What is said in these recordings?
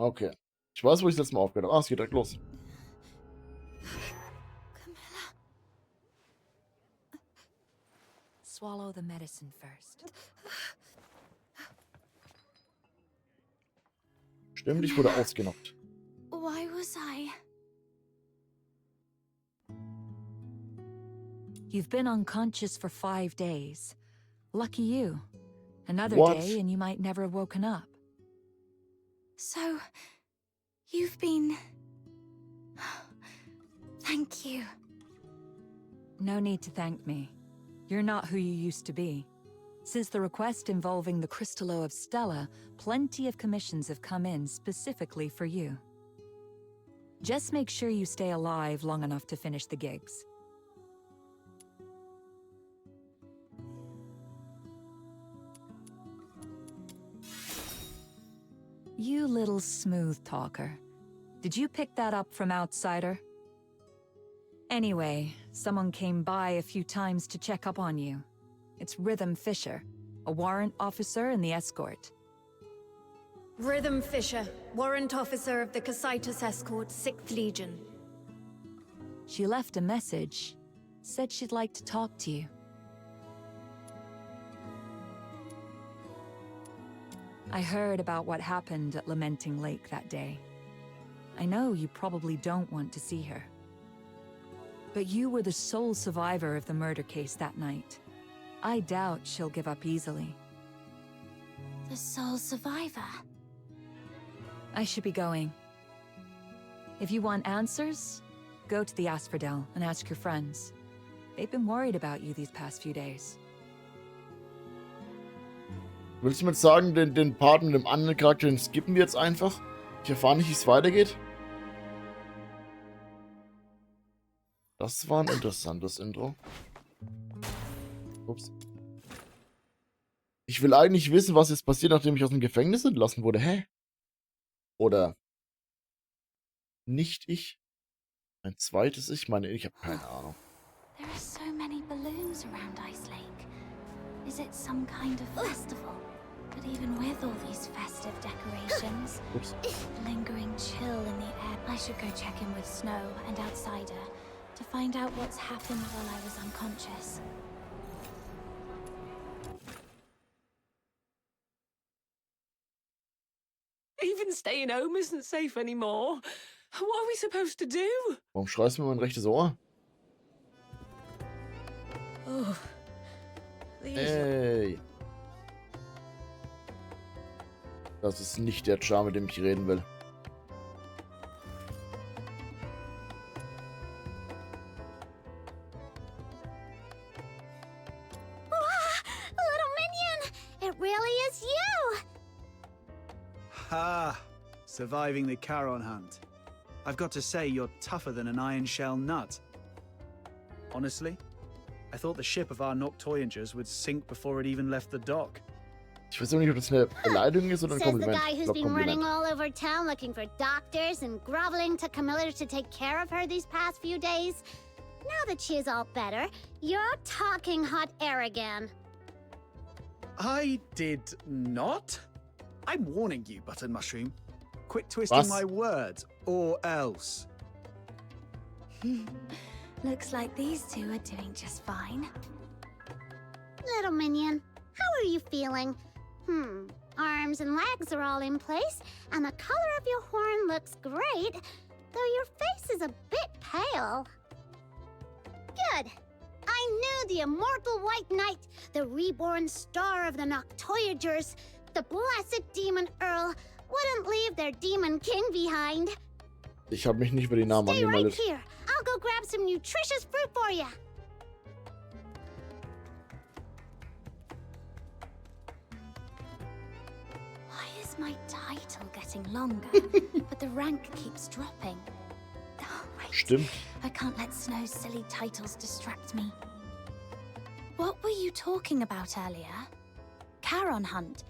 Okay. Ich weiß, wo ich das letzte Mal aufgehört habe. Ah, es geht direkt los. Swallow the medicine first. Stimmt, ich wurde ausgenockt. Why was I? You've been unconscious for 5 days. Lucky you. Another What? day and you might never have woken up. So, you've been... Thank you. No need to thank me. You're not who you used to be. Since the request involving the Crystallo of Stella, plenty of commissions have come in specifically for you. Just make sure you stay alive long enough to finish the gigs. You little smooth talker. Did you pick that up from Outsider? Anyway, someone came by a few times to check up on you. It's Rhythm Fisher, a warrant officer in the escort. Rhythm Fisher, warrant officer of the Cocytus Escort, 6th Legion. She left a message, said she'd like to talk to you. I heard about what happened at Lamenting Lake that day. I know you probably don't want to see her. But you were the sole survivor of the murder case that night. I doubt she'll give up easily. The sole survivor? I should be going. If you want answers, go to the Asphodel and ask your friends. They've been worried about you these past few days. Willst du mir jetzt sagen, den Part mit dem anderen Charakter, den skippen wir jetzt einfach? Ich erfahre nicht, wie es weitergeht. Das war ein interessantes Intro. Ups. Ich will eigentlich wissen, was jetzt passiert, nachdem ich aus dem Gefängnis entlassen wurde. Hä? Oder nicht ich? Ein zweites Ich? Ich meine, ich habe keine Ahnung. There are so many balloons around Ice Lake. Is it some kind of festival? But even with all these festive decorations, Ups. lingering chill in the air, I should go check in with Snow and Outsider to find out what's happened while I was unconscious. Even staying home isn't safe anymore. What are we supposed to do? Warum schreist du mir mein rechtes Ohr? Oh, these Hey. Das ist nicht der Charme, mit dem ich reden will. Little minion! It really is you! Ha! Surviving the Charon hunt. I've got to say, you're tougher than an iron shell nut. Honestly, I thought the ship of our Noctoyangers would sink before it even left the dock. Ich weiß auch nicht, ob das eine Beleidigung ist oder ein Says the Kompliment. guy Ich who's glaub, been running Kompliment. all over town looking for doctors and groveling to Camilla to take care of her these past few days. Now that she is all better, you're talking hot air again. I did not? I'm warning you, Button Mushroom. Quit twisting Was? my words, or else. Looks like these two are doing just fine. Little minion, how are you feeling? Arms and legs are all in place, and the color of your horn looks great, though your face is a bit pale. Good. I knew the immortal White Knight, the reborn star of the Noctoyagers, the blessed Demon Earl, wouldn't leave their Demon King behind. Ich habe mich nicht über die Namen Stay right angemeldet. here. I'll go grab some nutritious fruit for you. Why is my title getting longer, but the rank keeps dropping? Oh, wait. Stimmt. I can't let Snow's silly titles distract me. What were you talking about earlier? Charon hunt.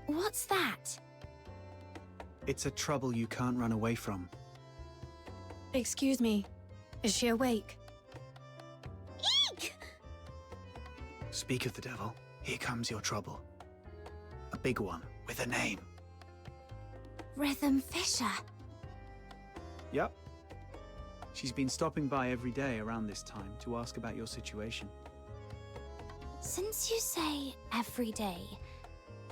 What's that? It's a trouble you can't run away from. Excuse me, is she awake? Eek! Speak of the devil, here comes your trouble. A big one, with a name. Rhythm Fisher. Yep. She's been stopping by every day around this time to ask about your situation. Since you say every day,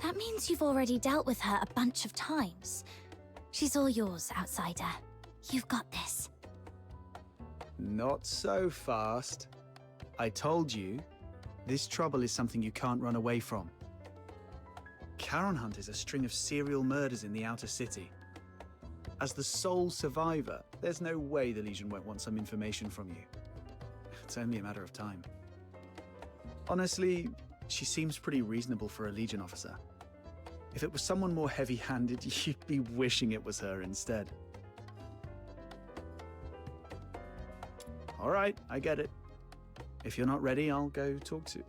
that means you've already dealt with her a bunch of times. She's all yours, outsider. You've got this. Not so fast. I told you, this trouble is something you can't run away from. Charon Hunt is a string of serial murders in the outer city. As the sole survivor, there's no way the Legion won't want some information from you. It's only a matter of time. Honestly, she seems pretty reasonable for a Legion officer. If it was someone more heavy-handed, you'd be wishing it was her instead. All right, I get it. If you're not ready, I'll go talk to...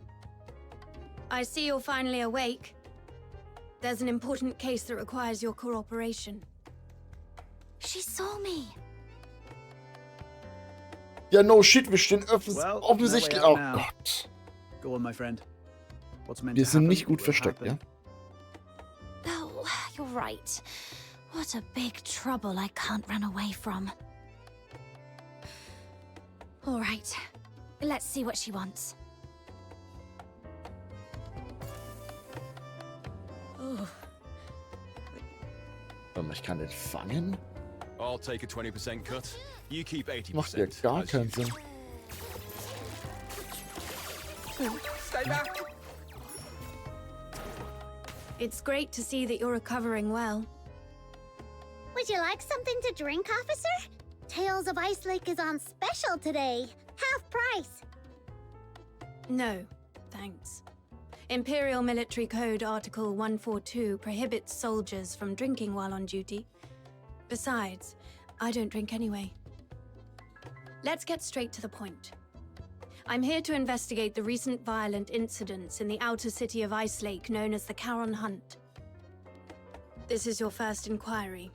I see you're finally awake. There's an important case that requires your cooperation. She saw me. Ja, no shit, wir stehen Well, offensichtlich... no Oh way out now. Gott. Go on, my friend. What's meant Wir to sind happen nicht gut will versteckt, happen. ja? Oh, you're right. What a big trouble I can't run away from. All right, let's see what she wants. Oh, Ich kann den fangen? I'll take a 20% cut. You keep 80%. Macht ja gar as keinen usual. Sinn. Stay back. it's great to see that you're recovering well. Would you like something to drink, officer? Tales of Ice Lake is on special today. Half price. No, thanks. Imperial Military Code Article 142 prohibits soldiers from drinking while on duty. Besides, I don't drink anyway. Let's get straight to the point. I'm here to investigate the recent violent incidents in the outer city of Ice Lake known as the Charon Hunt. This is your first inquiry.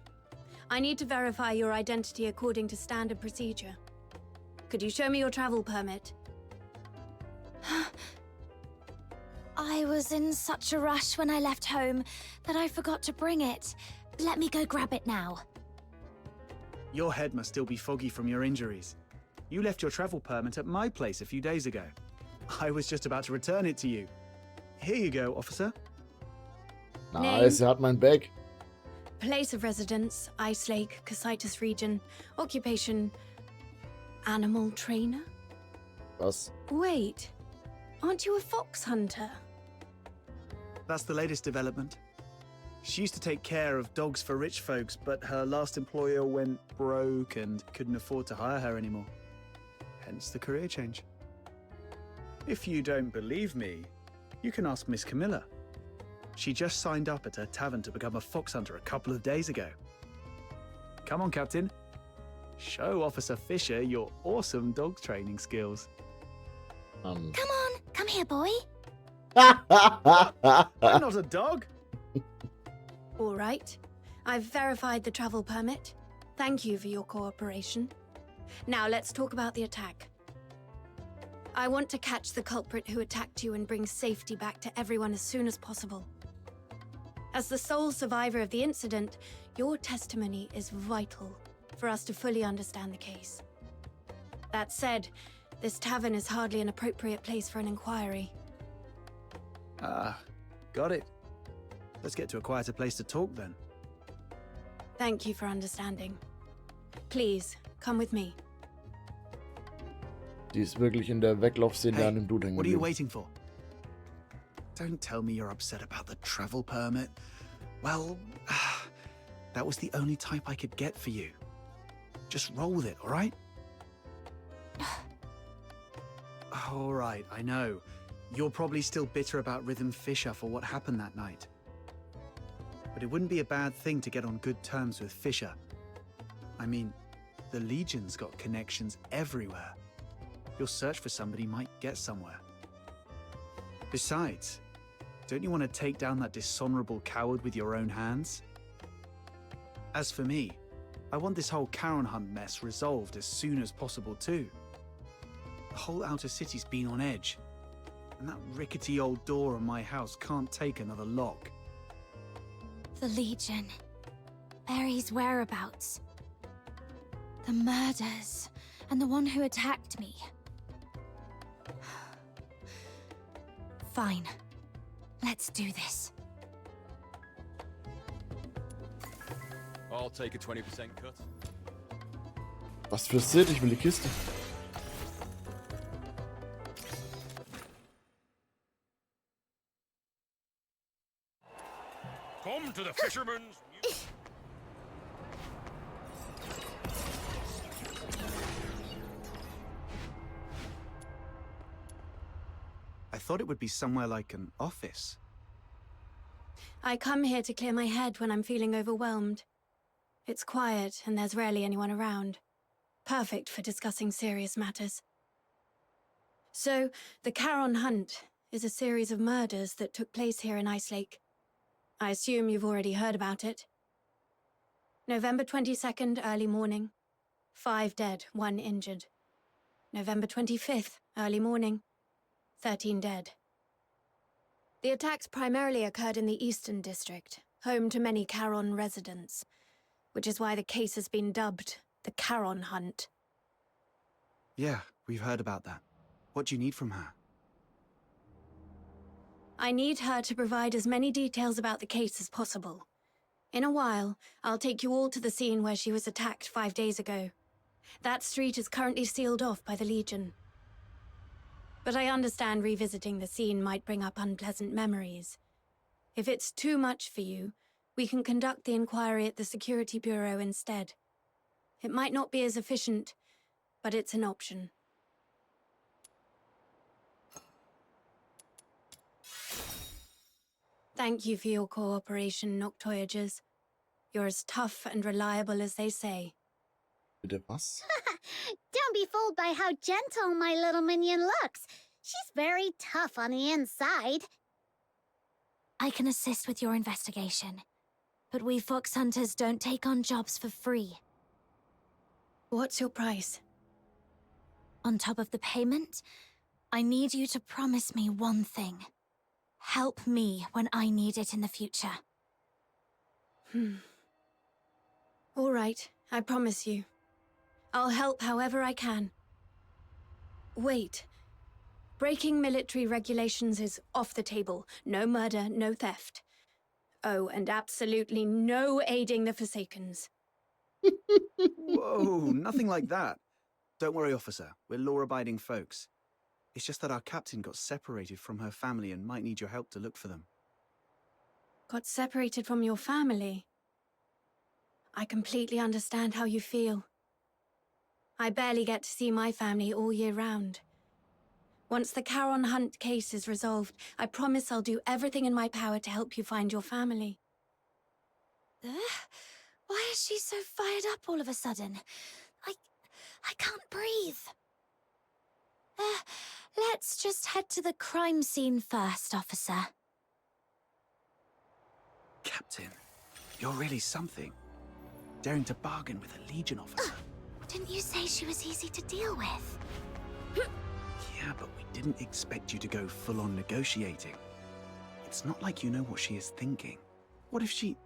I need to verify your identity according to standard procedure. Could you show me your travel permit? I was in such a rush when I left home that I forgot to bring it. Let me go grab it now. Your head must still be foggy from your injuries. You left your travel permit at my place a few days ago. I was just about to return it to you. Here you go, officer. Nice, er hat mein Bag. Place of residence, Ice Lake, Cocytus region. Occupation, animal trainer? Was? Wait, aren't you a fox hunter? That's the latest development. She used to take care of dogs for rich folks, but her last employer went broke and couldn't afford to hire her anymore. Hence the career change. If you don't believe me, you can ask Miss Camilla. She just signed up at her tavern to become a fox hunter a couple of days ago. Come on, Captain. Show Officer Fisher your awesome dog training skills. Come on, come here, boy. I'm not a dog. All right, I've verified the travel permit. Thank you for your cooperation. Now let's talk about the attack. I want to catch the culprit who attacked you and bring safety back to everyone as soon as possible. As the sole survivor of the incident, your testimony is vital for us to fully understand the case. That said, this tavern is hardly an appropriate place for an inquiry. Ah, got it. Let's get to a quieter place to talk then. Thank you for understanding. Please, come with me. Die ist wirklich in der Weglaufszene Hey, an dem Blut hängen what are you geblieben. waiting for? Don't tell me you're upset about the travel permit. Well, that was the only type I could get for you. Just roll with it, all right? All right, I know. You're probably still bitter about Rhythm Fisher for what happened that night. But it wouldn't be a bad thing to get on good terms with Fisher. I mean, the Legion's got connections everywhere. Your search for somebody might get somewhere. Besides, don't you want to take down that dishonorable coward with your own hands? As for me, I want this whole Charon Hunt mess resolved as soon as possible too. The whole outer city's been on edge, and that rickety old door on my house can't take another lock. The Legion. Barry's whereabouts. The murders, and the one who attacked me. Fine. Let's do this. I'll take a 20% cut. Was für Sid? Ich will die Kiste. Come to the fisherman's. I thought it would be somewhere like an office. I come here to clear my head when I'm feeling overwhelmed. It's quiet and there's rarely anyone around. Perfect for discussing serious matters. So, the Charon Hunt is a series of murders that took place here in Ice Lake. I assume you've already heard about it. November 22nd, early morning. 5 dead, 1 injured. November 25th, early morning. 13 dead. The attacks primarily occurred in the Eastern District, home to many Charon residents, which is why the case has been dubbed the Charon Hunt. Yeah, we've heard about that. What do you need from her? I need her to provide as many details about the case as possible. In a while, I'll take you all to the scene where she was attacked 5 days ago. That street is currently sealed off by the Legion. But I understand revisiting the scene might bring up unpleasant memories. If it's too much for you, we can conduct the inquiry at the Security Bureau instead. It might not be as efficient, but it's an option. Thank you for your cooperation, Noctoyagers. You're as tough and reliable as they say. Bitte was? Don't be fooled by how gentle my little minion looks. She's very tough on the inside. I can assist with your investigation, but we fox hunters don't take on jobs for free. What's your price? On top of the payment, I need you to promise me one thing. Help me when I need it in the future. All right, I promise you. I'll help however I can. Wait. Breaking military regulations is off the table. No murder, no theft. Oh, and absolutely no aiding the Forsakens. Whoa, nothing like that. Don't worry, officer. We're law-abiding folks. It's just that our captain got separated from her family and might need your help to look for them. Got separated from your family? I completely understand how you feel. I barely get to see my family all year round. Once the Charon Hunt case is resolved, I promise I'll do everything in my power to help you find your family. Why is she so fired up all of a sudden? I can't breathe. Let's just head to the crime scene first, officer. Captain, you're really something. Daring to bargain with a Legion officer. Didn't you say she was easy to deal with? Yeah, but we didn't expect you to go full-on negotiating. It's not like you know what she is thinking. What if she...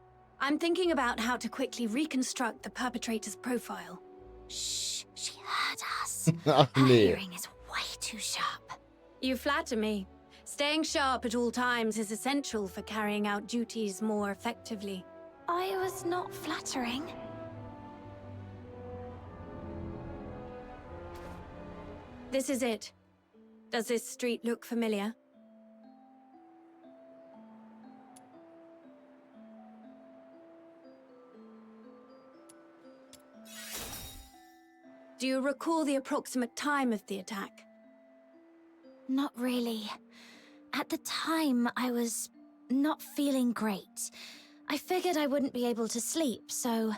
I'm thinking about how to quickly reconstruct the perpetrator's profile. Shh, she heard us. Ach Her nee. hearing is way too sharp. You flatter me. Staying sharp at all times is essential for carrying out duties more effectively. I was not flattering. This is it. Does this street look familiar? Do you recall the approximate time of the attack? Not really. At the time, I was not feeling great. I figured I wouldn't be able to sleep, so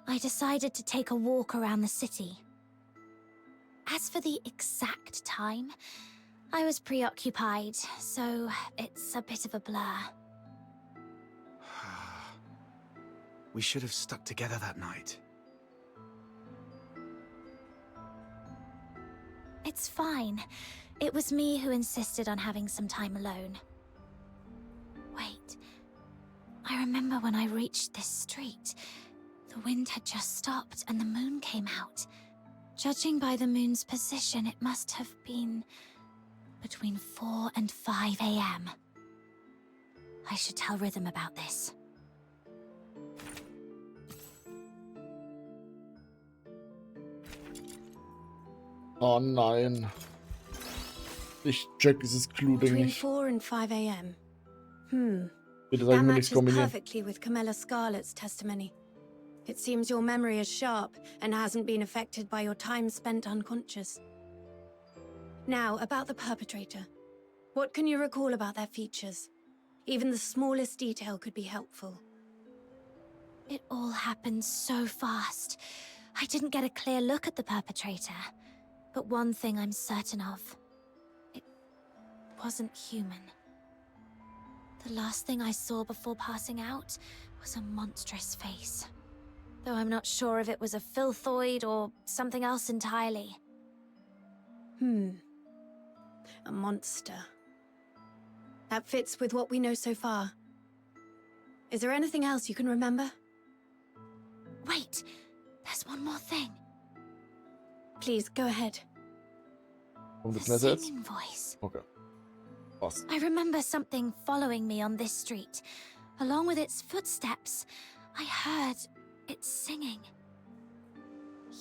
I decided to take a walk around the city. As for the exact time, I was preoccupied, so it's a bit of a blur. We should have stuck together that night. It's fine. It was me who insisted on having some time alone. Wait. I remember when I reached this street. The wind had just stopped and the moon came out. Judging by the moon's position, it must have been between 4 and 5 a.m. I should tell Rhythm about this. Oh nein. Ich check dieses Clue-Ding Between nicht. 4 and 5 a.m. Bitte That sagen wir nichts matches kombinieren. perfectly with Camilla Scarlett's testimony. It seems your memory is sharp and hasn't been affected by your time spent unconscious. Now, about the perpetrator. What can you recall about their features? Even the smallest detail could be helpful. It all happened so fast. I didn't get a clear look at the perpetrator. But one thing I'm certain of. It wasn't human. The last thing I saw before passing out was a monstrous face. Though I'm not sure if it was a filthoid or something else entirely. A monster. That fits with what we know so far. Is there anything else you can remember? Wait, there's one more thing. Please, go ahead. Kommt das The Messer jetzt? singing voice. Okay. Was? I remember something following me on this street. Along with its footsteps, I heard it singing.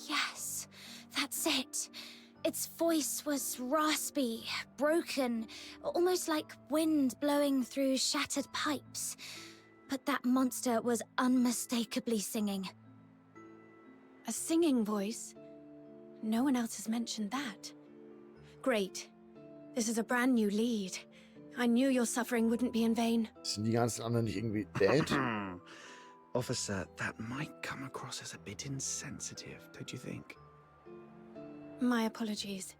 Yes, that's it. Its voice was raspy, broken, almost like wind blowing through shattered pipes. But that monster was unmistakably singing. A singing voice? No one else has mentioned that. Great. This is a brand new lead. I knew your suffering wouldn't be in vain. Sind die ganzen anderen nicht irgendwie dead? Officer, that might come across as a bit insensitive, don't you think? My apologies.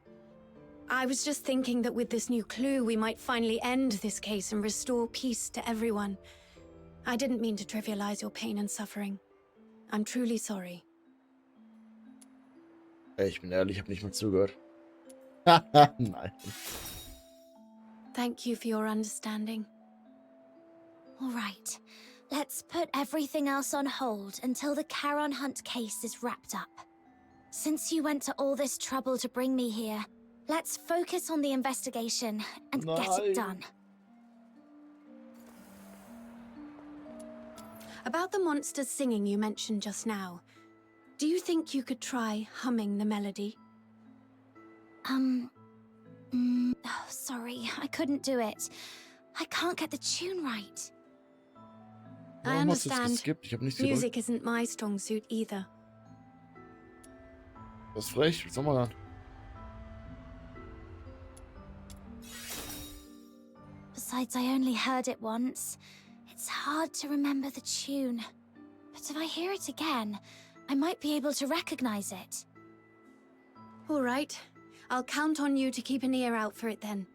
I was just thinking that with this new clue, we might finally end this case and restore peace to everyone. I didn't mean to trivialize your pain and suffering. I'm truly sorry. Ey, ich bin ehrlich, ich habe nicht mal zugehört. Nein. Thank you for your understanding. All right, let's put everything else on hold until the Charon Hunt case is wrapped up. Since you went to all this trouble to bring me here, let's focus on the investigation and get Nein. it done. About the monster singing you mentioned just now, do you think you could try humming the melody? Oh, sorry, I couldn't do it. I can't get the tune right. I Warum hast du es understand. geskippt? Ich habe nichts gedrückt. Music isn't my strong suit either. Das ist frech. Was soll man dann? Besides, I only heard it once. It's hard to remember the tune. But if I hear it again, I might be able to recognize it. All right. I'll count on you to keep an ear out for it then.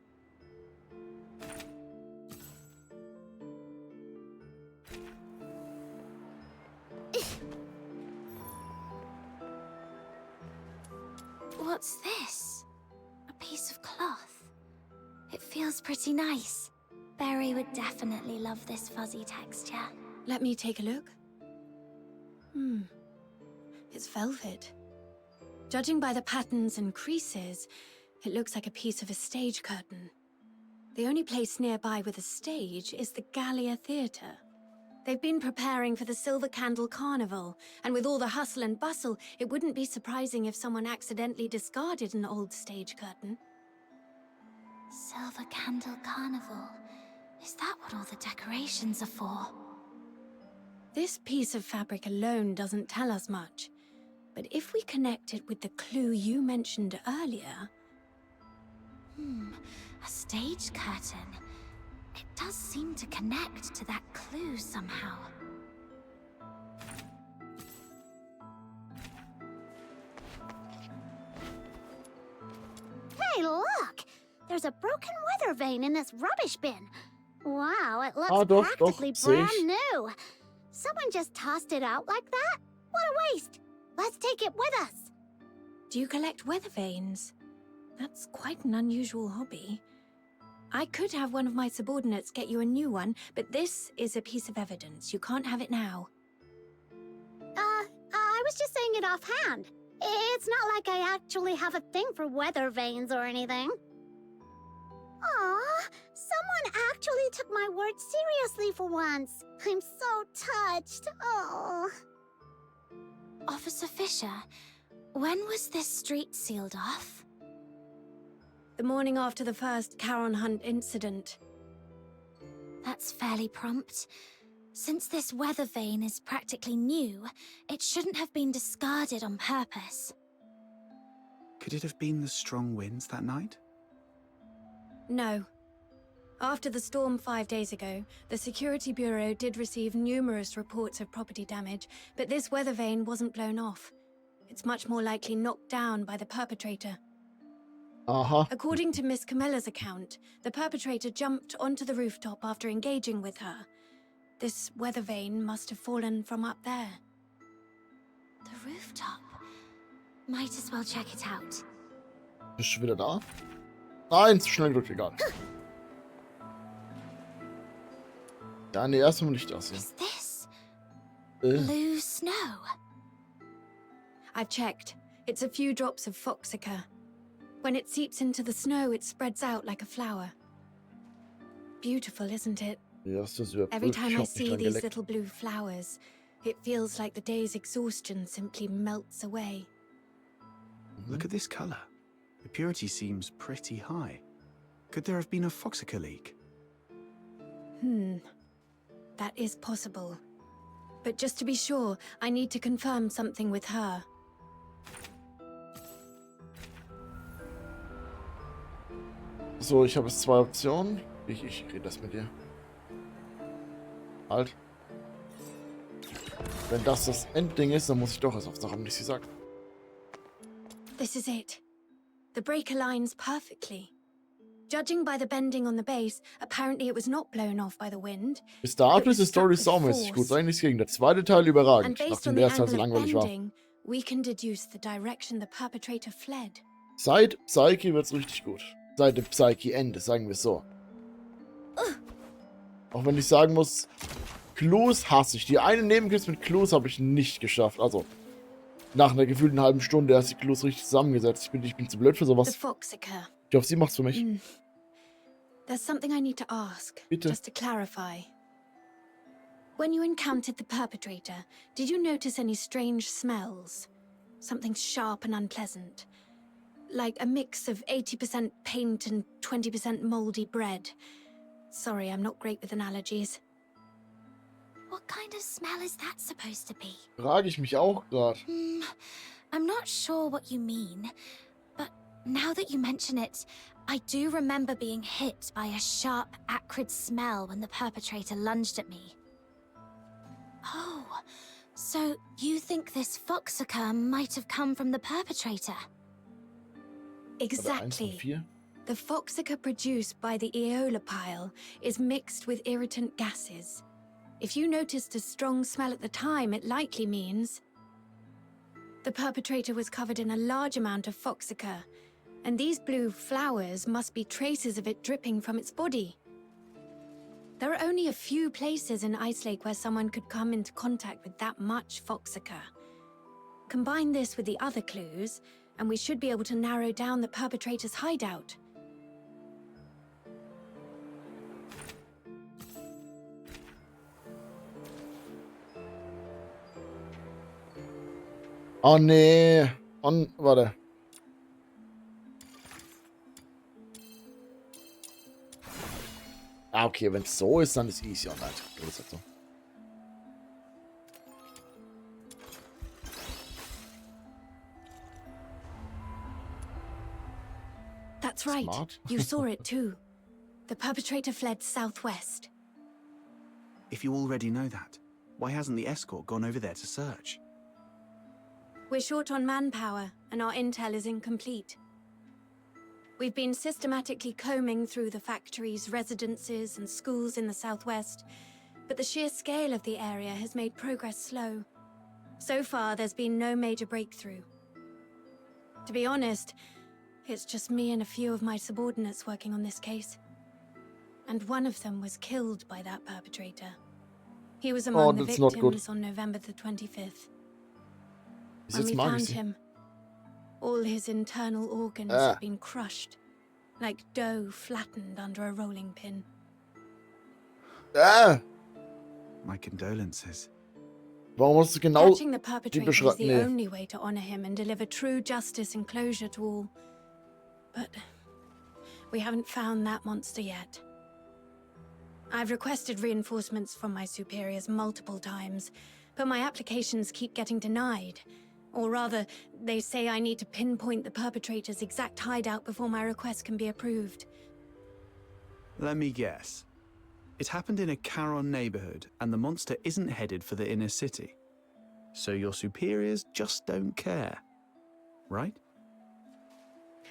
What's this? A piece of cloth. It feels pretty nice. Barry would definitely love this fuzzy texture. Let me take a look. It's velvet. Judging by the patterns and creases, it looks like a piece of a stage curtain. The only place nearby with a stage is the Gallia Theatre. They've been preparing for the Silver Candle Carnival, and with all the hustle and bustle, it wouldn't be surprising if someone accidentally discarded an old stage curtain. Silver Candle Carnival. Is that what all the decorations are for? This piece of fabric alone doesn't tell us much, but if we connect it with the clue you mentioned earlier... A stage curtain. It does seem to connect to that clue somehow. Hey, look! There's a broken weather vane in this rubbish bin. Wow, it looks Doch, practically seh brand ich. new. Someone just tossed it out like that? What a waste! Let's take it with us. Do you collect weather vanes? That's quite an unusual hobby. I could have one of my subordinates get you a new one, but this is a piece of evidence. You can't have it now. was just saying it offhand. It's not like I actually have a thing for weather vanes or anything. Aw, someone actually took my words seriously for once. I'm so touched. Oh. Officer Fisher, when was this street sealed off? The morning after the first Charon Hunt incident. That's fairly prompt. Since this weather vane is practically new, it shouldn't have been discarded on purpose. Could it have been the strong winds that night? No. After the storm 5 days ago, the Security Bureau did receive numerous reports of property damage, but this weather vane wasn't blown off. It's much more likely knocked down by the perpetrator. According to Miss Camilla's account, the perpetrator jumped onto the rooftop after engaging with her. This weather vane must have fallen from up there. The rooftop? Might as well check it out. Bist du wieder da? Nein, zu schnell gedrückt, egal. Ja, nee, erstmal nicht das hier. Is this blue snow? I've checked. It's a few drops of foxica. When it seeps into the snow, it spreads out like a flower. Beautiful, isn't it? Ja, ist das überprüft. Every time Ich I hab nicht see dran these geleckt. little blue flowers, it feels like the day's exhaustion simply melts away. Look at this color. The purity seems pretty high. Could there have been a foxica leak? That is possible. But just to be sure, I need to confirm something with her. So, ich habe jetzt zwei Optionen. Ich rede das mit dir. Halt. Wenn das Endding ist, dann muss ich doch erst auf Sachen, nicht sie sagt. This is it. The break aligns perfectly. Judging by the bending on the base, apparently it was not blown off by the wind. Bis dato It was ist die Story struck with saumäßig gut. force. Sei nichts gegen. Der zweite Teil überragend, And based nachdem on der the erste Teil so angle of langweilig war. bending, we can deduce the direction the perpetrator fled. Seit Psyche wird's richtig gut. Seit dem Psyche-Ende, sagen wir es so. Auch wenn ich sagen muss, Clues hasse ich. Die eine Nebenquest mit Clues habe ich nicht geschafft. Also, nach einer gefühlten halben Stunde erst die Clues richtig zusammengesetzt. Ich bin zu blöd für The sowas. foxica. Ich hoffe, sie macht's für mich. There's something I need to ask, Bitte. just to clarify. When you encountered the perpetrator, did you notice any strange smells? Something sharp and unpleasant? Like a mix of 80% paint and 20% moldy bread. Sorry, I'm not great with analogies. What kind of smell is that supposed to be? Frage ich mich auch gerade. I'm not sure what you mean, but now that you mention it, I do remember being hit by a sharp, acrid smell when the perpetrator lunged at me. Oh, so you think this foxica might have come from the perpetrator? Exactly. The foxica produced by the Aeola pile is mixed with irritant gases. If you noticed a strong smell at the time, it likely means the perpetrator was covered in a large amount of foxica, and these blue flowers must be traces of it dripping from its body. There are only a few places in Ice Lake where someone could come into contact with that much foxica. Combine this with the other clues, and we should be able to narrow down the perpetrator's hideout. Oh nee. Warte. Ah, okay, wenn es so ist, dann ist easy. Oh nein, das ist halt so. That's right. Smart. You saw it too. The perpetrator fled southwest. If you already know that, why hasn't the escort gone over there to search? We're short on manpower, and our intel is incomplete. We've been systematically combing through the factories, residences, and schools in the southwest, but the sheer scale of the area has made progress slow. So far, there's been no major breakthrough. To be honest, it's just me and a few of my subordinates working on this case. And one of them was killed by that perpetrator. He was among the that's not good. victims on November the 25th. Bis When jetzt we mag ich found sie. him, all his internal organs had been crushed, like dough flattened under a rolling pin. My condolences. Warum hast du genau Catching the die perpetrator was beschreibt? the Nee. only way to honor him and deliver true justice and closure to all. But we haven't found that monster yet. I've requested reinforcements from my superiors multiple times, but my applications keep getting denied. Or rather, they say I need to pinpoint the perpetrator's exact hideout before my request can be approved. Let me guess. It happened in a Charon neighborhood, and the monster isn't headed for the inner city. So your superiors just don't care, right?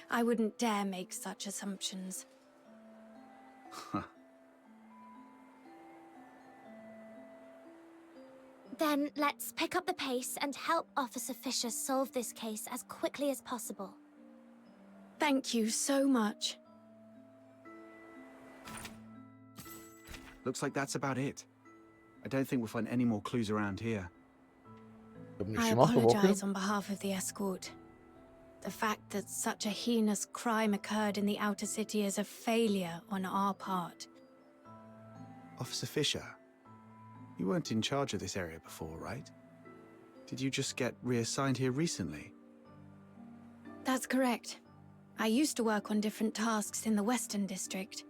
I wouldn't dare make such assumptions. Then let's pick up the pace and help Officer Fisher solve this case as quickly as possible. Thank you so much. Looks like that's about it. I don't think we'll find any more clues around here. Ich hab I nichts gemacht, aber okay. apologize on behalf of the escort. The fact that such a heinous crime occurred in the outer city is a failure on our part. Officer Fisher, you weren't in charge of this area before, right? Did you just get reassigned here recently? That's correct. I used to work on different tasks in the Western District.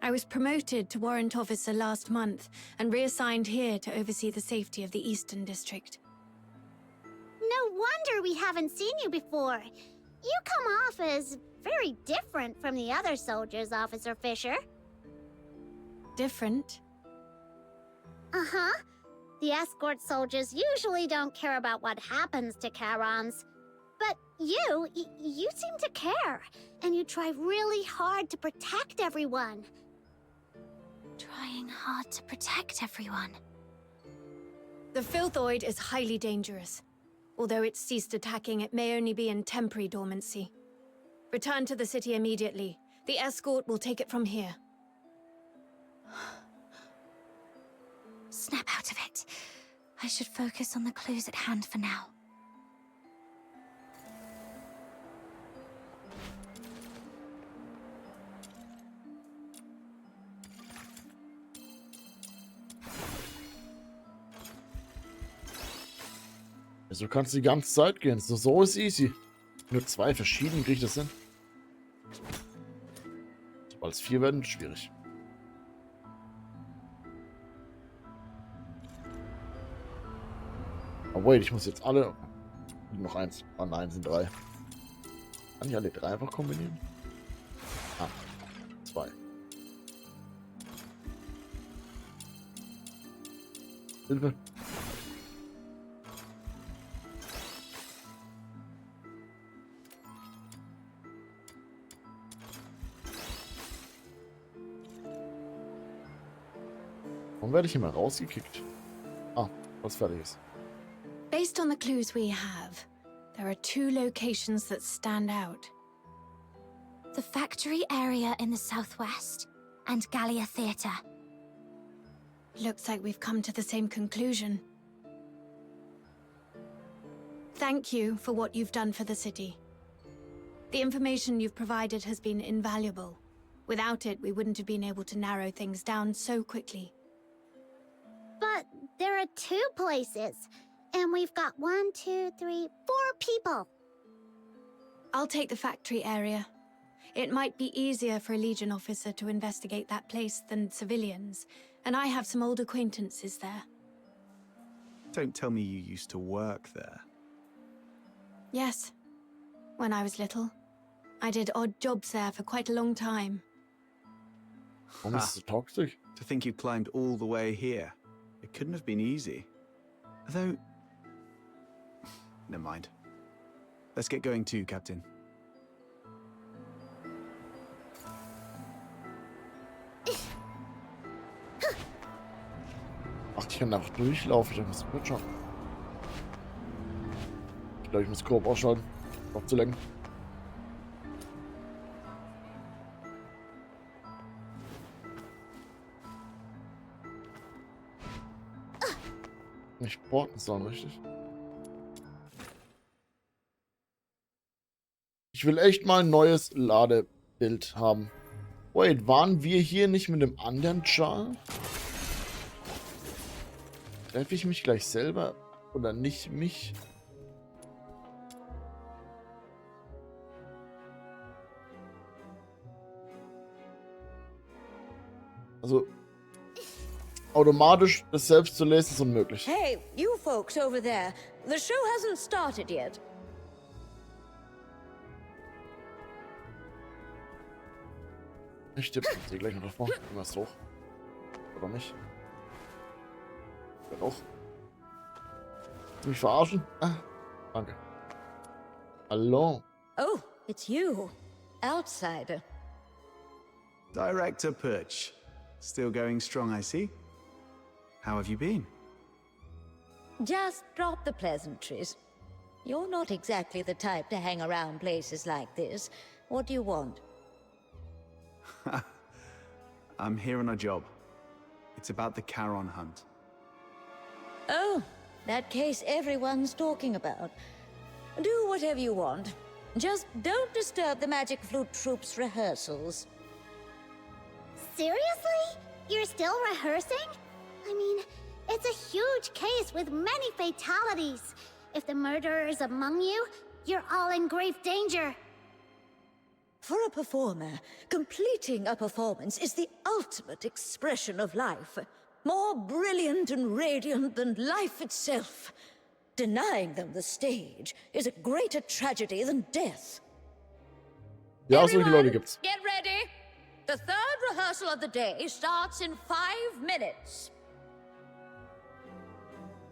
I was promoted to warrant officer last month and reassigned here to oversee the safety of the Eastern District. No wonder we haven't seen you before. You come off as very different from the other soldiers, Officer Fisher. Different? Uh-huh. The escort soldiers usually don't care about what happens to Charons. But you seem to care, and you try really hard to protect everyone. Trying hard to protect everyone. The Filthoid is highly dangerous. Although it's ceased attacking, it may only be in temporary dormancy. Return to the city immediately. The escort will take it from here. Snap out of it. I should focus on the clues at hand for now. So kannst du die ganze Zeit gehen. So ist easy. Nur 2 verschiedene kriege ich das hin. Sobald es 4 werden, schwierig. Oh wait, ich muss jetzt alle... Noch 1. Oh nein, sind 3. Kann ich alle 3 einfach kombinieren? Ah, 2. Hilfe. Warum werde ich hier mal rausgekickt? Ah, was fertig ist. Based on the clues we have, there are 2 locations that stand out. The factory area in the southwest and Gallia Theatre. Looks like we've come to the same conclusion. Thank you for what you've done for the city. The information you've provided has been invaluable. Without it, we wouldn't have been able to narrow things down so quickly. But there are 2 places, and we've got 1, 2, 3, 4 people. I'll take the factory area. It might be easier for a Legion officer to investigate that place than civilians, and I have some old acquaintances there. Don't tell me you used to work there. Yes. When I was little. I did odd jobs there for quite a long time. Warum ist es so toxisch? To think you climbed all the way here. It couldn't have been easy. Though... Never mind. Let's get going too, Captain. Ach, ich kann einfach durchlaufen. Ich dachte, das wird schon. Ich glaube, ich muss Koop ausschalten. Aufzulenken. Nicht porten sollen, richtig? Ich will echt mal ein neues Ladebild haben. Wait, waren wir hier nicht mit dem anderen Char? Treffe ich mich gleich selber oder nicht mich? Also, automatisch das selbst zu lesen ist unmöglich. Hey, you folks over there. The show hasn't started yet. Ich tippe sie gleich noch davor. Irgendwas hoch. Oder nicht? Dann auch. Mich verarschen? Ah, danke. Hallo. Oh, it's you. Outsider. Director Perch. Still going strong, I see. How have you been? Just drop the pleasantries. You're not exactly the type to hang around places like this. What do you want? I'm here on a job. It's about the Charon hunt. Oh, that case everyone's talking about. Do whatever you want. Just don't disturb the Magic Flute Troop's rehearsals. Seriously? You're still rehearsing? I mean, it's a huge case with many fatalities. If the murderer is among you, you're all in grave danger. For a performer, completing a performance is the ultimate expression of life. More brilliant and radiant than life itself. Denying them the stage is a greater tragedy than death. Ja, solche Leute gibt's. Get ready! The third rehearsal of the day starts in 5 minutes.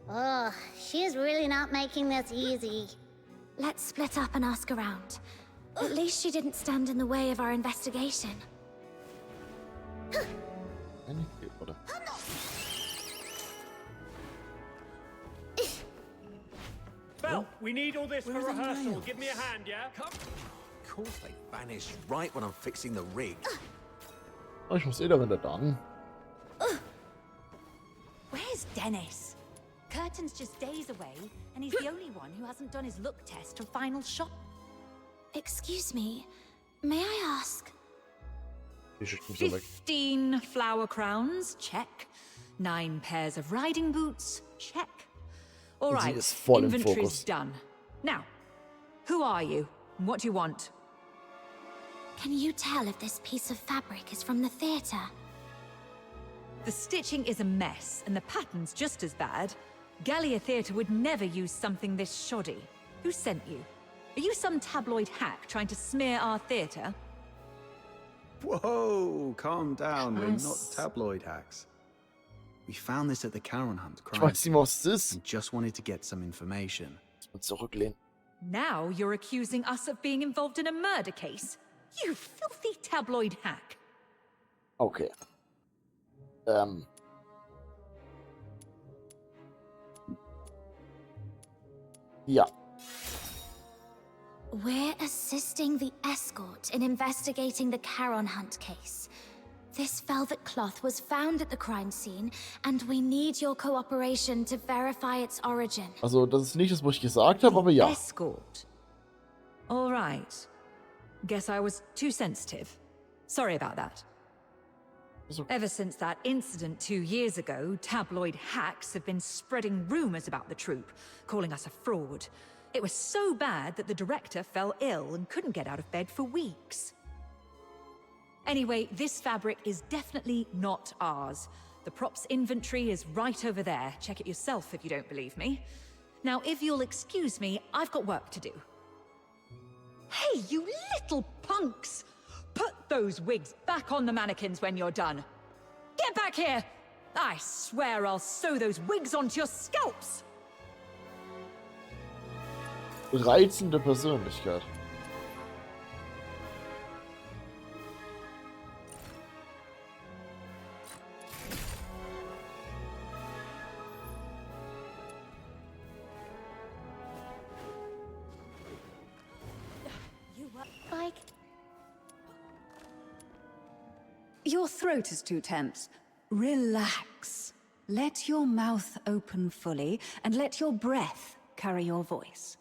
Ugh, she's really not making this easy. Let's split up and ask around. At least she didn't stand in the way of our investigation. Oder? Bell, we need all this for rehearsal. Give me a hand, yeah? Of course they vanished right when I'm fixing the rig. Oh, ich muss eh da wieder dann. Where's Dennis? Curtain's just days away, and he's the only one who hasn't done his look test or final shot. Excuse me, may I ask? Die schickt mich so weg. 15 flower crowns, check. 9 pairs of riding boots, check. All Sie right, ist voll im inventory's Fokus. done. Now, who are you? What do you want? Can you tell if this piece of fabric is from the theatre? The stitching is a mess, and the pattern's just as bad. Gallia Theatre would never use something this shoddy. Who sent you? Are you some tabloid hack trying to smear our theatre? Whoa, calm down. We're not tabloid hacks. We found this at the Charon hunt Ich crime weiß nicht, was es ist. and just wanted to get some information. Ich muss zurücklehnen. Now you're accusing us of being involved in a murder case? You filthy tabloid hack! Okay. Ja. We're assisting the escort in investigating the Charon hunt case. This velvet cloth was found at the crime scene, and we need your cooperation to verify its origin. Also, das ist nicht das, was ich gesagt habe, aber ja. Escort. All right. Guess I was too sensitive. Sorry about that. Ever since that incident 2 years ago, tabloid hacks have been spreading rumors about the troupe, calling us a fraud. It was so bad that the director fell ill and couldn't get out of bed for weeks. Anyway, this fabric is definitely not ours. The props inventory is right over there. Check it yourself if you don't believe me. Now, if you'll excuse me, I've got work to do. Hey, you little punks! Put those wigs back on the mannequins when you're done. Get back here! I swear I'll sew those wigs onto your scalps! Reizende Persönlichkeit. Like, Your throat is too tense. Relax. Let your mouth open fully and let your breath carry your voice.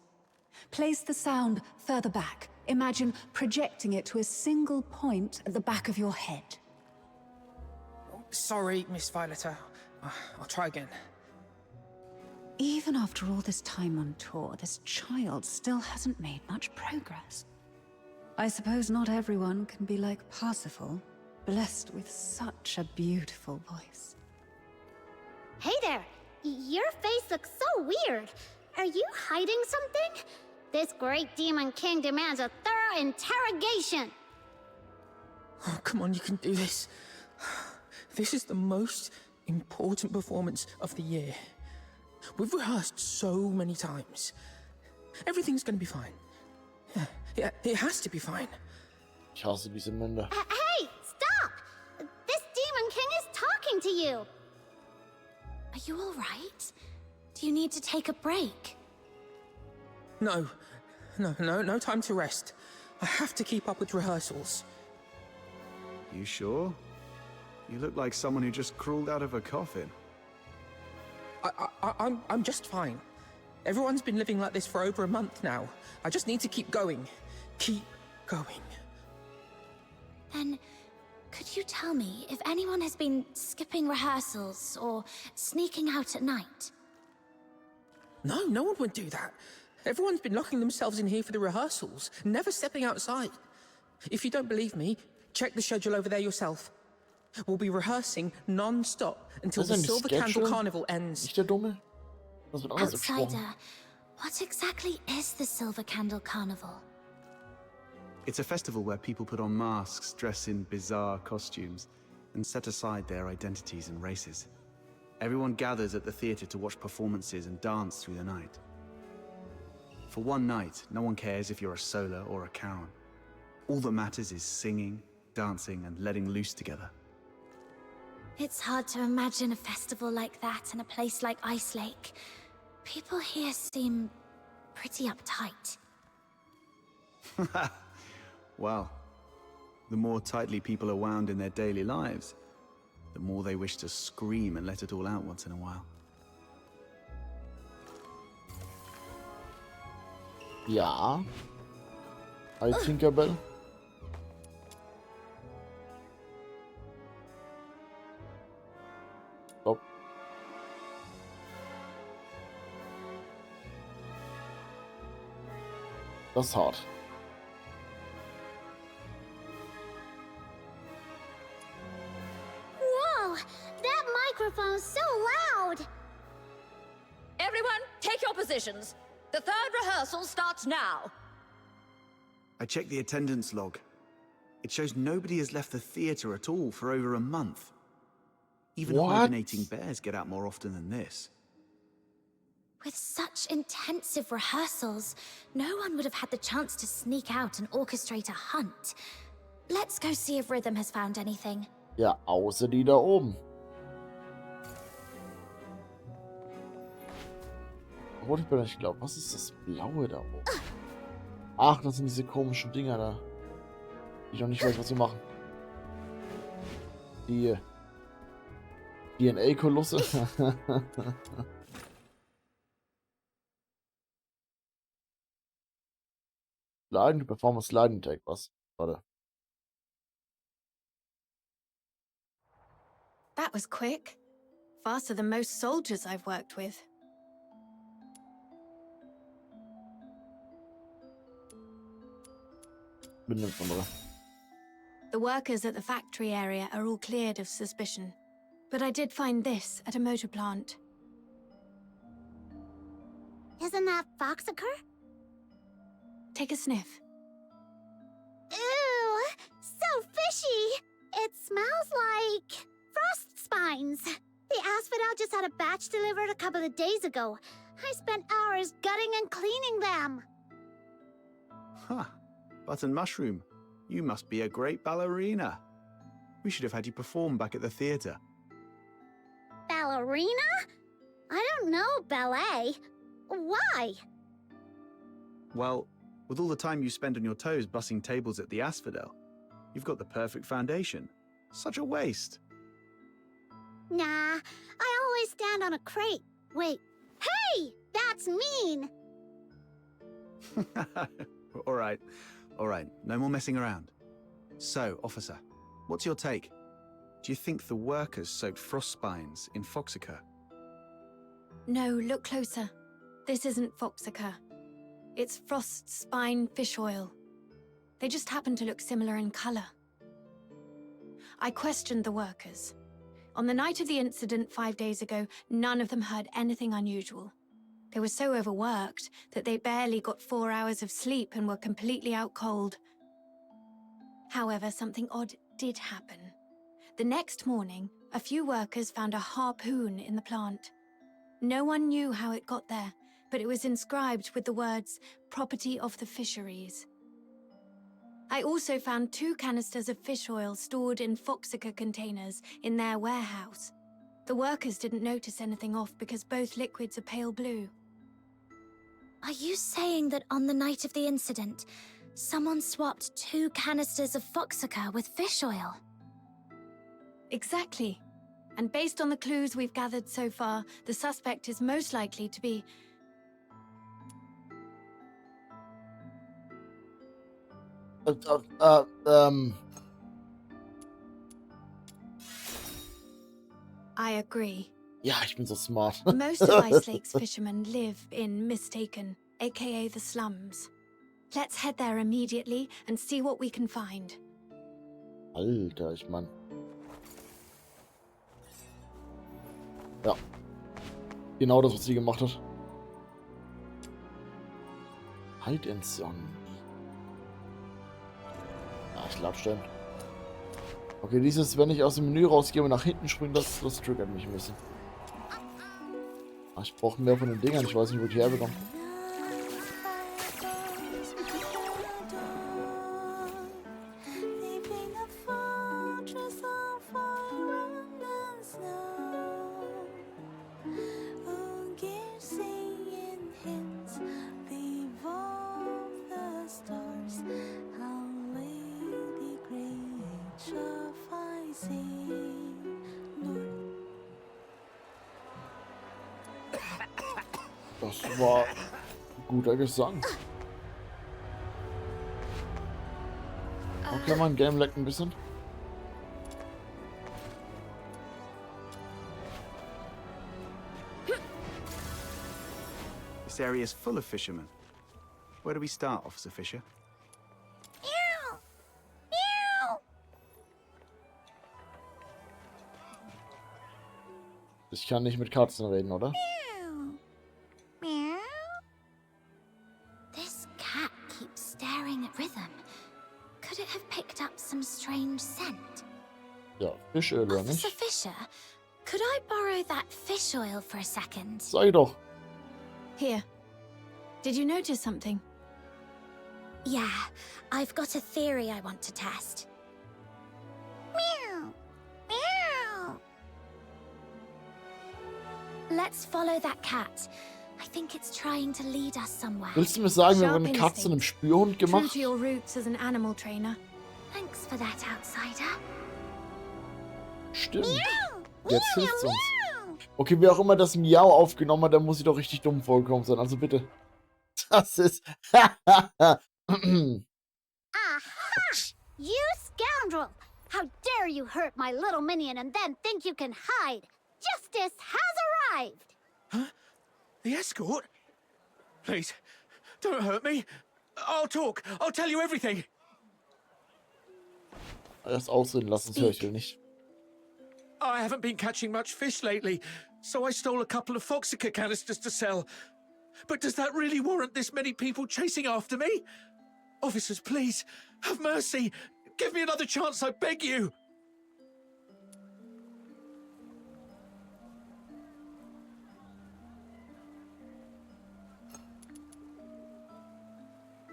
Place the sound further back, Imagine projecting it to a single point at the back of your head. Sorry, Miss Violeta. I'll try again. Even after all this time on tour, this child still hasn't made much progress. I suppose not everyone can be like Parsifal, blessed with such a beautiful voice. Hey there! Your face looks so weird. Are you hiding something? This great demon king demands a thorough interrogation. Oh, come on, you can do this. This is the most important performance of the year. We've rehearsed so many times. Everything's gonna be fine. Yeah, it has to be fine. Ich hasse diese Münder. Hey, stop! This demon king is talking to you. Are you all right? Do you need to take a break? No time to rest. I have to keep up with rehearsals. You sure? You look like someone who just crawled out of a coffin. I'm just fine. Everyone's been living like this for over a month now. I just need to keep going. Keep going. Then, could you tell me if anyone has been skipping rehearsals or sneaking out at night? No one would do that. Everyone's been locking themselves in here for the rehearsals, never stepping outside. If you don't believe me, check the schedule over there yourself. We'll be rehearsing non-stop until the Silver Candle Carnival ends. Nicht der Dumme? Das wird alles Outsider, besprochen. what exactly is the Silver Candle Carnival? It's a festival where people put on masks, dress in bizarre costumes, and set aside their identities and races. Everyone gathers at the theatre to watch performances and dance through the night. For one night, no one cares if you're a Solar or a Charon. All that matters is singing, dancing, and letting loose together. It's hard to imagine a festival like that in a place like Ice Lake. People here seem pretty uptight. Well, the more tightly people are wound in their daily lives, the more they wish to scream and let it all out once in a while. Ja. Hi, Tinkerbell. Stopp. Das ist hart. Whoa! That microphone's so loud! Everyone, take your positions. The third rehearsal starts now. I checked the attendance log. It shows nobody has left the theatre at all for over a month. Even hibernating bears get out more often than this. With such intensive rehearsals, no one would have had the chance to sneak out and orchestrate a hunt. Let's go see if Rhythm has found anything. Ja, außer die da oben. Obwohl, ich glaube, was ist das Blaue da oben? Ach, das sind diese komischen Dinger da. Ich noch nicht weiß, was sie machen. Die DNA-Kolosse. Sliding, Performance Sliding Tag, was? Warte. That was quick. Faster than most soldiers I've worked with. The workers at the factory area are all cleared of suspicion. But I did find this at a motor plant. Isn't that Foxacre? Take a sniff. Ew! So fishy! It smells like frost spines. The asphodel just had a batch delivered a couple of days ago. I spent hours gutting and cleaning them. Huh. Button Mushroom, you must be a great ballerina. We should have had you perform back at the theatre. Ballerina? I don't know ballet. Why? Well, with all the time you spend on your toes bussing tables at the Asphodel, you've got the perfect foundation. Such a waste. Nah, I always stand on a crate. Wait, hey! That's mean! All right. All right, no more messing around. So, officer, what's your take? Do you think the workers soaked frost spines in Foxica? No, look closer. This isn't Foxica. It's frost spine fish oil. They just happen to look similar in color. I questioned the workers. On the night of the incident 5 days ago, none of them heard anything unusual. They were so overworked that they barely got 4 hours of sleep and were completely out cold. However, something odd did happen. The next morning, a few workers found a harpoon in the plant. No one knew how it got there, but it was inscribed with the words, "Property of the Fisheries." I also found 2 canisters of fish oil stored in Foxica containers in their warehouse. The workers didn't notice anything off because both liquids are pale blue. Are you saying that on the night of the incident, someone swapped 2 canisters of Foxica with fish oil? Exactly. And based on the clues we've gathered so far, the suspect is most likely to be... I agree. Ja, ich bin so smart. Most of Ice Lake's fishermen live in Mistaken, aka the slums. Let's head there immediately and see what we can find. Alter, ich mein... Ja. Genau das, was sie gemacht hat. Halt in Son. Ja, ich glaube schon. Okay, dieses, wenn ich aus dem Menü rausgehe und nach hinten springe, das triggert mich ein bisschen. Ach, ich brauche mehr von den Dingern, ich weiß nicht, wo ich die herbekomme. Das war guter Gesang. Okay, mein Game leckt ein bisschen. This area is full of fishermen. Where do we start, Officer Fisher? Meow! Meow! Ich kann nicht mit Katzen reden, oder? Meow! Meow! This cat keeps staring at rhythm. Could it have picked up some strange scent? Ja, Fischöl, oder Officer nicht? Fisher, could I borrow that fish oil for a second? Sag doch. Here. Did you notice something? Yeah, I've got a theory I want to test. Meow! Meow! Let's follow that cat. I think it's trying to lead us somewhere. Willst du mir sagen, wir haben eine Sharp Katze einem instinct. Spürhund True gemacht? to your roots as an animal trainer. Thanks for that, outsider. Stimmt. Meow! Jetzt Meow, hilft's uns. meow! Okay, wer auch immer das Miau aufgenommen hat, der muss sich doch richtig dumm vorgekommen sein. Also bitte. Das ist... Aha! You scoundrel! How dare you hurt my little minion and then think you can hide? Justice has arrived! Huh? The escort? Please, don't hurt me. I'll talk. I'll tell you everything. Das aussehen lassen, das höre ich nicht. I haven't been catching much fish lately, so I stole a couple of Foxica canisters to sell. But does that really warrant this many people chasing after me? Officers, please, have mercy. Give me another chance, I beg you.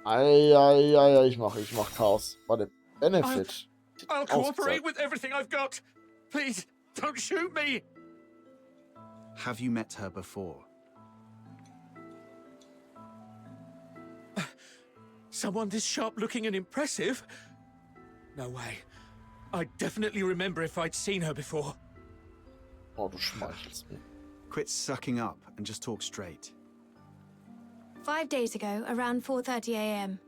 Ich mach Chaos. Warte, Benefit. I'll cooperate with everything I've got. Please, don't shoot me. Have you met her before? Someone this sharp-looking and impressive? No way. I'd definitely remember if I'd seen her before. Oh, du schmeichelst mir. Quit sucking up and just talk straight. 5 days ago, around 4:30 a.m.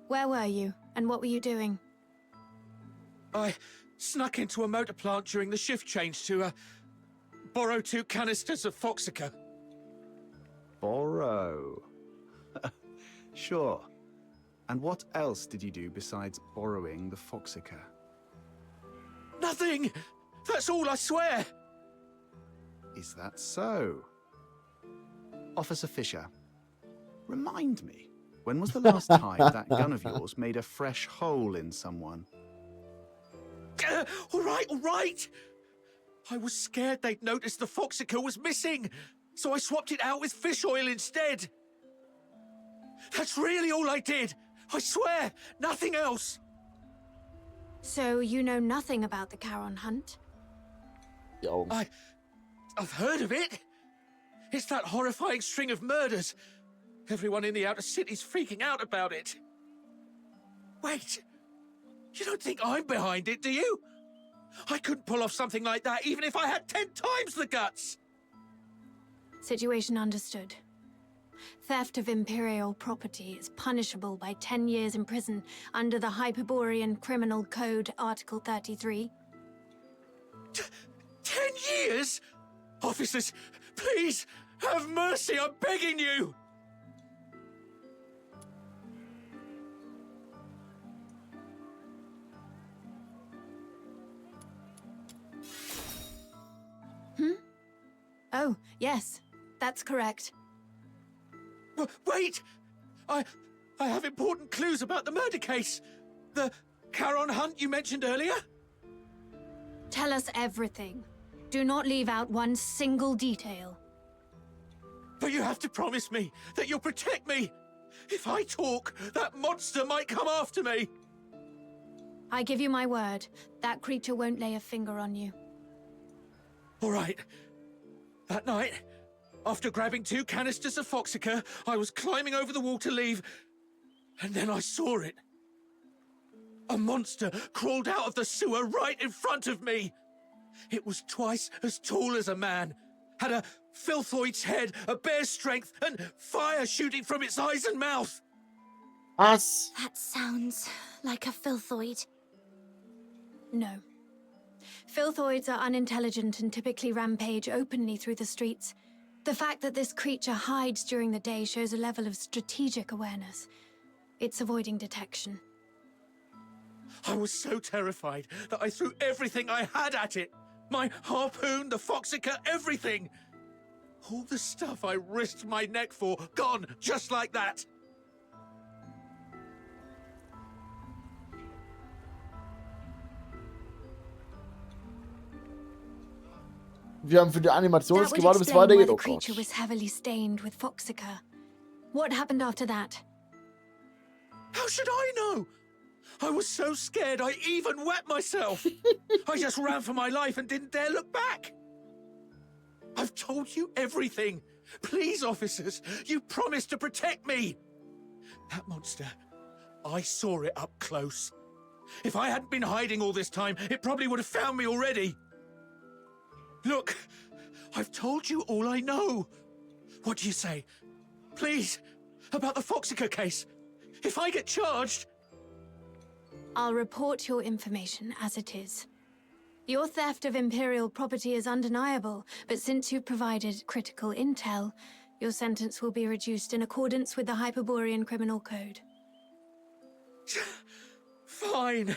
Where were you? And what were you doing? I snuck into a motor plant during the shift change to borrow 2 canisters of Foxica. Borrow. Sure. And what else did you do besides borrowing the Foxica? Nothing! That's all, I swear! Is that so? Officer Fisher, remind me, when was the last time that gun of yours made a fresh hole in someone? All right! I was scared they'd noticed the Foxica was missing, so I swapped it out with fish oil instead. That's really all I did! I swear, nothing else! So you know nothing about the Charon hunt? Yo. I've heard of it. It's that horrifying string of murders. Everyone in the outer city's freaking out about it. Wait, you don't think I'm behind it, do you? I couldn't pull off something like that even if I had 10 times the guts. Situation understood. Theft of Imperial property is punishable by 10 years in prison under the Hyperborean Criminal Code, Article 33. 10 years? Officers, please, have mercy, I'm begging you! Oh, yes, that's correct. Wait! I have important clues about the murder case. The Charon hunt you mentioned earlier? Tell us everything. Do not leave out one single detail. But you have to promise me that you'll protect me. If I talk, that monster might come after me. I give you my word, that creature won't lay a finger on you. All right. That night, after grabbing 2 canisters of Foxica, I was climbing over the wall to leave, and then I saw it. A monster crawled out of the sewer right in front of me. It was twice as tall as a man, had a filthoid's head, a bear's strength, and fire shooting from its eyes and mouth. Us. That sounds like a filthoid. No. Filthoids are unintelligent and typically rampage openly through the streets. The fact that this creature hides during the day shows a level of strategic awareness. It's avoiding detection. I was so terrified that I threw everything I had at it. My harpoon, the Foxica, everything. All the stuff I risked my neck for, gone just like that. Wir haben für die Animation That jetzt would gewartet, bis es explain why weitergeht. the Oh Gott. creature was heavily stained with Foxica. What happened after that? How should I know? I was so scared I even wet myself. I just ran for my life and didn't dare look back. I've told you everything. Please, officers, you promised to protect me. That monster, I saw it up close. If I hadn't been hiding all this time, it probably would have found me already. Look, I've told you all I know. What do you say? Please, about the Foxica case. If I get charged... I'll report your information as it is. Your theft of Imperial property is undeniable, but since you provided critical intel, your sentence will be reduced in accordance with the Hyperborean Criminal Code. Fine.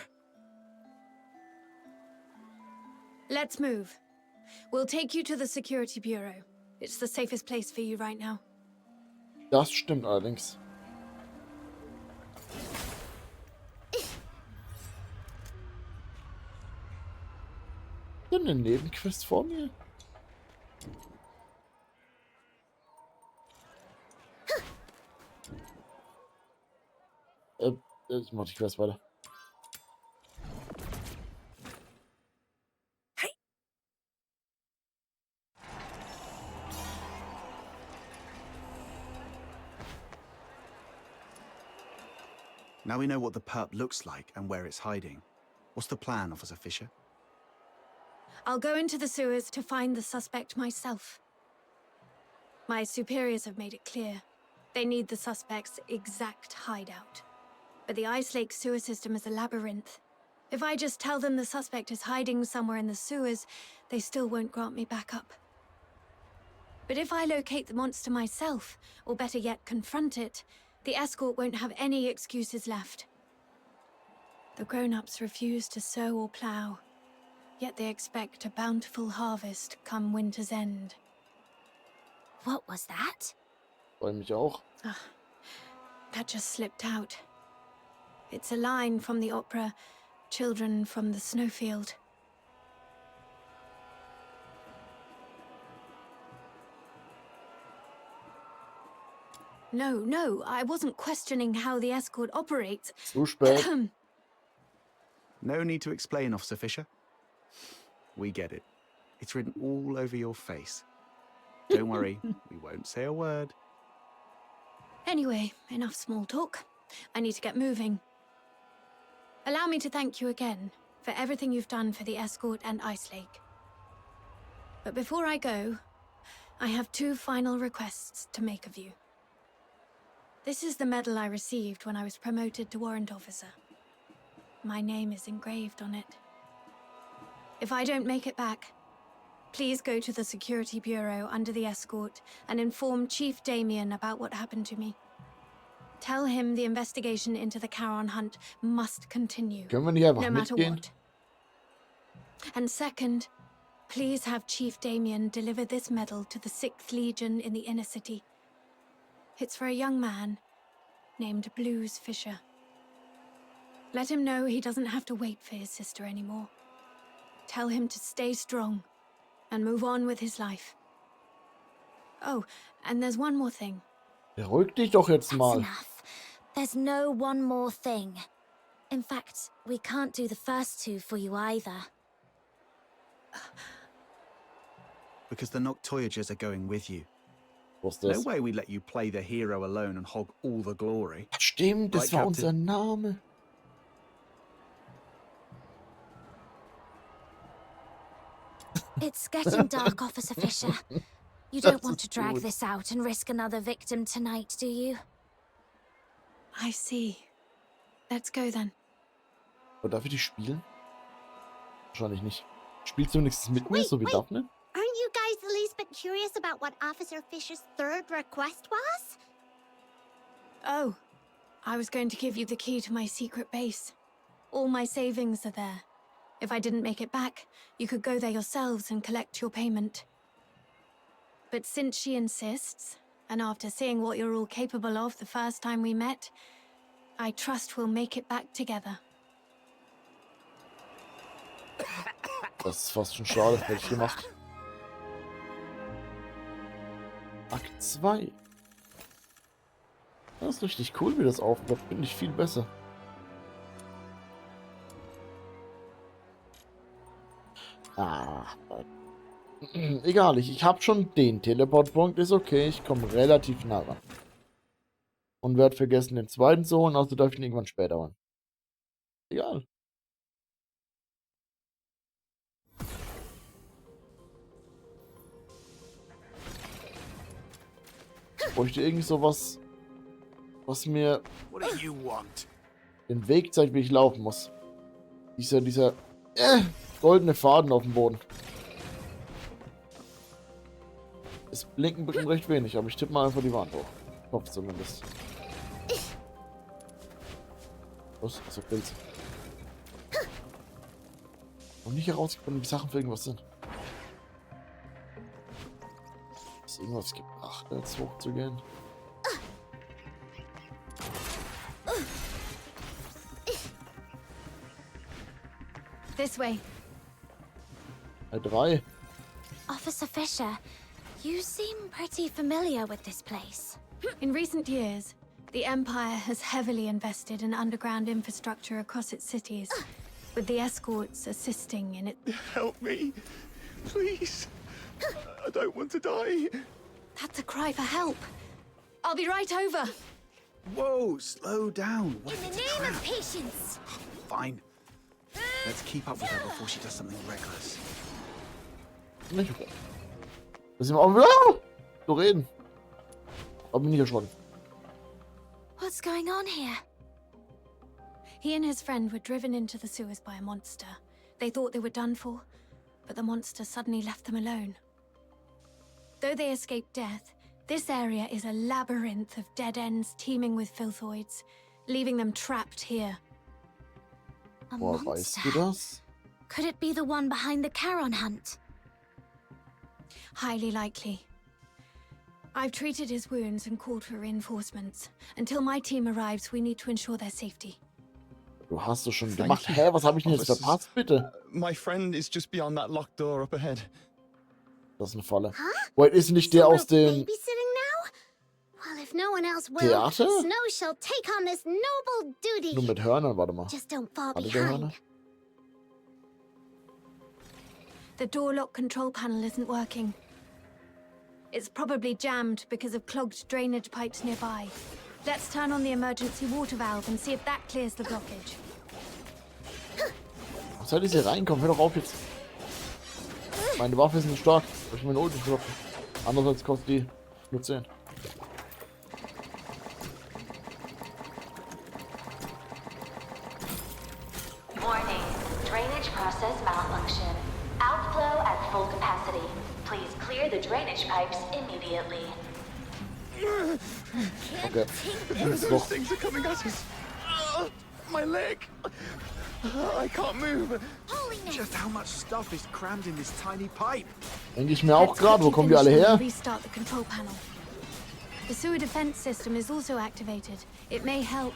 Let's move. We'll take you to the Security Bureau. It's the safest place for you right now. Das stimmt allerdings. Eine Nebenquest vor mir? Ich mach die Quest weiter. Now we know what the perp looks like and where it's hiding. What's the plan, Officer Fisher? I'll go into the sewers to find the suspect myself. My superiors have made it clear. They need the suspect's exact hideout. but the Ice Lake sewer system is a labyrinth. If I just tell them the suspect is hiding somewhere in the sewers, they still won't grant me backup. But if I locate the monster myself, or better yet, confront it, the escort won't have any excuses left. The grown-ups refuse to sow or plow, yet they expect a bountiful harvest come winter's end. What was that? Freue mich auch. That just slipped out. It's a line from the opera, Children from the Snowfield. No, I wasn't questioning how the escort operates. Zu spät. No need to explain, Officer Fisher. We get it. It's written all over your face. Don't worry, we won't say a word. Anyway, enough small talk. I need to get moving. Allow me to thank you again for everything you've done for the escort and Ice Lake. But before I go, I have 2 final requests to make of you. This is the medal I received when I was promoted to warrant officer. My name is engraved on it. If I don't make it back, please go to the Security Bureau under the escort and inform Chief Damien about what happened to me. Tell him the investigation into the Charon hunt must continue, Können wir nicht einfach no matter mitgehen? what. And second, please have Chief Damien deliver this medal to the 6th Legion in the inner city. It's for a young man named Blues Fisher. Let him know he doesn't have to wait for his sister anymore. Tell him to stay strong and move on with his life. Oh, and there's one more thing. Beruhig dich doch jetzt That's mal. enough. There's no one more thing. In fact, we can't do the first 2 for you either. Because the Noctoyagers are going with you. Was No das? way we let you play the hero alone and hog all the glory. Stimmt, das Right, war Captain? unser Name. It's getting dark, Officer Fisher. You don't want to ist drag gut. this out and risk another victim tonight, do you? I see. Let's go then. Aber darf ich die spielen? Wahrscheinlich nicht. Spielst du wenigstens mit mir, Wait, so wie wait. Daphne? Aren't you guys the least bit curious about what Officer Fisher's 3rd request was? Oh, I was going to give you the key to my secret base. All my savings are there. If I didn't make it back, you could go there yourselves and collect your payment. But since she insists, and after seeing what you're all capable of the first time we met, I trust we'll make it back together. Das ist fast schon schade, hätte ich gemacht. Akt 2. Das ist richtig cool, wie das aufploppt. Finde ich viel besser. Egal, ich habe schon den Teleportpunkt, ist okay, ich komme relativ nah ran. Und werde vergessen, den zweiten zu holen, also darf ich ihn irgendwann später holen. Egal. Ich bräuchte irgendwie sowas, was mir What do you want? den Weg zeigt, wie ich laufen muss. Dieser goldene Faden auf dem Boden. Es blinken recht wenig, aber ich tippe mal einfach die Wand hoch. Ich hoffe zumindest. Was? So Pilze. Und nicht herausgefunden, wie Sachen für irgendwas sind. Ist irgendwas gebracht, jetzt hochzugehen? This way. 3. Officer Fisher, you seem pretty familiar with this place. In recent years, the Empire has heavily invested in underground infrastructure across its cities, with the escorts assisting in it. Help me, please. I don't want to die. That's a cry for help. I'll be right over. Whoa, slow down. What In if the it's a name of trap? patience! Fine. Let's keep up with her before she does something reckless. Nicht okay. Das ist immer auch so reden. Aber bin nicht erschrocken. What's going on here? He and his friend were driven into the sewers by a monster. They thought they were done for, but the monster suddenly left them alone. Though they escaped death, this area is a labyrinth of dead ends teeming with filthoids, leaving them trapped here. A Woher weißt monster. du das? Could it be the one behind the Charon hunt? Highly likely. I've treated his wounds and called for reinforcements. Until my team arrives, we need to ensure their safety. Du hast es schon Thank gemacht. you, Hä, was habe ich denn jetzt officers. verpasst, bitte? My friend is just beyond that locked door up ahead. Das ist eine Falle. Huh? Wait, ist nicht der So aus we're dem babysitting now? Well, if no one else will, Theater? Snow shall take on this noble duty. Nur mit Hörnern? Warte mal. Just don't fall Hatte der behind. Hörner? The door lock control panel isn't working. It's probably jammed because of clogged drainage pipes nearby. Let's turn on the emergency water valve and see if that clears the blockage. Was soll ich hier reinkommen? Hör doch auf jetzt. Meine Waffe ist nicht stark. Ich will meine Ulti kloppen. Andererseits kostet die nur 10. Warning. Drainage process malfunction. Outflow at full capacity. Please clear the drainage pipes immediately. Okay. Those Doch. things are coming at us. My leg. I can't move. Just how much stuff is crammed in this tiny pipe? Denke ich mir auch Let's gerade. Wo quickly kommen die alle finish them her? and restart the control panel. The sewer defense system is also activated. It may help.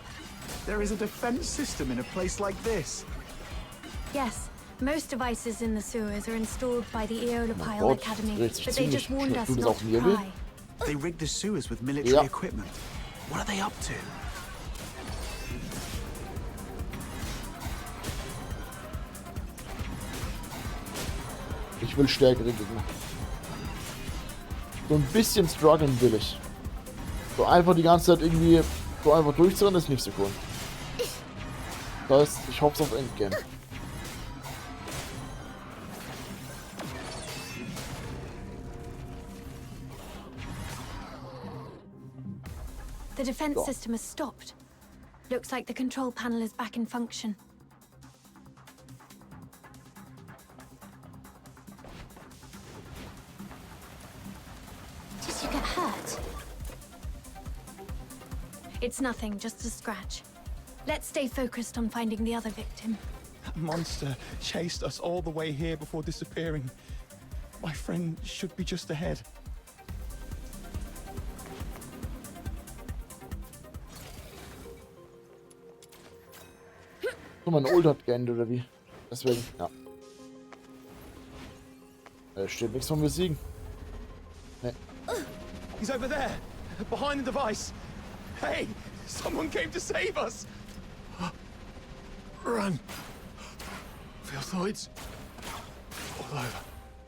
There is a defense system in a place like this. Yes, most devices in the sewers are installed by the EVO Plus Gott, Academy, dreht sich but they just ziemlich warned schnell. us Du bist not auf to dem Wirbel? pry. They rigged the sewers with military Ja. equipment. What are they up to? Ich will stärkere Gegner. So ein bisschen strugglen will ich. So einfach die ganze Zeit irgendwie so einfach durchzurennen ist nicht so cool. Das heißt, ich hoffe auf Endgame. The defense So. system has stopped. Looks like the control panel is back in function. Did you get hurt? It's nothing, just a scratch. Let's stay focused on finding the other victim. That monster chased us all the way here before disappearing. My friend should be just ahead. So, mein Ult hat geendet, oder wie? Deswegen, ja. Steht nichts von besiegen. Nee. He's over there, behind the device. Hey, someone came to save us. Run. Filthoids. All over.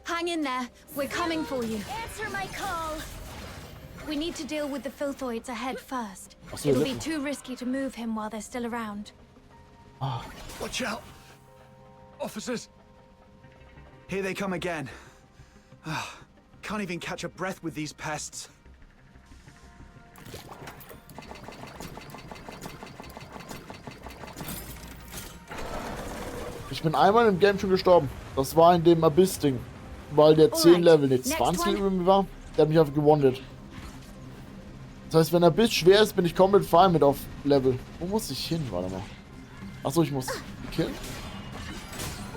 Hang in there, we're coming for you. Answer my call. We need to deal with the filthoids ahead first. Ach so, It'll be Lippen. too risky to move him while they're still around. Watch out. Officers. Here they come again. Can't even catch a breath with these pests. Ich bin einmal im Game schon gestorben. Das war in dem Abyss-Ding. Weil der 10 Alright, Level, nicht next 20 one. über mir war. Der hat mich einfach gewondet. Das heißt, wenn Abyss schwer ist, bin ich komplett fein mit auf Level. Wo muss ich hin? Warte mal. Achso, ich muss killen.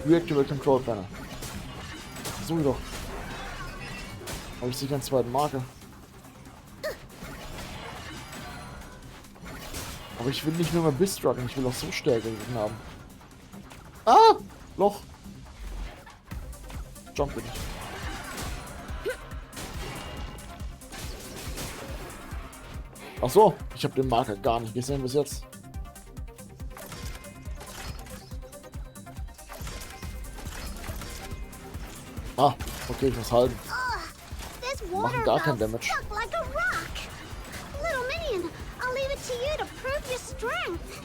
Reactivate Control Panel. So doch. Habe ich sicher einen zweiten Marker. Aber ich will nicht nur mal Abyss strugglen, ich will auch so Stärke haben. Ah! Loch! Jump bin ich. Ach so, ich habe den Marker gar nicht gesehen bis jetzt. Ah, okay, ich muss halten. This Machen water gar keinen valve Damage. stuck like a rock. Little minion, I'll leave it to you to prove your strength.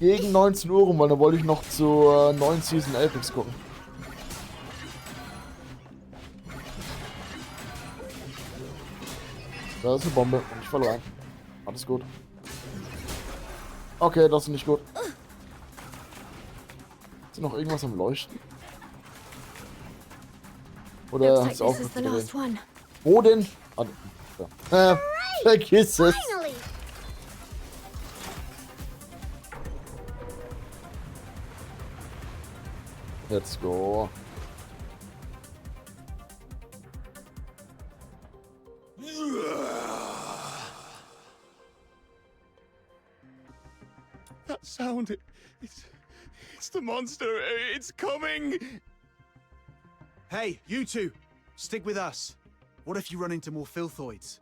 Gegen 19 Uhr rum, weil da wollte ich noch zur neuen Season APEX gucken. Da ist eine Bombe und ich verloren. Alles gut. Okay, das ist nicht gut. Ist noch irgendwas am Leuchten? Oder Looks hast like du this is the last aufgedreht? one. Wo denn? Ah, ja. Vergiss es. Finally! Let's go. That sound, it's the monster. It's coming. Hey, you two, stick with us. What if you run into more filthoids?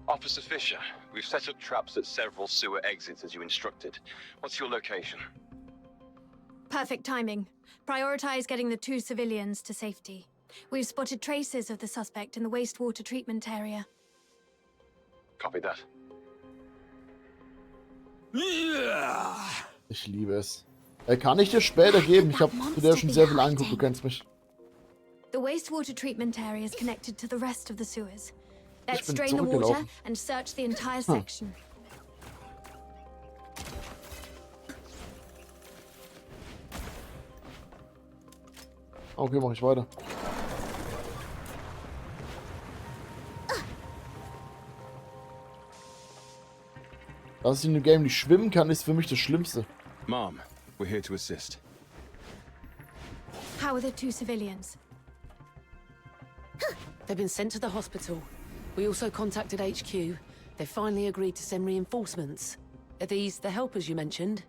Officer Fisher, we've set up traps at several sewer exits as you instructed. What's your location? Perfect timing. Prioritize getting the 2 civilians to safety. We've spotted traces of the suspect in the wastewater treatment area. Copy that. Ich liebe es. Kann ich dir später geben. Ich habe zu der schon sehr viel angeguckt. Du kennst mich. The wastewater treatment area is connected to the rest of the sewers. Let's bin drain the water zurückgelaufen. and search the entire section. Okay, mach ich weiter. Dass ich in dem Game nicht schwimmen kann, ist für mich das Schlimmste. Mom, we're here to assist. How are the 2 civilians? They've been sent to the hospital. We also contacted HQ. They finally agreed to send reinforcements. Are these the helpers you mentioned?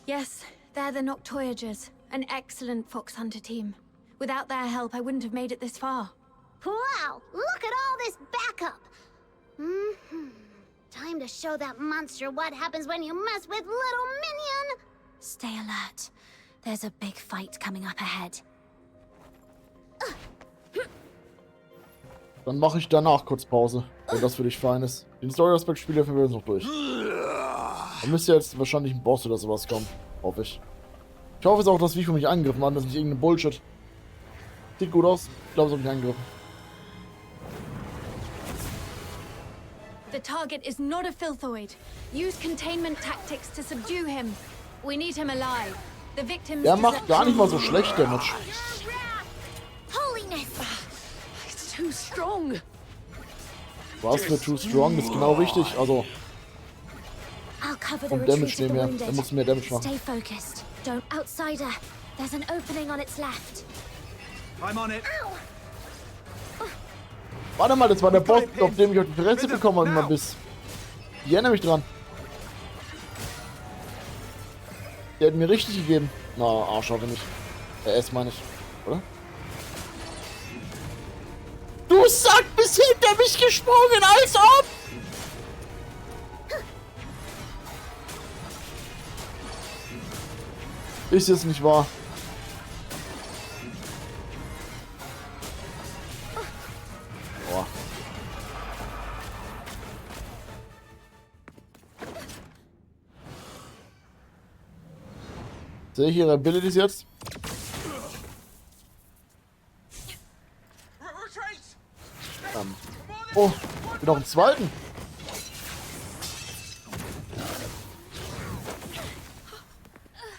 Yes, they're the Noctoyagers, an excellent fox hunter team. Without their help, I wouldn't have made it this far. Wow, look at all this backup! Time to show that monster what happens when you mess with little minion! Stay alert. There's a big fight coming up ahead. Dann mache ich danach kurz Pause, wenn das für dich fein ist. Den Story-Aspekt spiele wir jetzt noch durch. Da müsste jetzt wahrscheinlich ein Boss oder sowas kommen. Hoffe ich. Ich hoffe es auch, dass WIFI mich angegriffen hat, dass nicht irgendein Bullshit. Sieht gut aus. Ich glaube, es hat mich angegriffen. The target is not a filthoid. Use containment tactics to subdue him. We need him alive. The victims. Der macht gar nicht mal so schlecht Damage. Holiness! It's too strong. Was für Too Strong, das ist genau richtig. Also, I'll cover the und Damage retreat of the nebenher. wounded. Er muss mehr Damage machen. Stay focused. Don't outsider. There's an opening on its left. I'm on it. Warte mal, das war der Boss, auf dem ich auf die Fresse bekommen habe, immer bis. Ich erinnere mich dran. Der hat mir richtig gegeben. Na, Arsch hoffe nicht. RS meine ich, oder? Du Sack, bist hinter mich gesprungen, als ob! Ist es nicht wahr? Boah. Sehe ich ihre Abilities jetzt? Oh, ich bin noch im zweiten.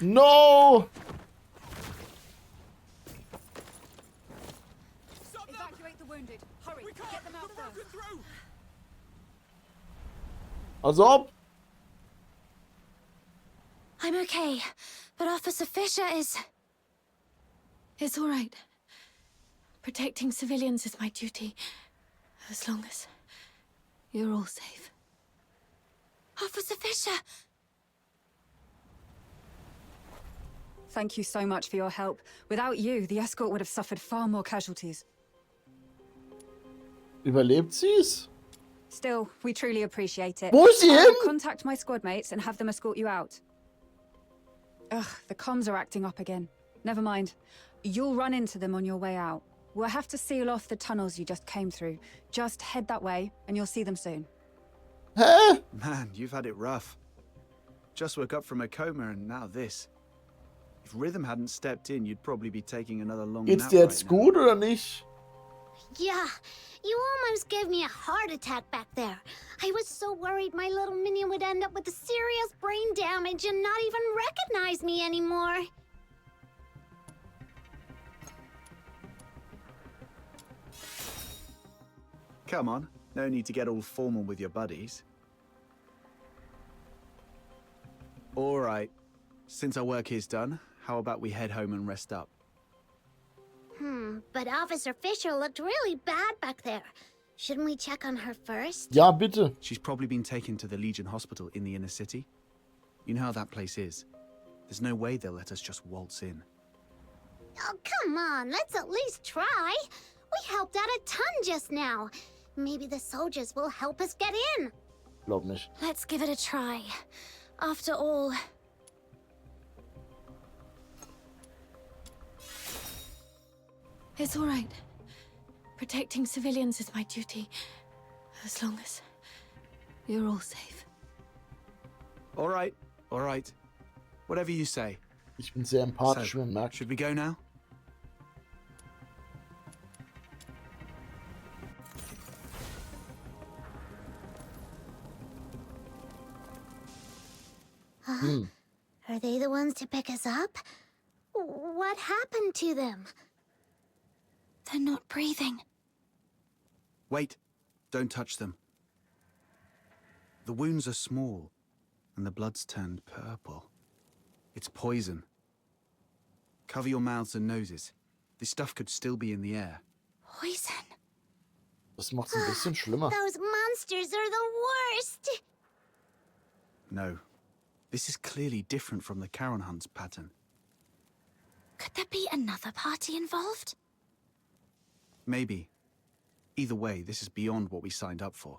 No! Evacuate the wounded. Hurry, get them out first. Also ob. I'm okay, but Officer Fisher is... It's all right. Protecting civilians is my duty. As long as you're all safe. Officer Fisher! Thank you so much for your help. Without you, the escort would have suffered far more casualties. Überlebt sie's? Still, we truly appreciate it. Wo ist sie I hin? will contact my squad mates and have them escort you out. Ugh, the comms are acting up again. Never mind. You'll run into them on your way out. We'll have to seal off the tunnels you just came through. Just head that way, and you'll see them soon. Hä? Man, you've had it rough. Just woke up from a coma and now this. If Rhythm hadn't stepped in, you'd probably be taking another long Geht's nap dir right jetzt now. gut oder nicht? Yeah, you almost gave me a heart attack back there. I was so worried my little minion would end up with a serious brain damage and not even recognize me anymore. Come on, no need to get all formal with your buddies. All right, since our work is done, how about we head home and rest up? But Officer Fisher looked really bad back there. Shouldn't we check on her first? Ja, bitte. She's probably been taken to the Legion Hospital in the inner city. You know how that place is. There's no way they'll let us just waltz in. Oh, come on, let's at least try. We helped out a ton just now. Maybe the soldiers will help us get in. Glaub nicht. Let's give it a try. After all... It's all right. Protecting civilians is my duty. As long as you're all safe. All right, all right. Whatever you say. Ich bin sehr empathisch, man merkt. Should we go now? Are they the ones to pick us up? What happened to them? They're not breathing. Wait, don't touch them. The wounds are small, and the blood's turned purple. It's poison. Cover your mouths and noses. This stuff could still be in the air. Poison. Das macht's ein bisschen schlimmer. Those monsters are the worst! No. This is clearly different from the Charon Hunt's pattern. Could there be another party involved? Maybe. Either way, this is beyond what we signed up for.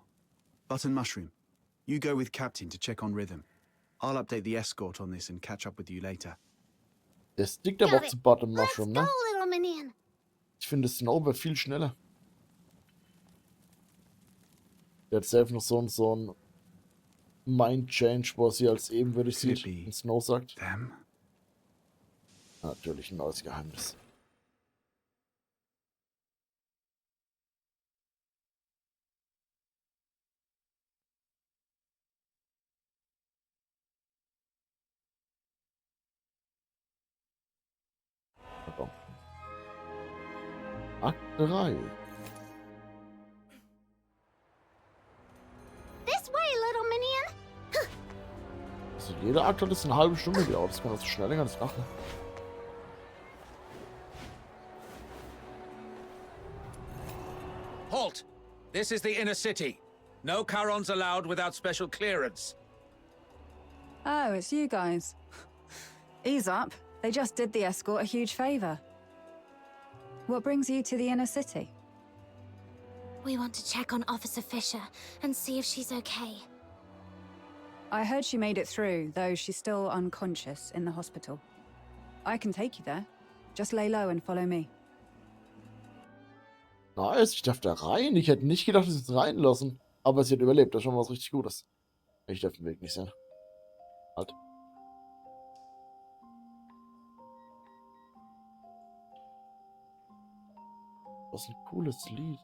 Button Mushroom, you go with Captain to check on Rhythm. I'll update the escort on this and catch up with you later. Der stickt aber auch zu Bottom Mushroom, ne? Go, little minion. Ich finde Snowbird viel schneller. Der hat safe noch so ein Mind Change, wo er sie als ebenwürdig sieht und Snow sagt. Natürlich ein neues Geheimnis. Akt 3. This way, little minion. Also jeder Akt hat jetzt eine halbe Stunde gedauert. Das kann also schnell länger als dachte. Halt! This is the inner city. No Charons allowed without special clearance. Oh, it's you guys. Ease up. They just did the escort a huge favor. What brings you to the inner city? We want to check on Officer Fisher and see if she's okay. I heard she made it through, though she's still unconscious in the hospital. I can take you there. Just lay low and follow me. Nice, ich darf da rein. Ich hätte nicht gedacht, dass sie es reinlassen. Aber sie hat überlebt. Das ist schon was richtig Gutes. Ich darf den Weg nicht sehen. Halt. Was ein cooles Lied.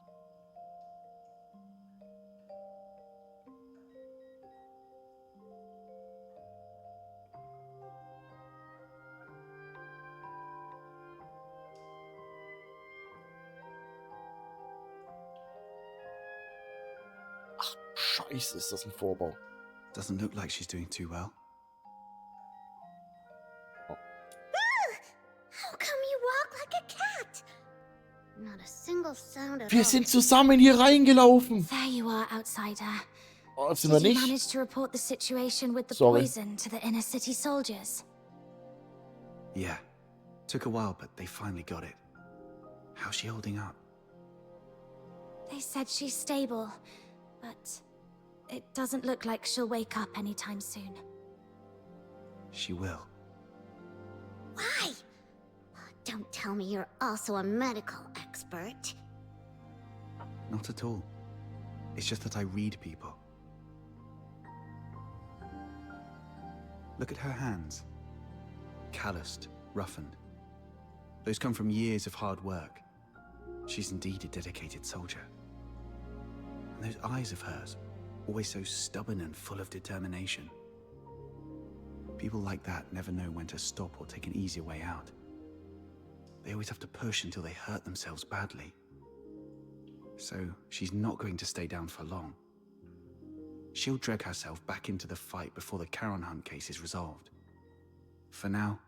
Ach, Scheiße, ist das ein Vorbau. Doesn't look like she's doing too well. How come you walk like a cat? Not a single sound at Wir all. sind zusammen hier reingelaufen. There you are, outsider. Oh, sind wir Did you nicht? manage to report the situation with the Sorry. poison to the inner city soldiers? Yeah. Took a while, but they finally got it. How's she holding up? They said she's stable, but it doesn't look like she'll wake up anytime soon. She will. Why? Don't tell me you're also a medical expert. Not at all. It's just that I read people. Look at her hands. Calloused, roughened. Those come from years of hard work. She's indeed a dedicated soldier. And those eyes of hers, always so stubborn and full of determination. People like that never know when to stop or take an easier way out. They always have to push until they hurt themselves badly. So she's not going to stay down for long. She'll drag herself back into the fight before the Charon Hunt case is resolved. For now,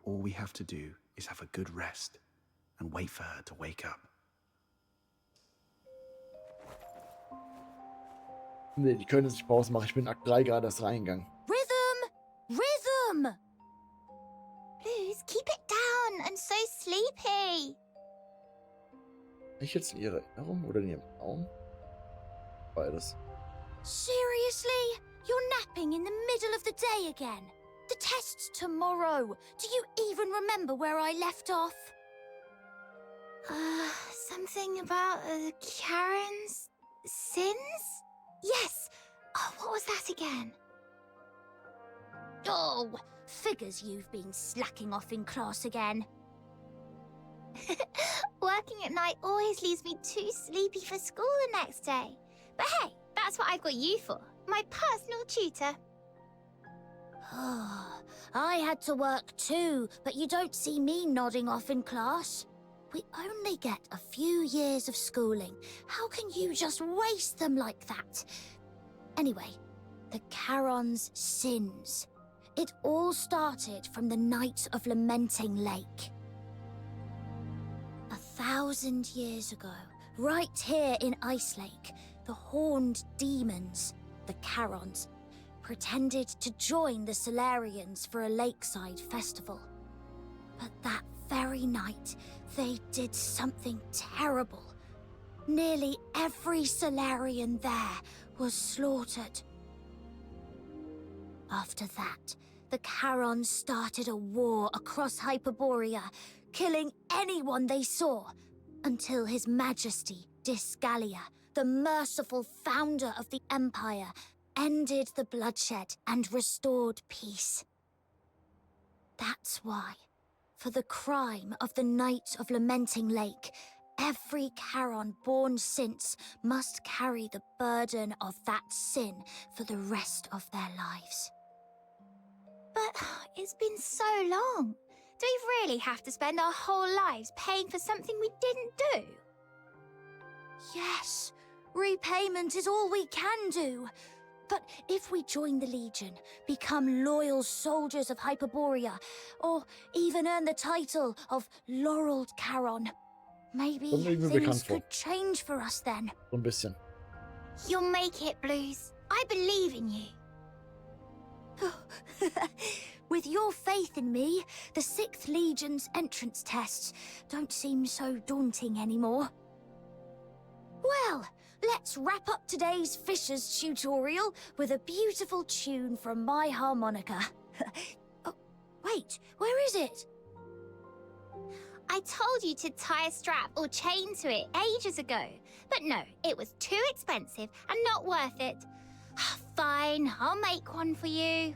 all we have to do is have a good rest and wait for her to wake up. Nee, die können jetzt nicht Pause machen. Ich bin in Akt 3 gerade erst reingegangen. Rhythm! Rhythm! Please, keep it down. I'm so sleepy. Ich jetzt in ihrer Erinnerung oder in ihrem Traum? Beides. Seriously? You're napping in the middle of the day again? The test's tomorrow. Do you even remember where I left off? Something about Karen's sins? Yes. Oh, what was that again? Oh, figures you've been slacking off in class again. Working at night always leaves me too sleepy for school the next day. But hey, that's what I've got you for. My personal tutor. Oh, I had to work too, but you don't see me nodding off in class. We only get a few years of schooling. How can you just waste them like that? Anyway, the Charon's sins. It all started from the night of Lamenting Lake. 1,000 years ago, right here in Ice Lake, the horned demons, the Charons, pretended to join the Solarians for a lakeside festival. But that very night, they did something terrible. Nearly every Solarian there was slaughtered. After that, the Charons started a war across Hyperborea, killing anyone they saw, until His Majesty Disgalia, the merciful founder of the Empire, ended the bloodshed and restored peace. That's why, for the crime of the Night of Lamenting Lake, every Charon born since must carry the burden of that sin for the rest of their lives. But it's been so long. Do we really have to spend our whole lives paying for something we didn't do? Yes, repayment is all we can do. But if we join the Legion, become loyal soldiers of Hyperborea, or even earn the title of Laureled Charon, maybe things could change for us then. So ein bisschen. You'll make it, Blues. I believe in you. With your faith in me, the 6th Legion's entrance tests don't seem so daunting anymore. Well, let's wrap up today's Fisher's tutorial with a beautiful tune from my harmonica. Oh, wait, where is it? I told you to tie a strap or chain to it ages ago. But no, it was too expensive and not worth it. Fine, I'll make one for you.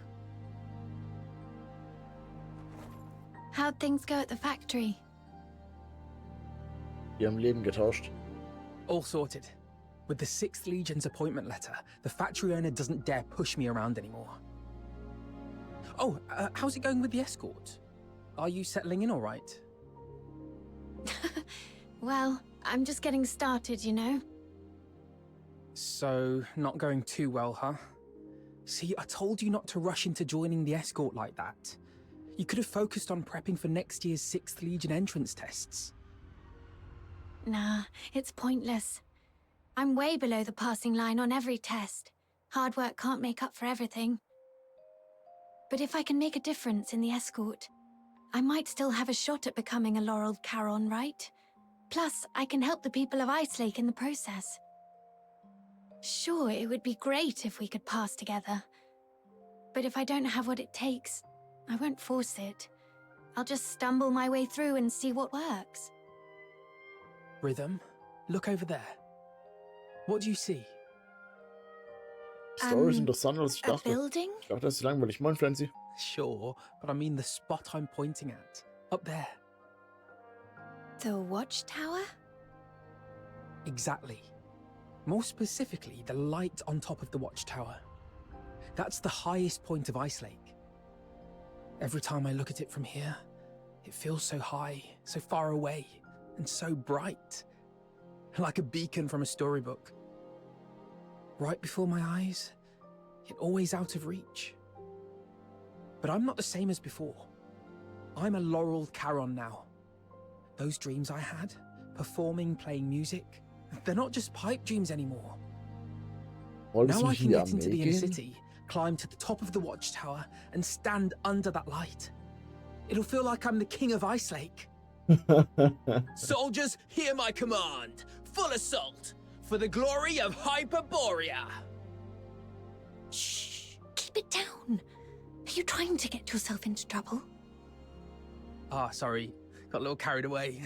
How'd things go at the factory? Die haben Leben getauscht. All sorted. With the 6th Legion's appointment letter, the factory owner doesn't dare push me around anymore. Oh, how's it going with the escort? Are you settling in all right? Well, I'm just getting started, you know. So, not going too well, huh? See, I told you not to rush into joining the escort like that. You could have focused on prepping for next year's 6th Legion entrance tests. Nah, it's pointless. I'm way below the passing line on every test. Hard work can't make up for everything. But if I can make a difference in the escort, I might still have a shot at becoming a Laureled Charon, right? Plus, I can help the people of Ice Lake in the process. Sure, it would be great if we could pass together. But if I don't have what it takes, I won't force it. I'll just stumble my way through and see what works. Rhythm, look over there. What do you see? Story ist interessanter, als ich A dachte. building? Ich dachte, das ist langweilig. Moin, Francie. Sure, but I mean the spot I'm pointing at. Up there. The watchtower? Exactly. More specifically, the light on top of the watchtower. That's the highest point of Ice Lake. Every time I look at it from here, it feels so high, so far away, and so bright. Like a beacon from a storybook. Right before my eyes, yet always out of reach. But I'm not the same as before. I'm a laureled Charon now. Those dreams I had, performing, playing music, they're not just pipe dreams anymore. Now I can get into the inner city, climb to the top of the watchtower, and stand under that light. It'll feel like I'm the king of Ice Lake. Soldiers, hear my command. Full assault, for the glory of Hyperborea. Shh, keep it down. Are you trying to get yourself into trouble? Ah, sorry. Got a little carried away.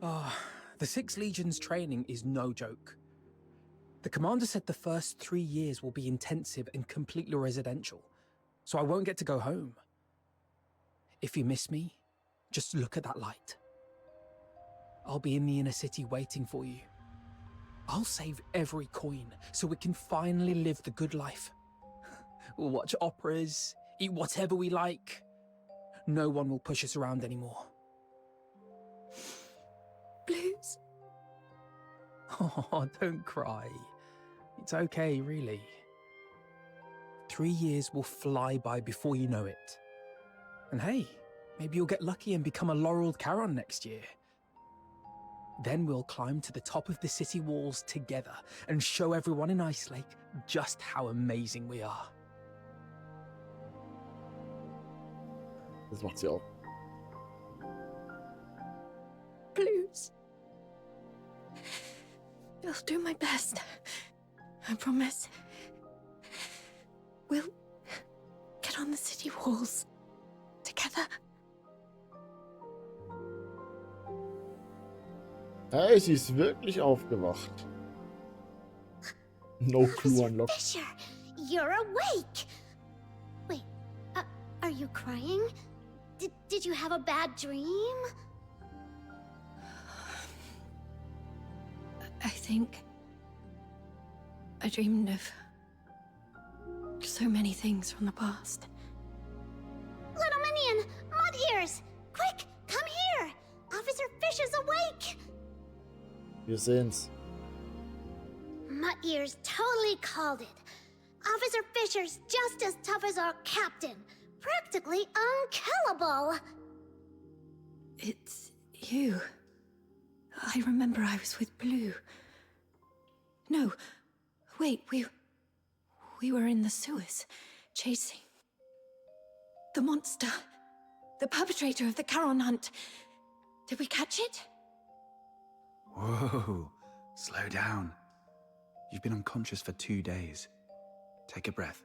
The 6th Legion's training is no joke. The commander said the first 3 years will be intensive and completely residential, so I won't get to go home. If you miss me, just look at that light. I'll be in the inner city waiting for you. I'll save every coin so we can finally live the good life. We'll watch operas, eat whatever we like. No one will push us around anymore. Blues. Oh, don't cry. It's okay, really. 3 years will fly by before you know it. And hey, maybe you'll get lucky and become a laureled Charon next year. Then we'll climb to the top of the city walls together and show everyone in Ice Lake just how amazing we are. Das macht sie auch. Blues. I'll do my best. I promise. We'll get on the city walls together. Hey, sie ist wirklich aufgewacht. No clue unlocked. Fisher, you're awake. Wait, are you crying? Did you have a bad dream? I think I dreamed of so many things from the past. Little minion, Mud Ears, quick, come here. Officer Fish is awake. Wir sehen's. Mud Ears totally called it. Officer Fisher's just as tough as our captain. Practically unkillable. It's you. I remember I was with Blue. No, wait, we were in the sewers, chasing the monster, the perpetrator of the Charon hunt. Did we catch it? Whoa, slow down. You've been unconscious for 2 days. Take a breath.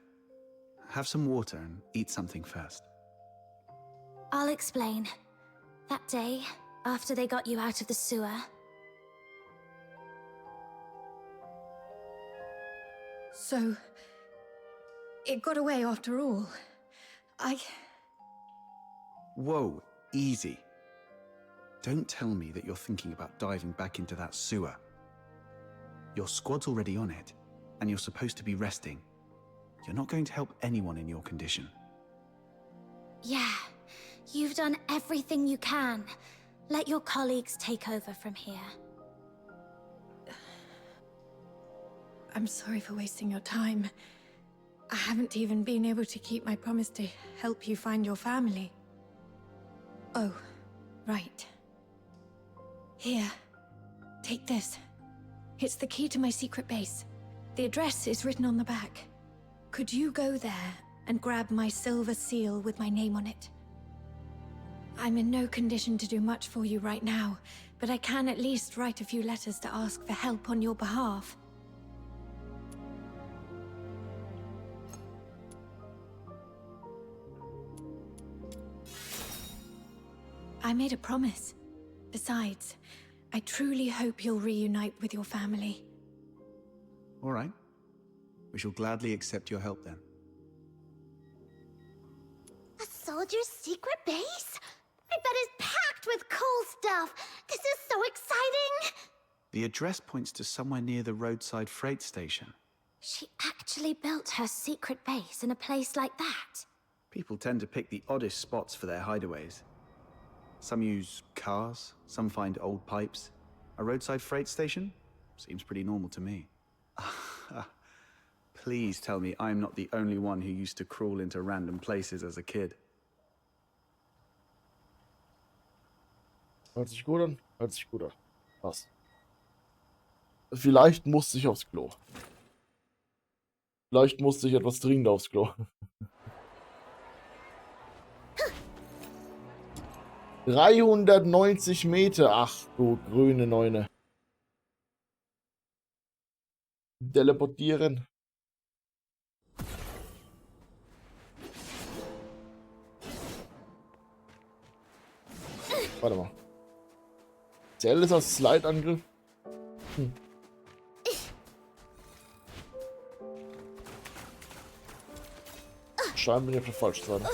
Have some water and eat something first. I'll explain. That day, after they got you out of the sewer, so it got away after all. Whoa, easy. Don't tell me that you're thinking about diving back into that sewer. Your squad's already on it, and you're supposed to be resting. You're not going to help anyone in your condition. yeah, you've done everything you can. Let your colleagues take over from here. I'm sorry for wasting your time. I haven't even been able to keep my promise to help you find your family. Oh, right. Here, take this. It's the key to my secret base. The address is written on the back. Could you go there and grab my silver seal with my name on it? I'm in no condition to do much for you right now, but I can at least write a few letters to ask for help on your behalf. I made a promise. Besides, I truly hope you'll reunite with your family. All right. We shall gladly accept your help then. A soldier's secret base? I bet it's packed with cool stuff. This is so exciting. The address points to somewhere near the roadside freight station. She actually built her secret base in a place like that. People tend to pick the oddest spots for their hideaways. Some use cars, some find old pipes. A roadside freight station? Seems pretty normal to me. Please tell me I'm not the only one who used to crawl into random places as a kid. Hört sich gut an? Hört sich gut an. Passt. Vielleicht musste ich aufs Klo. Vielleicht musste ich etwas dringend aufs Klo. 390 Meter. Ach du grüne Neune. Teleportieren. Warte mal. Zählt es als Slide-Angriff? Scheinbar bin ich auf der falschen Seite.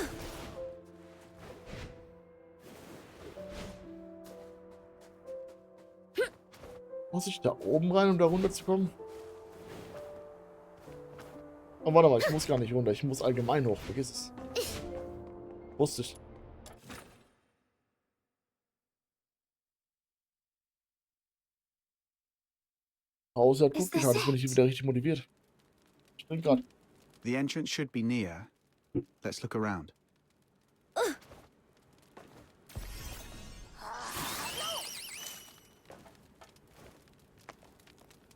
Muss ich da oben rein, um da runter zu kommen? Oh, warte mal, ich muss gar nicht runter. Ich muss allgemein hoch. Vergiss es. Wusste ich. Pause hat gut geschaut. Jetzt bin ich wieder richtig motiviert. Ich bin gerade. The entrance should be near. Let's look around.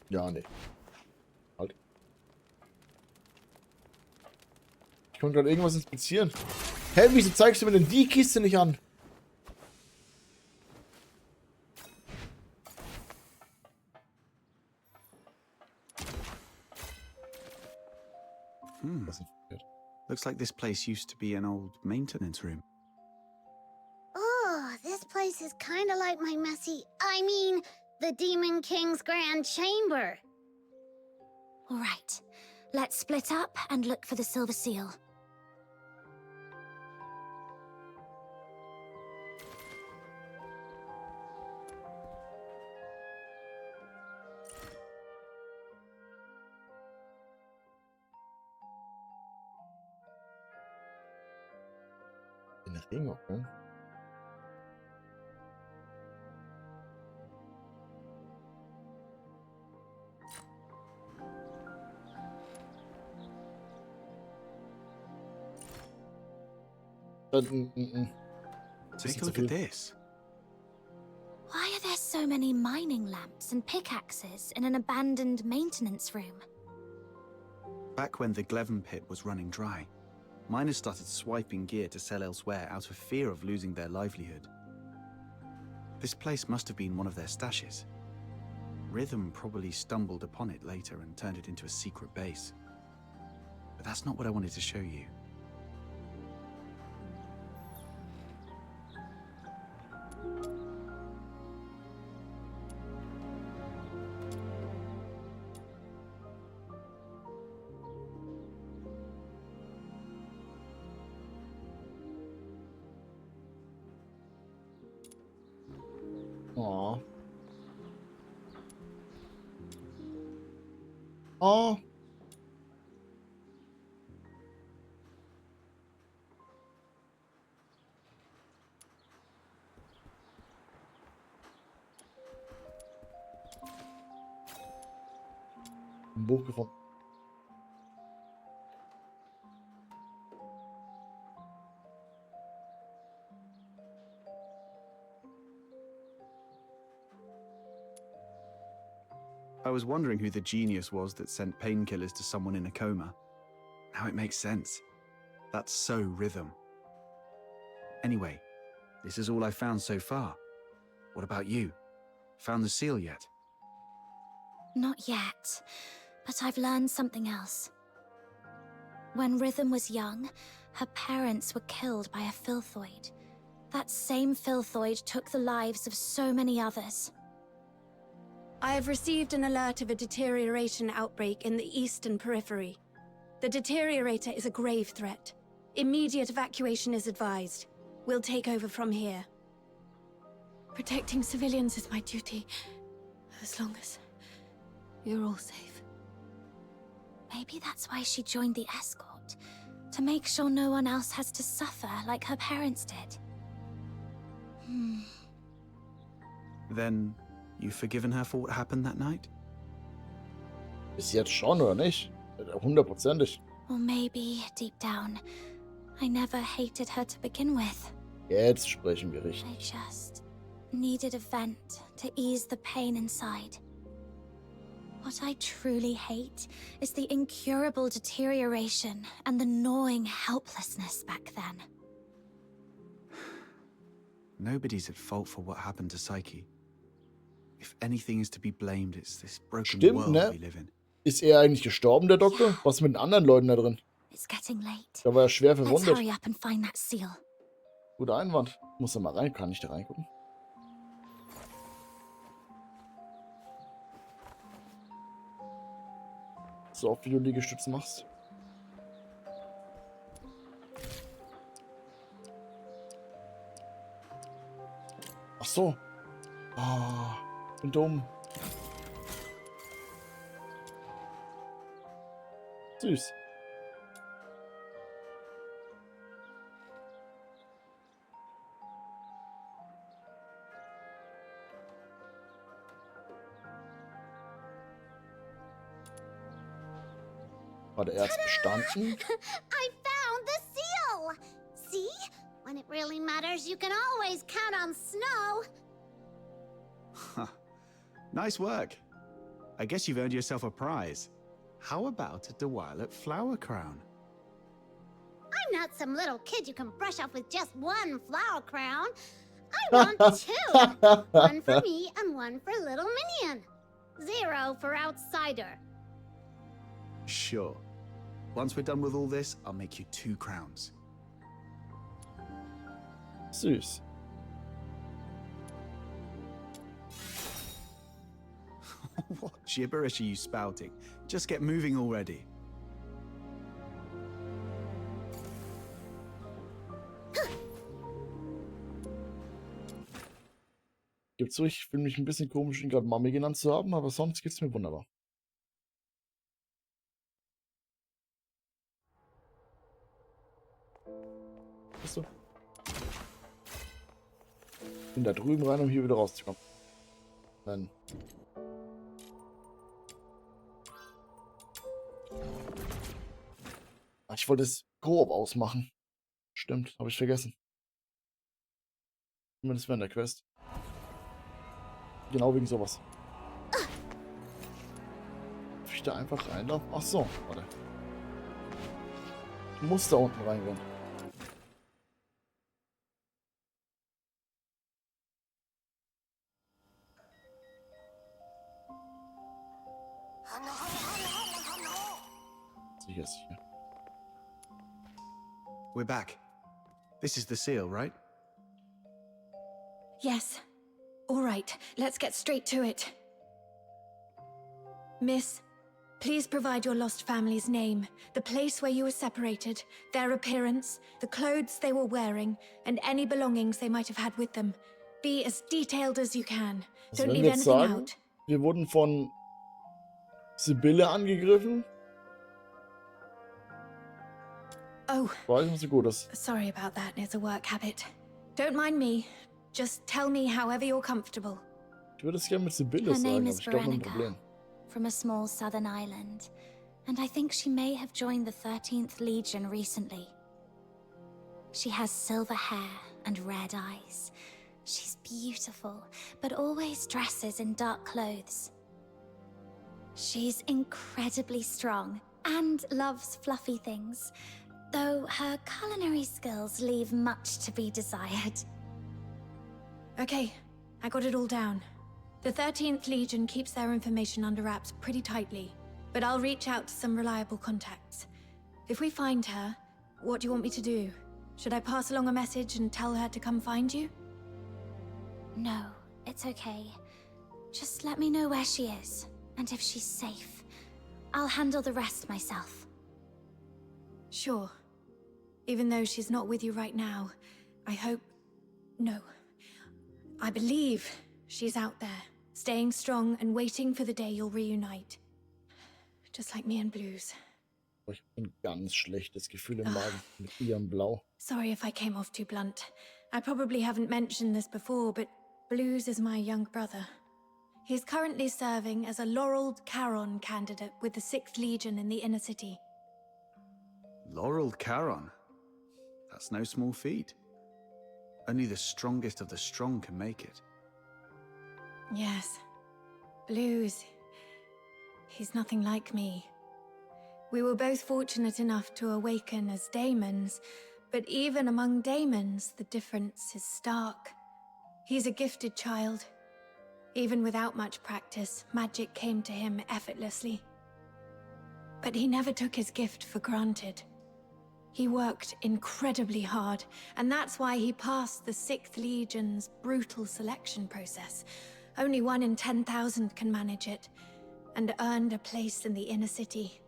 Ja, nee. Halt. Ich konnte gerade irgendwas inspizieren. Hä, wieso zeigst du mir denn die Kiste nicht an? Looks like this place used to be an old maintenance room. Oh, this place is kind of like my the Demon King's Grand Chamber. All right, let's split up and look for the silver seal. Ring, okay. Take a look at this. Why are there so many mining lamps and pickaxes in an abandoned maintenance room? Back when the Gleven pit was running dry, miners started swiping gear to sell elsewhere out of fear of losing their livelihood. This place must have been one of their stashes. Rhythm probably stumbled upon it later and turned it into a secret base. But that's not what I wanted to show you. Aww. Oh. Ein Buch gefunden. I was wondering who the genius was that sent painkillers to someone in a coma. Now it makes sense. That's so Rhythm. Anyway, this is all I found so far. What about you? Found the seal yet? Not yet, but I've learned something else. When Rhythm was young, her parents were killed by a filthoid. That same filthoid took the lives of so many others. I have received an alert of a deterioration outbreak in the eastern periphery. The deteriorator is a grave threat. Immediate evacuation is advised. We'll take over from here. Protecting civilians is my duty, as long as you're all safe. Maybe that's why she joined the escort, to make sure no one else has to suffer like her parents did. Then, you've forgiven her for what happened that night? Bis jetzt schon, oder nicht? 100%ig. Or maybe, deep down, I never hated her to begin with. Jetzt sprechen wir I richtig. just needed a vent to ease the pain inside. What I truly hate is the incurable deterioration and the gnawing helplessness back then. Nobody's at fault for what happened to Psyche. If anything is to be blamed, it's this broken Stimmt, world ne? we live in. Ist er eigentlich gestorben, der Doktor? Was mit den anderen Leuten da drin? It's getting late. Da war er schwer Let's verwundet. hurry up and find that seal. Guter Einwand. Muss da mal rein. Kann ich da reingucken? So oft wie du Liegestütze machst. Ach so. Ah, bin dumm. Süß. Warte, er hat's bestanden? I found the seal! See? When it really matters, you can always count on snow. Nice work. I guess you've earned yourself a prize. How about a Duet flower crown? I'm not some little kid you can brush off with just one flower crown. I want two. One for me and one for little minion. 0 for outsider. Sure. Once we're done with all this, I'll make you 2 crowns. Süß. What gibberish are you spouting? Just get moving already. Gibt's so, ich fühle mich ein bisschen komisch, ihn gerade Mami genannt zu haben, aber sonst geht's mir wunderbar. Weißt du? Bin da drüben rein, um hier wieder rauszukommen. Nein. Ach, ich wollte das Koop ausmachen. Stimmt, habe ich vergessen. Zumindest während der Quest. Genau wegen sowas. Darf ich da einfach reinlaufen? Ach so, warte. Ich muss da unten reingehen. Sicher, sicher. We're back. This is the seal, right? Yes. All right, let's get straight to it. Miss, please provide your lost family's name, the place where you were separated, their appearance, the clothes they were wearing, and any belongings they might have had with them. Be as detailed as you can. Also Don't wenn leave wir jetzt anything sagen, out. wir wurden von Sibylle angegriffen. Oh. Weiß nicht so gut ist. Sorry about that, it's a work habit. Don't mind me. Just tell me however you're comfortable. Ich würde es gerne mit Sibylle Her sagen, name aber is ich glaube, ein Veronica, Problem. from a small southern island, and I think she may have joined the 13th Legion recently. She has silver hair and red eyes. She's beautiful, but always dresses in dark clothes. She's incredibly strong and loves fluffy things, though her culinary skills leave much to be desired. Okay, I got it all down. The 13th Legion keeps their information under wraps pretty tightly, but I'll reach out to some reliable contacts. If we find her, what do you want me to do? Should I pass along a message and tell her to come find you? No, it's okay. Just let me know where she is, and if she's safe. I'll handle the rest myself. Sure. Even though she's not with you right now, I hope... No. I believe she's out there, staying strong and waiting for the day you'll reunite. Just like me and Blues. Ich habe ein ganz schlechtes Gefühl im Magen mit ihrem Blau. Sorry if I came off too blunt. I probably haven't mentioned this before, but Blues is my young brother. He's currently serving as a laureled Charon candidate with the 6th Legion in the inner city. Laureled Charon? That's no small feat. Only the strongest of the strong can make it. Yes. Blues. He's nothing like me. We were both fortunate enough to awaken as daemons, but even among daemons, the difference is stark. He's a gifted child. Even without much practice, magic came to him effortlessly. But he never took his gift for granted. He worked incredibly hard, and that's why he passed the 6th Legion's brutal selection process. Only 1 in 10,000 can manage it, and earned a place in the inner city.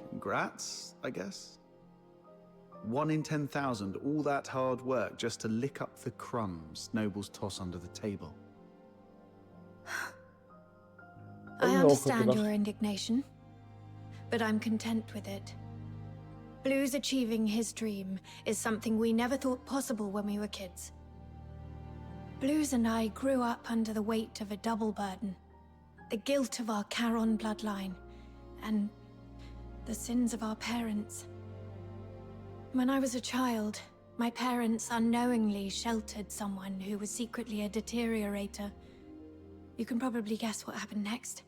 Congrats, I guess? 1 in 10,000, all that hard work just to lick up the crumbs nobles toss under the table. I understand your indignation, but I'm content with it. Blues achieving his dream is something we never thought possible when we were kids. Blues and I grew up under the weight of a double burden. The guilt of our Charon bloodline, and the sins of our parents. When I was a child, my parents unknowingly sheltered someone who was secretly a deteriorator. You can probably guess what happened next.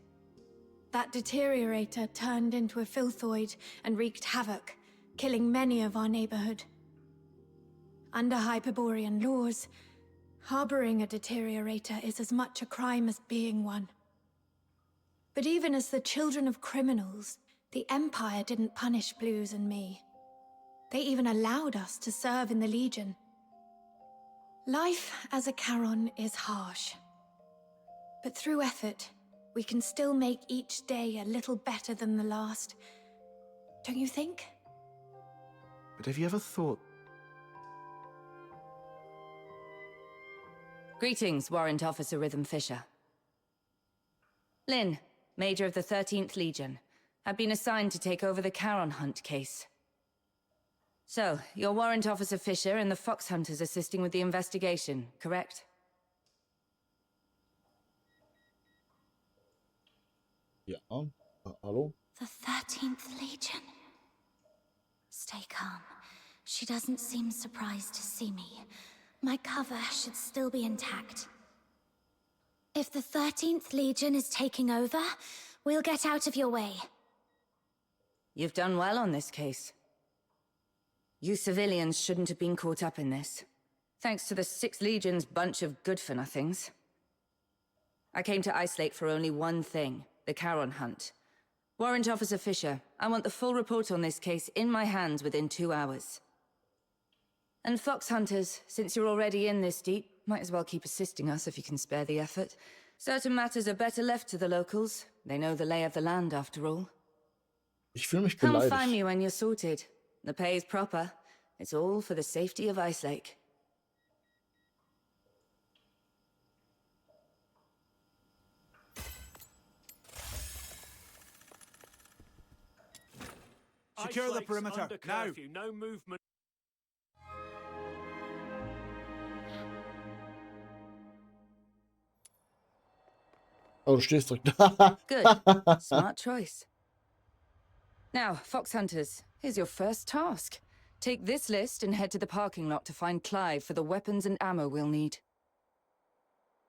That deteriorator turned into a filthoid and wreaked havoc, killing many of our neighborhood. Under Hyperborean laws, harboring a deteriorator is as much a crime as being one. But even as the children of criminals, the Empire didn't punish Blues and me. They even allowed us to serve in the Legion. Life as a Charon is harsh. But through effort, we can still make each day a little better than the last. Don't you think? But have you ever thought... Greetings, Warrant Officer Rhythm Fisher. Lynn, Major of the 13th Legion. I've been assigned to take over the Charon Hunt case. So, you're Warrant Officer Fisher and the Fox Hunters assisting with the investigation, correct? Ja, hallo? The 13th Legion. Stay calm. She doesn't seem surprised to see me. My cover should still be intact. If the 13th Legion is taking over, we'll get out of your way. You've done well on this case. You civilians shouldn't have been caught up in this. Thanks to the 6th Legion's bunch of good-for-nothings. I came to Isolate for only one thing. The Charon Hunt. Warrant Officer Fisher, I want the full report on this case in my hands within 2 hours. And Fox Hunters, since you're already in this deep, might as well keep assisting us if you can spare the effort. Certain matters are better left to the locals. They know the lay of the land, after all. Ich fühle mich Come beleidigt. find me when you're sorted. The pay is proper. It's all for the safety of Ice Lake. Secure the perimeter, now! No movement. Oh, du stehst direkt da. Good. Smart choice. Now, Fox Hunters, here's your first task. Take this list and head to the parking lot to find Clive for the weapons and ammo we'll need.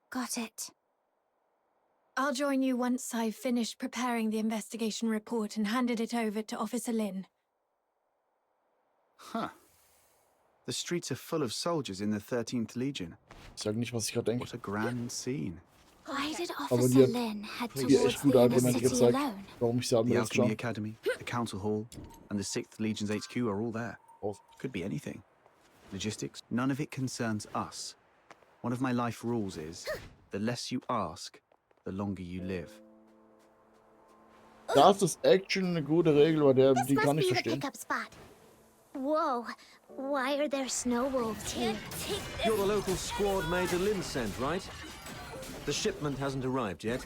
Got it. I'll join you once I've finished preparing the investigation report and handed it over to Officer Lin. Huh. The streets are full of soldiers in the 13th Legion. Sag nicht, was ich gerade denke. What a grand scene. Why did Aber Officer die Lin head hat towards echt gute the inner Argumente city gezeigt, alone? warum ich sagen The will, Alchemy schauen. Academy, the Council Hall, and the 6th Legion's HQ are all there. Could be anything. Logistics, none of it concerns us. One of my life rules is, the less you ask, the longer you live. Das ist Action eine gute Regel, aber die This kann must ich be the verstehen. pickup spot. Whoa, why are there snow wolves here? You're the local squad Major Lynn sent, right? The shipment hasn't arrived yet.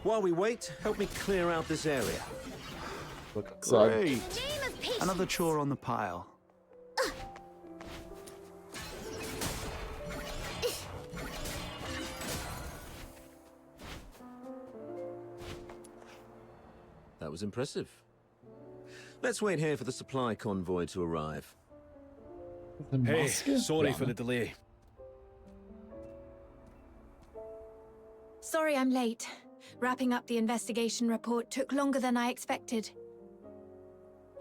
While we wait, help me clear out this area. Great. Another chore on the pile. That was impressive. Let's wait here for the supply convoy to arrive. Hey, sorry for the delay. Sorry I'm late. Wrapping up the investigation report took longer than I expected.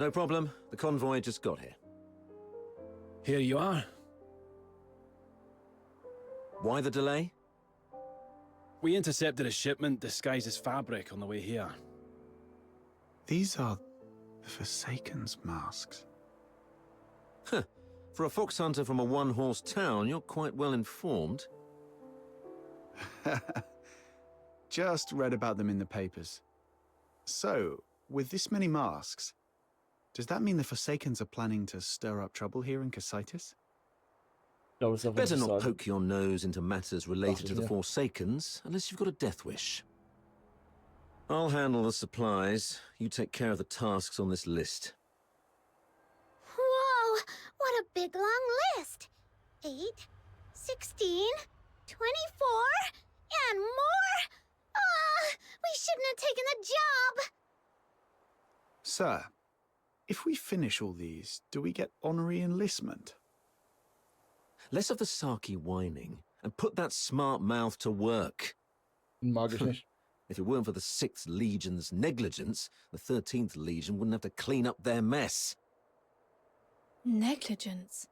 No problem. The convoy just got here. Here you are. Why the delay? We intercepted a shipment disguised as fabric on the way here. These are the Forsaken's masks. Huh. For a fox hunter from a one-horse town, you're quite well informed. Just read about them in the papers. So, with this many masks, does that mean the Forsakens are planning to stir up trouble here in Casitis? Better not poke your nose into matters related to the Forsakens, unless you've got a death wish. I'll handle the supplies. You take care of the tasks on this list. Whoa, what a big long list. 8, 16, 24, and more? We shouldn't have taken the job. Sir, if we finish all these, do we get honorary enlistment? Less of the sarky whining, and put that smart mouth to work. Mag ich nicht. If it weren't for the 6th Legion's negligence, the 13th Legion wouldn't have to clean up their mess. Negligence?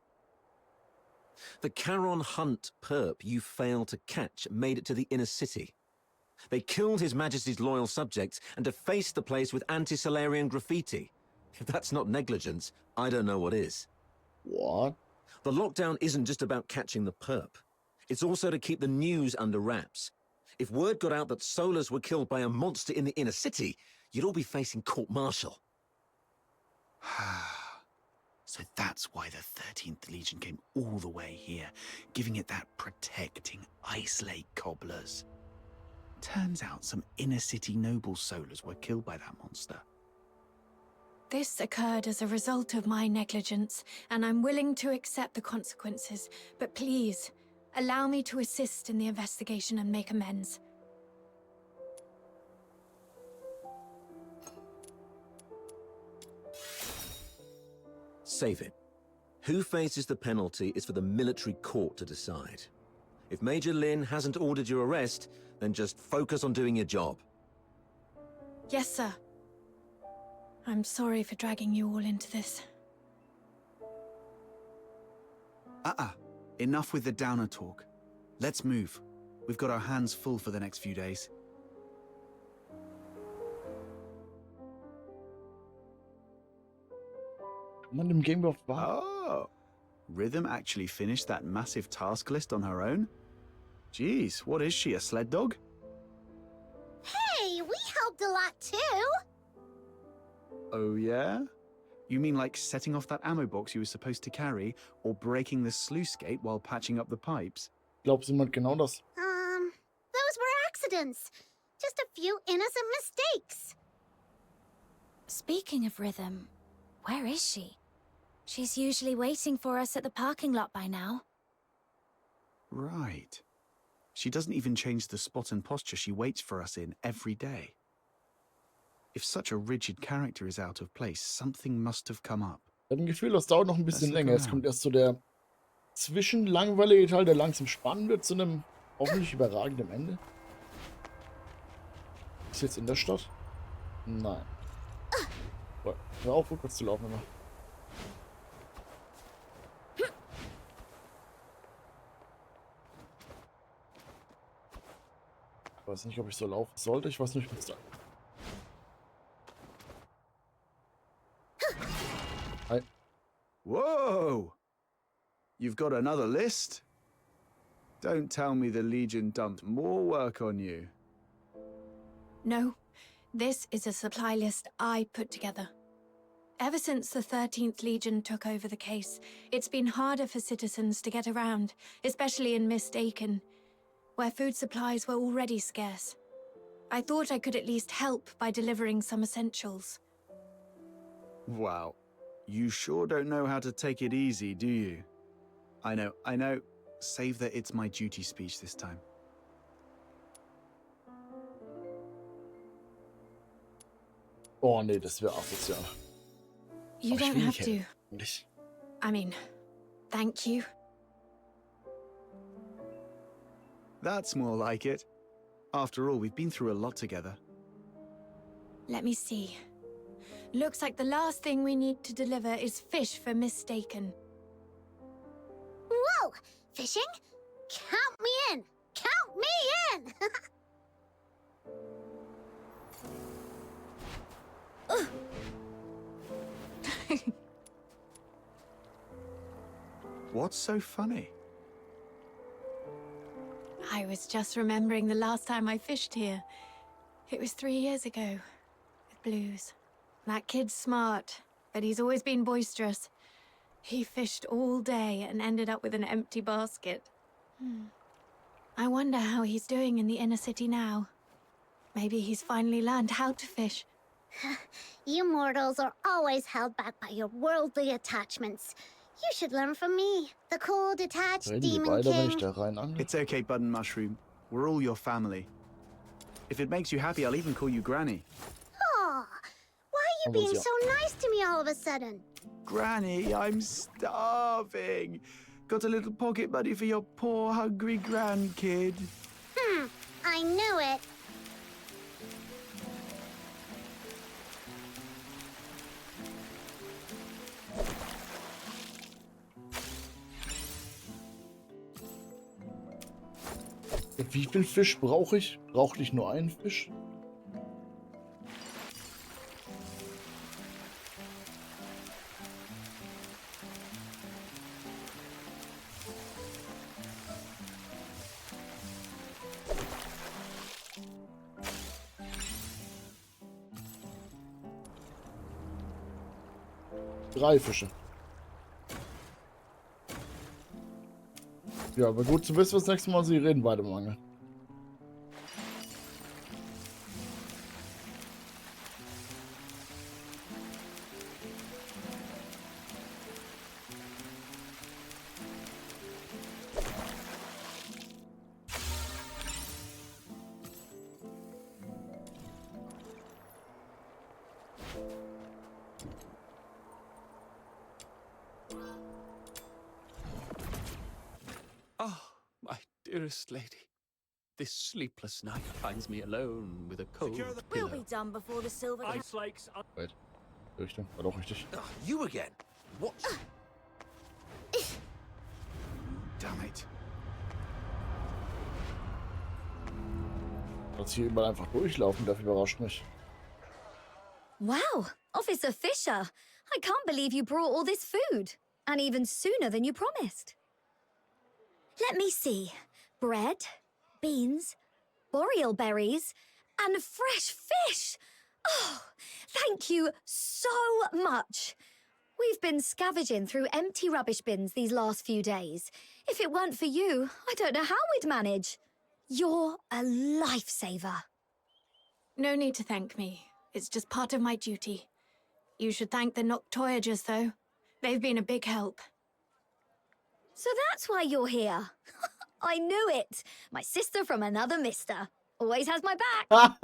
The Charon Hunt perp you failed to catch made it to the inner city. They killed His Majesty's loyal subjects and defaced the place with anti-Solarian graffiti. If that's not negligence, I don't know what is. What? The lockdown isn't just about catching the perp. It's also to keep the news under wraps. If word got out that Solars were killed by a monster in the inner city, you'd all be facing court-martial. So that's why the 13th Legion came all the way here, giving it that protecting Ice Lake cobblers. Turns out some inner city noble Solars were killed by that monster. This occurred as a result of my negligence, and I'm willing to accept the consequences. But please, allow me to assist in the investigation and make amends. Save it. Who faces the penalty is for the military court to decide. If Major Lin hasn't ordered your arrest, then just focus on doing your job. Yes, sir. I'm sorry for dragging you all into this. Enough with the downer talk. Let's move. We've got our hands full for the next few days. Oh, Rhythm actually finished that massive task list on her own? Jeez, what is she, a sled dog? Hey, we helped a lot too. Oh yeah? You mean like setting off that ammo box you were supposed to carry, or breaking the sluice gate while patching up the pipes? Glaubst du jemand genau das? Those were accidents. Just a few innocent mistakes. Speaking of Rhythm, where is she? She's usually waiting for us at the parking lot by now. Right. She doesn't even change the spot and posture she waits for us in every day. If such a rigid character is out of place, something must have come up. Ich habe ein Gefühl, das dauert noch ein bisschen länger. Jetzt kommt erst so der zwischenlangweilige Teil, der langsam spannend wird, zu einem hoffentlich überragenden Ende. Ist jetzt in der Stadt? Nein. Hör auf, rückwärts zu laufen immer. Ich weiß nicht, ob ich so laufen sollte. Ich weiß nicht, ich muss da. Hi. Whoa! You've got another list? Don't tell me the Legion dumped more work on you. No, this is a supply list I put together. Ever since the 13th Legion took over the case, it's been harder for citizens to get around, especially in Mistaken, where food supplies were already scarce. I thought I could at least help by delivering some essentials. Wow. You sure don't know how to take it easy, do you? I know. Save the "it's my duty" speech this time. Oh nee, das wäre asozial. You Aber ich don't will have nicht to. helfen. Nicht. I mean, thank you. That's more like it. After all, we've been through a lot together. Let me see. Looks like the last thing we need to deliver is fish for Mistaken. Whoa! Fishing? Count me in! Count me in! What's so funny? I was just remembering the last time I fished here. It was 3 years ago, with Blues. That kid's smart, but he's always been boisterous. He fished all day and ended up with an empty basket. I wonder how he's doing in the inner city now. Maybe he's finally learned how to fish. You mortals are always held back by your worldly attachments. You should learn from me, the cool, detached Reden die demon beide, wenn ich king. da rein angle? It's okay, Button Mushroom. We're all your family. If it makes you happy, I'll even call you Granny. Aw, why are you being so nice to me all of a sudden? Granny, I'm starving. Got a little pocket money for your poor, hungry grandkid. I knew it. Wie viel Fisch brauche ich? Brauche ich nur einen Fisch? Drei Fische. Ja, aber gut zu wissen, was das nächste Mal sie reden beide im Angeln. Oh, my dearest lady. This sleepless night finds me alone with a cold We'll pillow. be done before the silver. Ice lakes. Wait. Richtung. War doch richtig. You again? What? Damn it. Dass hier überall einfach durchlaufen darf, überrascht mich. Wow, Officer Fisher. I can't believe you brought all this food. And even sooner than you promised. Let me see. Bread, beans, boreal berries, and fresh fish. Oh, thank you so much. We've been scavenging through empty rubbish bins these last few days. If it weren't for you, I don't know how we'd manage. You're a lifesaver. No need to thank me. It's just part of my duty. You should thank the Noctoyagers, though. They've been a big help. So that's why you're here. I knew it. My sister from another mister. Always has my back. But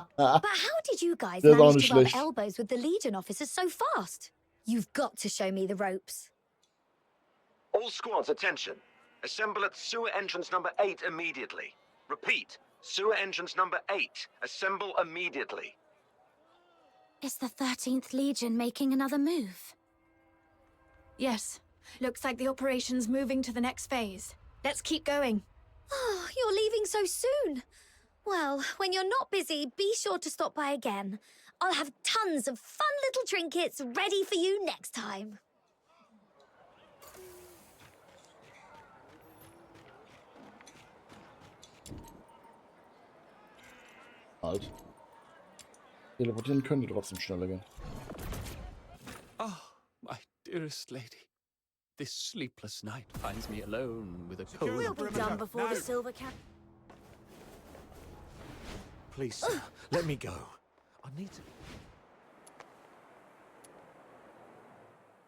how did you guys Das ist auch manage nicht to rub schlecht. elbows with the Legion officers so fast? You've got to show me the ropes. All squads, attention. Assemble at sewer entrance number 8 immediately. Repeat, sewer entrance number 8. Assemble immediately. Is the 13th Legion making another move? Yes. Looks like the operation's moving to the next phase. Let's keep going. Oh, you're leaving so soon. Well, when you're not busy, be sure to stop by again. I'll have tons of fun little trinkets ready for you next time. Halt. Teleportieren können die trotzdem schneller gehen. dearest lady, this sleepless night finds me alone with a cold... We'll be done before the silver cap. Please, sir, let me go. I need to...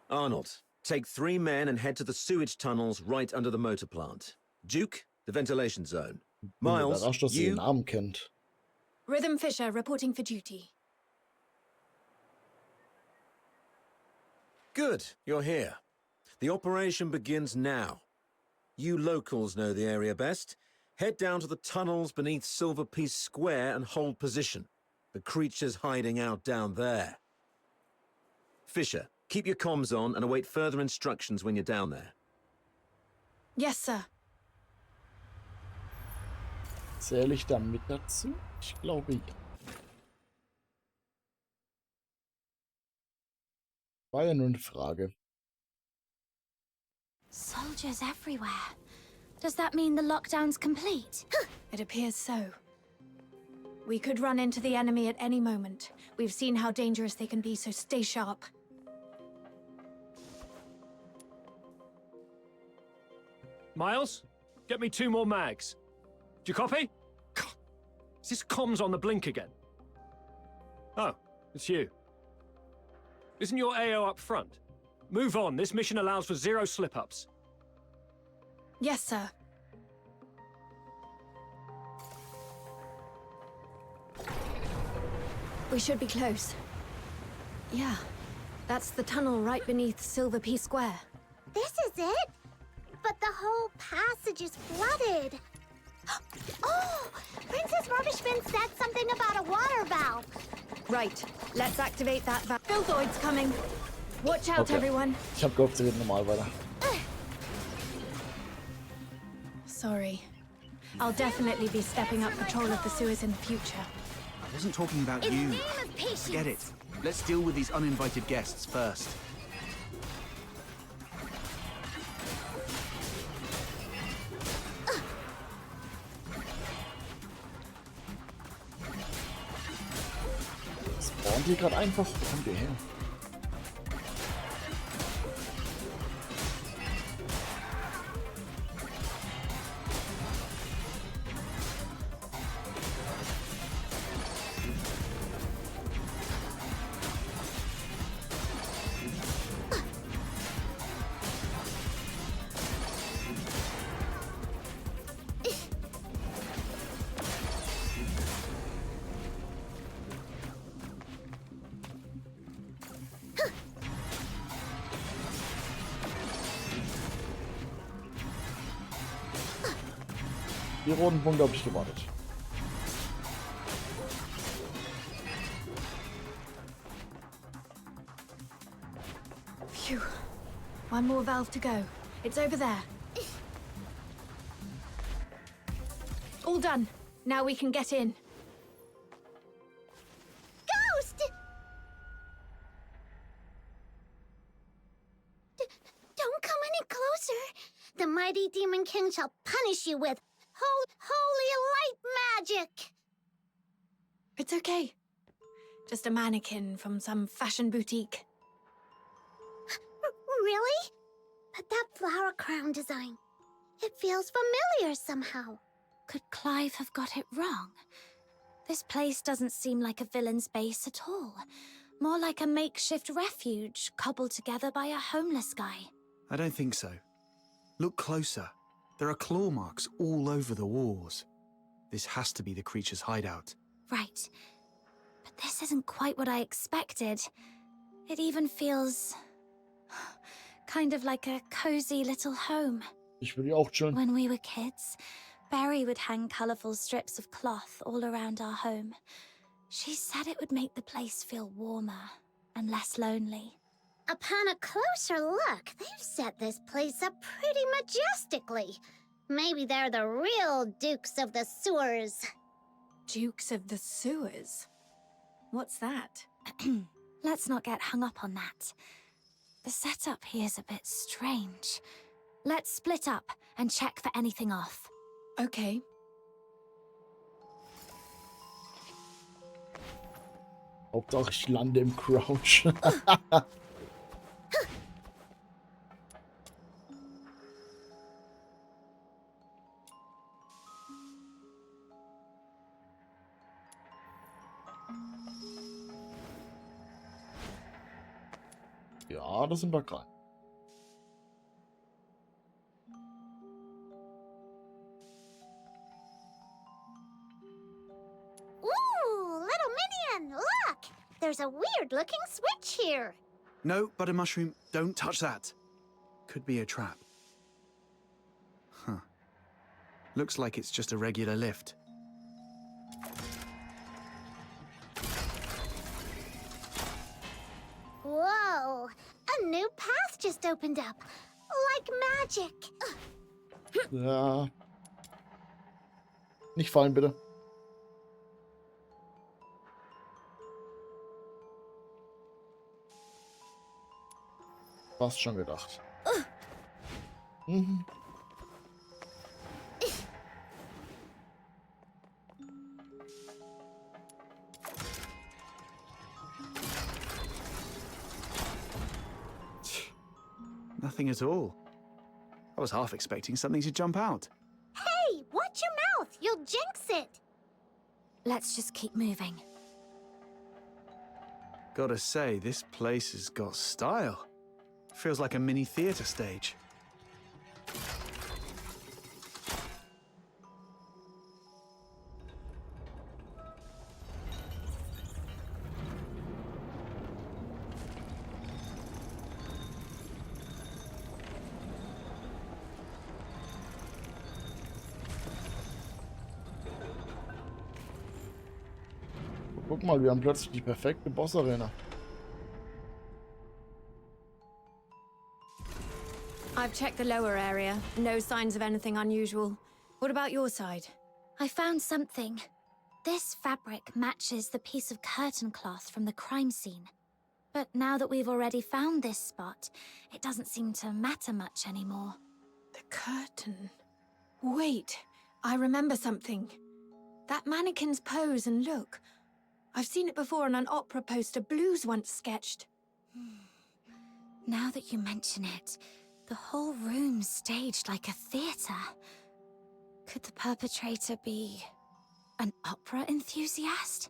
Arnold, take 3 men and head to the sewage tunnels right under the motor plant. Duke, the ventilation zone. Miles, Überrascht, dass sie den Namen kennt. Rhythm Fisher reporting for duty. Good, you're here. The operation begins now. You locals know the area best. Head down to the tunnels beneath Silver Piece Square and hold position. The creature's hiding out down there. Fisher, keep your comms on and await further instructions when you're down there. Yes, sir. Zähle ich da mit dazu? Ich glaube ja. War ja nur eine Frage. Soldiers everywhere. Does that mean the lockdown's complete? It appears so. We could run into the enemy at any moment. We've seen how dangerous they can be, so stay sharp. Miles, get me 2 more mags. Do you copy? Is this comms on the blink again? Oh, it's you. Isn't your AO up front? Move on. This mission allows for 0 slip-ups. Yes, sir. We should be close. Yeah, that's the tunnel right beneath Silver Piece Square. This is it? But the whole passage is flooded. Oh! Princess Rubbish Bin said something about a water valve. Right, let's activate that valve. Filthoid's coming. Watch out, everyone. Ich hab gehofft, sie wird normal weiter. Sorry. I'll definitely be stepping up patrol of the sewers in the future. I wasn't talking about you. Get it. Let's deal with these uninvited guests first. Spawnt hier gerade einfach? Wo kommt ihr her? Die roten Punkte habe ich gewartet. Phew. One more valve to go. It's over there. All done. Now we can get in. Ghost! Don't come any closer. The mighty Demon King shall punish you with holy light magic. It's okay. Just a mannequin from some fashion boutique. Really? But that flower crown design, it feels familiar somehow. Could Clive have got it wrong? This place doesn't seem like a villain's base at all. More like a makeshift refuge cobbled together by a homeless guy. I don't think so. Look closer. There are claw marks all over the walls. This has to be the creature's hideout. Right. But this isn't quite what I expected. It even feels... kind of like a cozy little home. Ich will die auch chillen. When we were kids, Barry would hang colourful strips of cloth all around our home. She said it would make the place feel warmer and less lonely. Upon a closer look, they've set this place up pretty majestically. Maybe they're the real Dukes of the Sewers. Dukes of the Sewers? What's that? Let's not get hung up on that. The setup here's a bit strange. Let's split up and check for anything off. Okay. Hauptsache ich lande im Crouch. Ja, das sind wir gerade. Ooh, little minion, look! There's a weird-looking switch here. No, Butter Mushroom, don't touch that. Could be a trap. Huh. Looks like it's just a regular lift. Whoa! A new path just opened up. Like magic. Ja. Nicht fallen, bitte. Fast schon gedacht. Mhm. Nothing at all. I was half expecting something to jump out. Hey, watch your mouth! You'll jinx it! Let's just keep moving. Gotta say, this place has got style. Feels like a mini theater stage. Guck mal, wir haben plötzlich die perfekte Boss-Arena. I've checked the lower area. No signs of anything unusual. What about your side? I found something. This fabric matches the piece of curtain cloth from the crime scene. But now that we've already found this spot, it doesn't seem to matter much anymore. The curtain. Wait, I remember something. That mannequin's pose and look. I've seen it before on an opera poster Blues once sketched. Now that you mention it, the whole room's staged like a theater. Could the perpetrator be an opera enthusiast?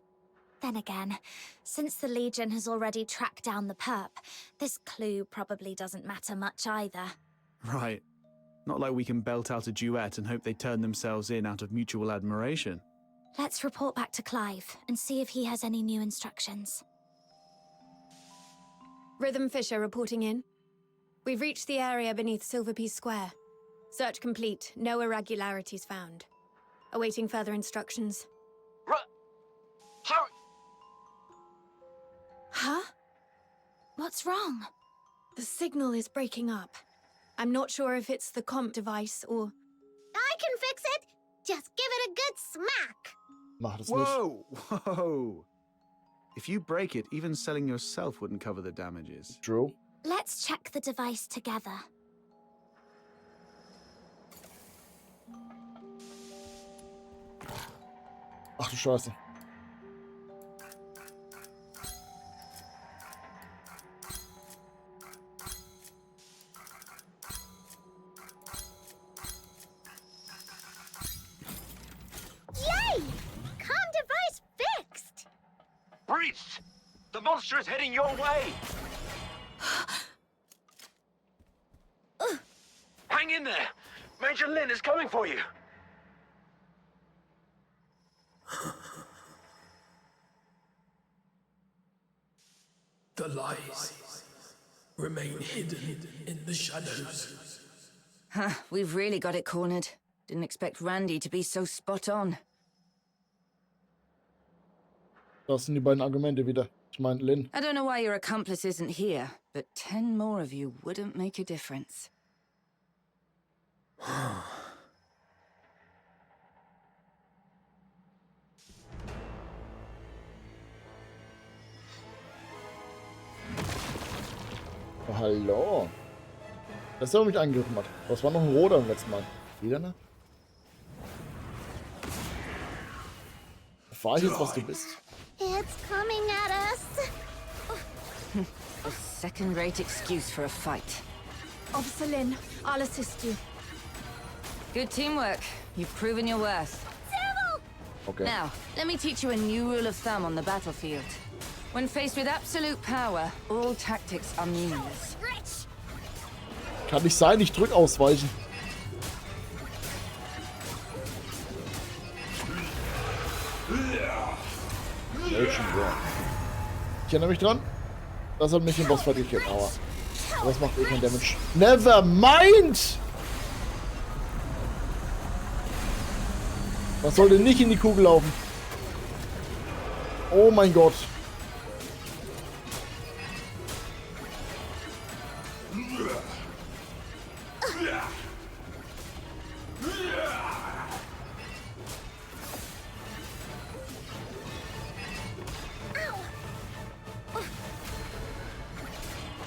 Then again, since the Legion has already tracked down the perp, this clue probably doesn't matter much either. Right. Not like we can belt out a duet and hope they turn themselves in out of mutual admiration. Let's report back to Clive and see if he has any new instructions. Rhythm Fisher reporting in. We've reached the area beneath Silverpiece Square. Search complete. No irregularities found. Awaiting further instructions. Hurry! Huh? What's wrong? The signal is breaking up. I'm not sure if it's the comp device or... I can fix it! Just give it a good smack! Mach das Whoa! Whoa! If you break it, even selling yourself wouldn't cover the damages. True. Let's check the device together. Ach du Scheiße. Yay! Comm device fixed! Breached! The monster is heading your way! Hang in there! Major Lin is coming for you! The lies remain hidden in the shadows. Huh, we've really got it cornered. Didn't expect Randy to be so spot on. Das sind die beiden Argumente wieder. Ich meine, Lin. I don't know why your accomplice isn't here, but 10 more of you wouldn't make a difference. Oh, hallo. Das ist der, der mich angegriffen hat. Das war noch ein roter im letzten Mal. Wieder ne? Erfahr ich jetzt, was du bist? It's coming at us. A second-rate excuse for a fight. Officer Lin, I'll assist you. Good teamwork. You've proven your worth. Civil! Okay. Now, let me teach you a new rule of thumb on the battlefield. When faced with absolute power, all tactics are meaningless. Kann nicht sein, ich drück ausweichen. Ich erinnere mich dran. Das hat mich im Boss fertig gegeben, aber das macht eh kein Damage. Never mind! Was soll denn nicht in die Kugel laufen? Oh mein Gott.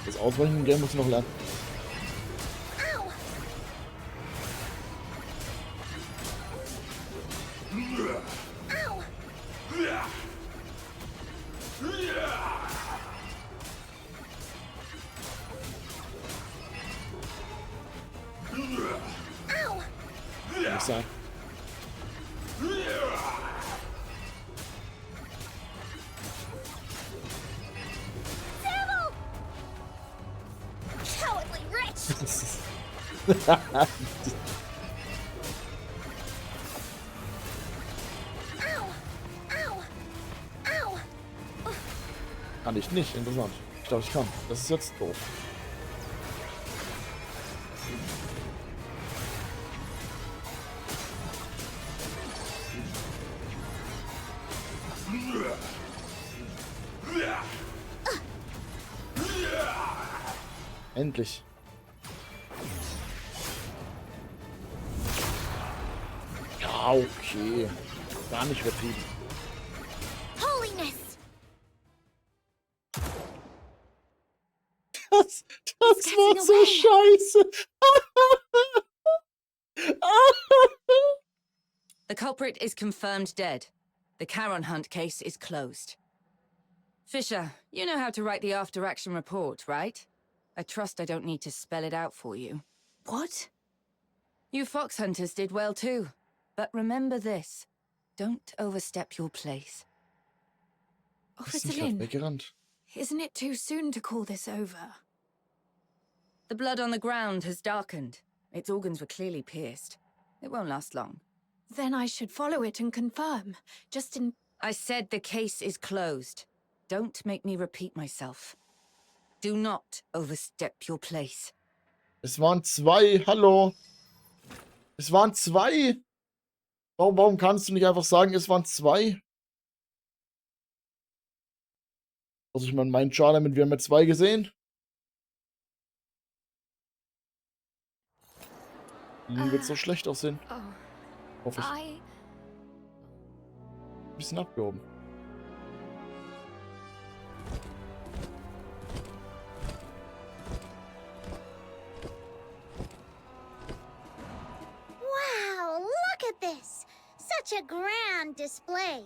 Das Ausweichen im Game muss ich noch lernen. Kann nicht sein. Kann ich nicht, interessant. Ich glaube, ich kann. Das ist jetzt doof. Endlich. Ja, okay. Gar nicht übertrieben. Holiness! Das war so scheiße. The culprit is confirmed dead. The Charon Hunt case is closed. Fisher, you know how to write the after-action report, right? I trust I don't need to spell it out for you. What? You fox hunters did well too. But remember this. Don't overstep your place. Officer Lin, isn't it too soon to call this over? The blood on the ground has darkened. Its organs were clearly pierced. It won't last long. Then I should follow it and confirm. Just in... I said the case is closed. Don't make me repeat myself. Do not overstep your place. Es waren zwei. Hallo. Es waren zwei. Warum kannst du nicht einfach sagen, es waren zwei? Also ich meine, mein Char damit, wir haben ja zwei gesehen. Wie wird so schlecht aussehen? Hoffe ich. Ein bisschen abgehoben. Wow, look at this! Such a grand display.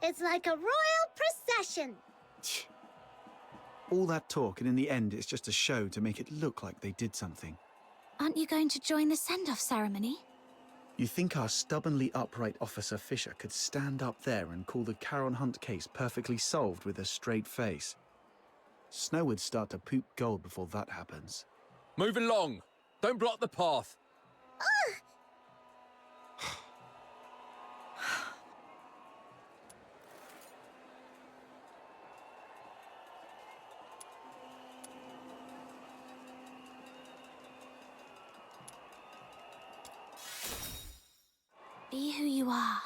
It's like a royal procession. All that talk, and in the end, it's just a show to make it look like they did something. Aren't you going to join the send-off ceremony? You think our stubbornly upright Officer Fisher could stand up there and call the Charon Hunt case perfectly solved with a straight face? Snow would start to poop gold before that happens. Move along. Don't block the path. Be who you are.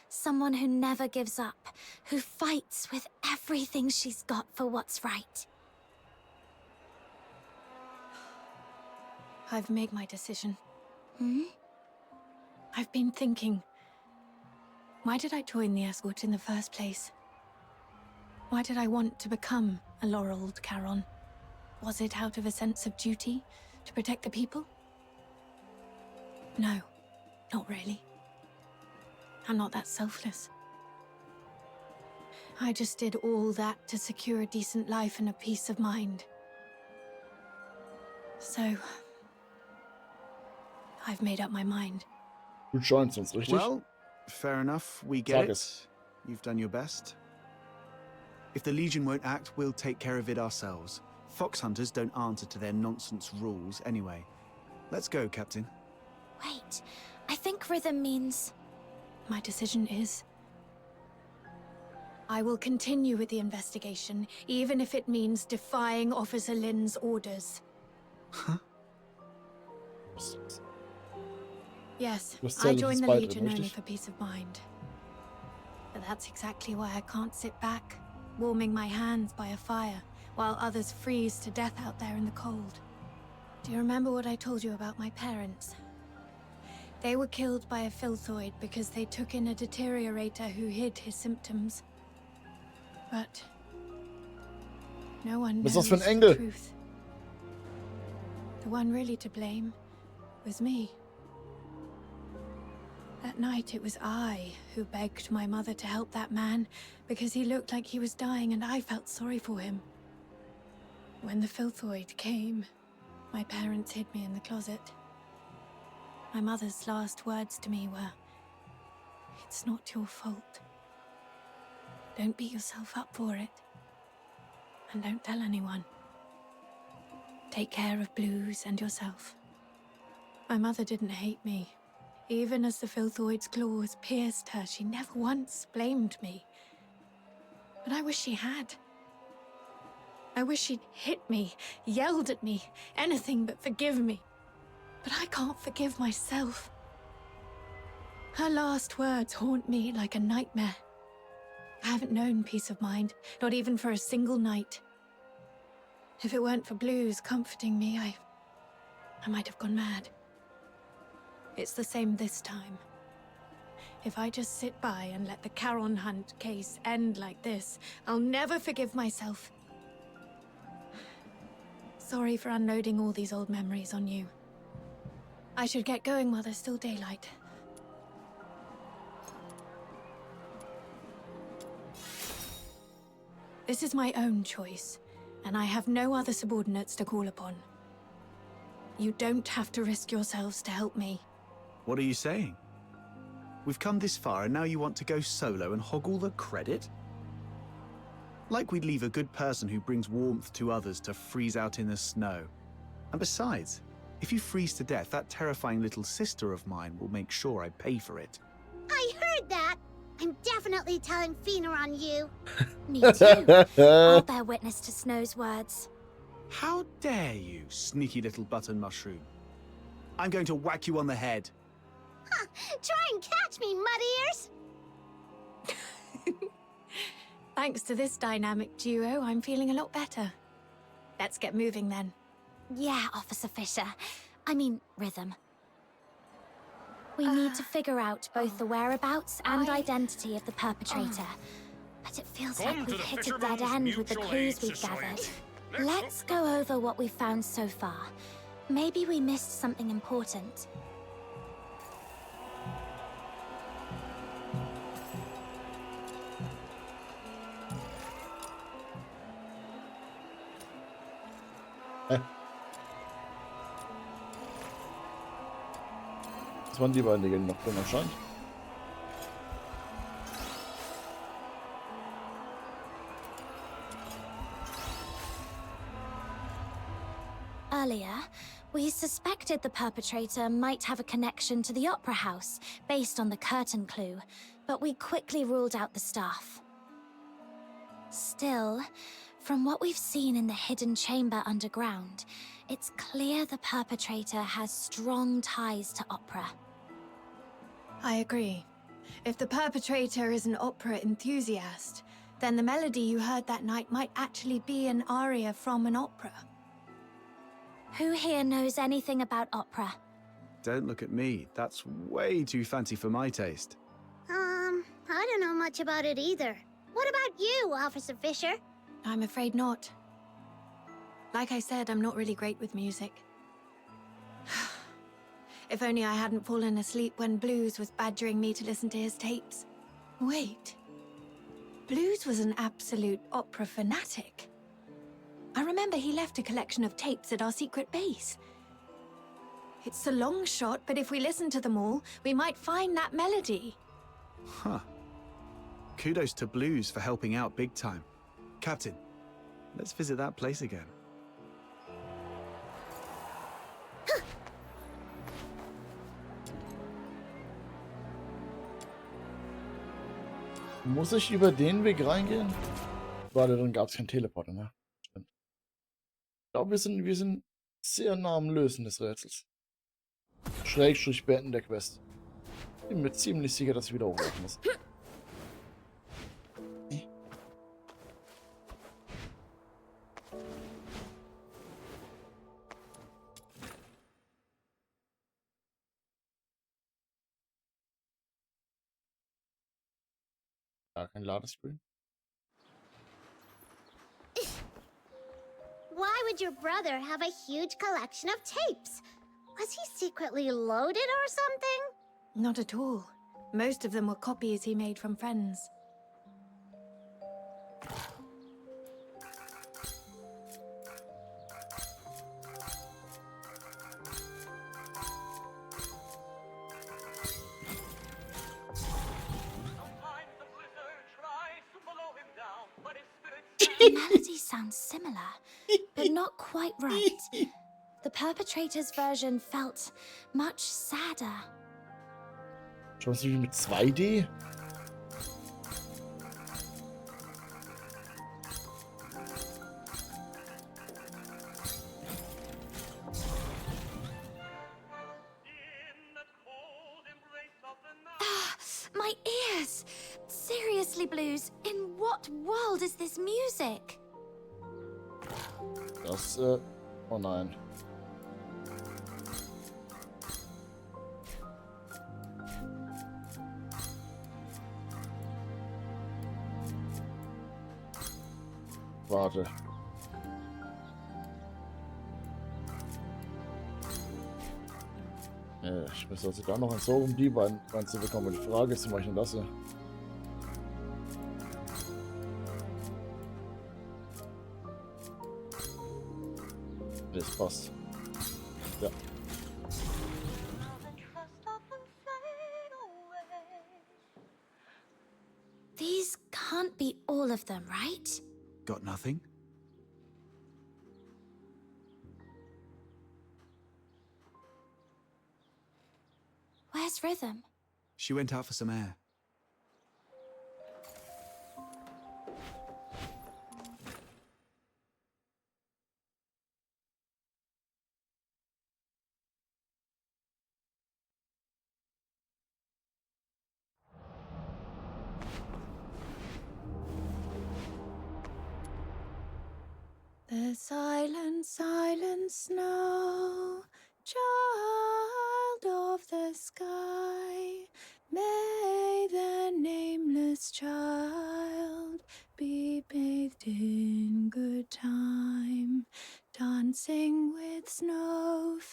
Someone who never gives up, who fights with everything she's got for what's right. I've made my decision. Hmm? I've been thinking, why did I join the escort in the first place? Why did I want to become a laureled Charon? Was it out of a sense of duty to protect the people? No, not really. I'm not that selfless. I just did all that to secure a decent life and a peace of mind. So, I've made up my mind. Du joinst uns, richtig? Well, fair enough. We get it. You've done your best. If the Legion won't act, we'll take care of it ourselves. Fox hunters don't answer to their nonsense rules anyway. Let's go, Captain. Wait, I think rhythm means... My decision is... I will continue with the investigation, even if it means defying Officer Lin's orders. Huh? Yes, Was I Zelle joined the despite Legion only richtig? for peace of mind. But that's exactly why I can't sit back, warming my hands by a fire, while others freeze to death out there in the cold. Do you remember what I told you about my parents? They were killed by a filthoid because they took in a deteriorator who hid his symptoms. But no one Was knows das für ein the Engel? truth. The one really to blame was me. That night it was I who begged my mother to help that man because he looked like he was dying and I felt sorry for him. When the filthoid came, my parents hid me in the closet. My mother's last words to me were, "It's not your fault. Don't beat yourself up for it. And don't tell anyone. Take care of Blues and yourself." My mother didn't hate me. Even as the filthoid's claws pierced her, she never once blamed me. But I wish she had. I wish she'd hit me, yelled at me, anything but forgive me. But I can't forgive myself. Her last words haunt me like a nightmare. I haven't known peace of mind, not even for a single night. If it weren't for Blues comforting me, I might have gone mad. It's the same this time. If I just sit by and let the Charon Hunt case end like this, I'll never forgive myself. Sorry for unloading all these old memories on you. I should get going while there's still daylight. This is my own choice, and I have no other subordinates to call upon. You don't have to risk yourselves to help me. What are you saying? We've come this far and now you want to go solo and hog all the credit? Like we'd leave a good person who brings warmth to others to freeze out in the snow. And besides, if you freeze to death, that terrifying little sister of mine will make sure I pay for it. I heard that! I'm definitely telling Fina on you. Me too. I'll bear witness to Snow's words. How dare you, sneaky little button mushroom? I'm going to whack you on the head. Huh, try and catch me, mud ears! Thanks to this dynamic duo, I'm feeling a lot better. Let's get moving then. Yeah, Officer Fisher. I mean, Rhythm. We need to figure out both the whereabouts and identity of the perpetrator. But it feels like we've hit a dead end with the clues we've gathered. Let's go over what we've found so far. Maybe we missed something important. Das waren die beiden, die noch drin erscheint. Earlier, we suspected the perpetrator might have a connection to the Opera House, based on the curtain clue, but we quickly ruled out the staff. Still, from what we've seen in the hidden chamber underground, it's clear the perpetrator has strong ties to opera. I agree. If the perpetrator is an opera enthusiast, then the melody you heard that night might actually be an aria from an opera. Who here knows anything about opera? Don't look at me. That's way too fancy for my taste. I don't know much about it either. What about you, Officer Fisher? I'm afraid not. Like I said, I'm not really great with music. If only I hadn't fallen asleep when Blues was badgering me to listen to his tapes. Wait. Blues was an absolute opera fanatic. I remember he left a collection of tapes at our secret base. It's a long shot, but if we listen to them all, we might find that melody. Huh. Kudos to Blues for helping out big time. Captain, let's visit that place again. Muss ich über den Weg reingehen? Warte, dann gab es keinen Teleporter, ne? Stimmt. Ich glaube, wir sind sehr nah am Lösen des Rätsels. Schrägstrich beenden der Quest. Bin mir ziemlich sicher, dass ich wieder hochlaufen muss. Gar kein Ladescreen. Why would your brother have a huge collection of tapes? Was he secretly loaded or something? Not at all. Most of them were copies he made from friends. The melody sounds similar, but not quite right. The perpetrator's version felt much sadder. Schon was wie mit 2D? My ears! Seriously, Blues, in what world is this music? Das, oh nein. Warte. Ich muss also da noch ein so um die beiden reinzubekommen. Die Frage ist, wie mache ich denn das hier? Das passt. Ja. These can't be all of them, right? Got nothing? Where's Rhythm? She went out for some air. The silent, silent snow, child of the sky, may the nameless child be bathed in good time, dancing with snowflakes,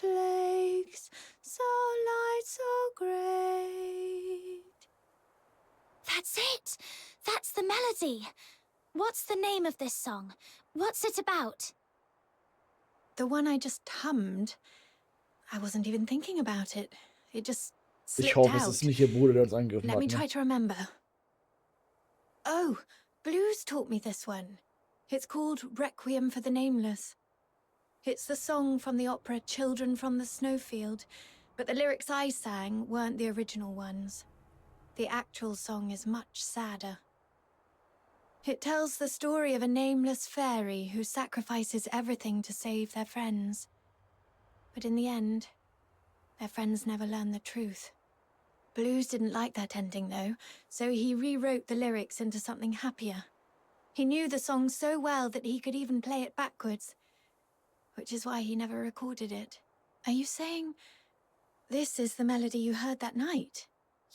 so light, so great. That's it! That's the melody! What's the name of this song? What's it about? The one I just hummed, I wasn't even thinking about it. It just slipped Ich hoffe, out. es ist nicht ihr Bruder, der uns angegriffen Let hat. me Ne? try to remember. Oh, Blues taught me this one. It's called Requiem for the Nameless. It's the song from the opera Children from the Snowfield, but the lyrics I sang weren't the original ones. The actual song is much sadder. It tells the story of a nameless fairy who sacrifices everything to save their friends. But in the end, their friends never learn the truth. Blues didn't like that ending, though, so he rewrote the lyrics into something happier. He knew the song so well that he could even play it backwards, which is why he never recorded it. Are you saying this is the melody you heard that night?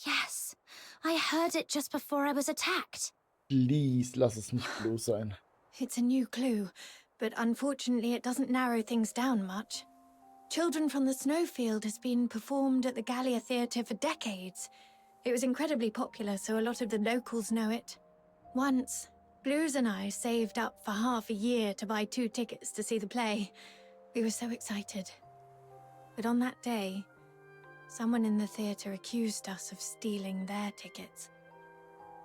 Yes, I heard it just before I was attacked. Please, lass es nicht bloß sein. It's a new clue, but unfortunately it doesn't narrow things down much. Children from the Snowfield has been performed at the Gallia Theatre for decades. It was incredibly popular, so a lot of the locals know it. Once, Blues and I saved up for half a year to buy 2 tickets to see the play. We were so excited. But on that day, someone in the theatre accused us of stealing their tickets.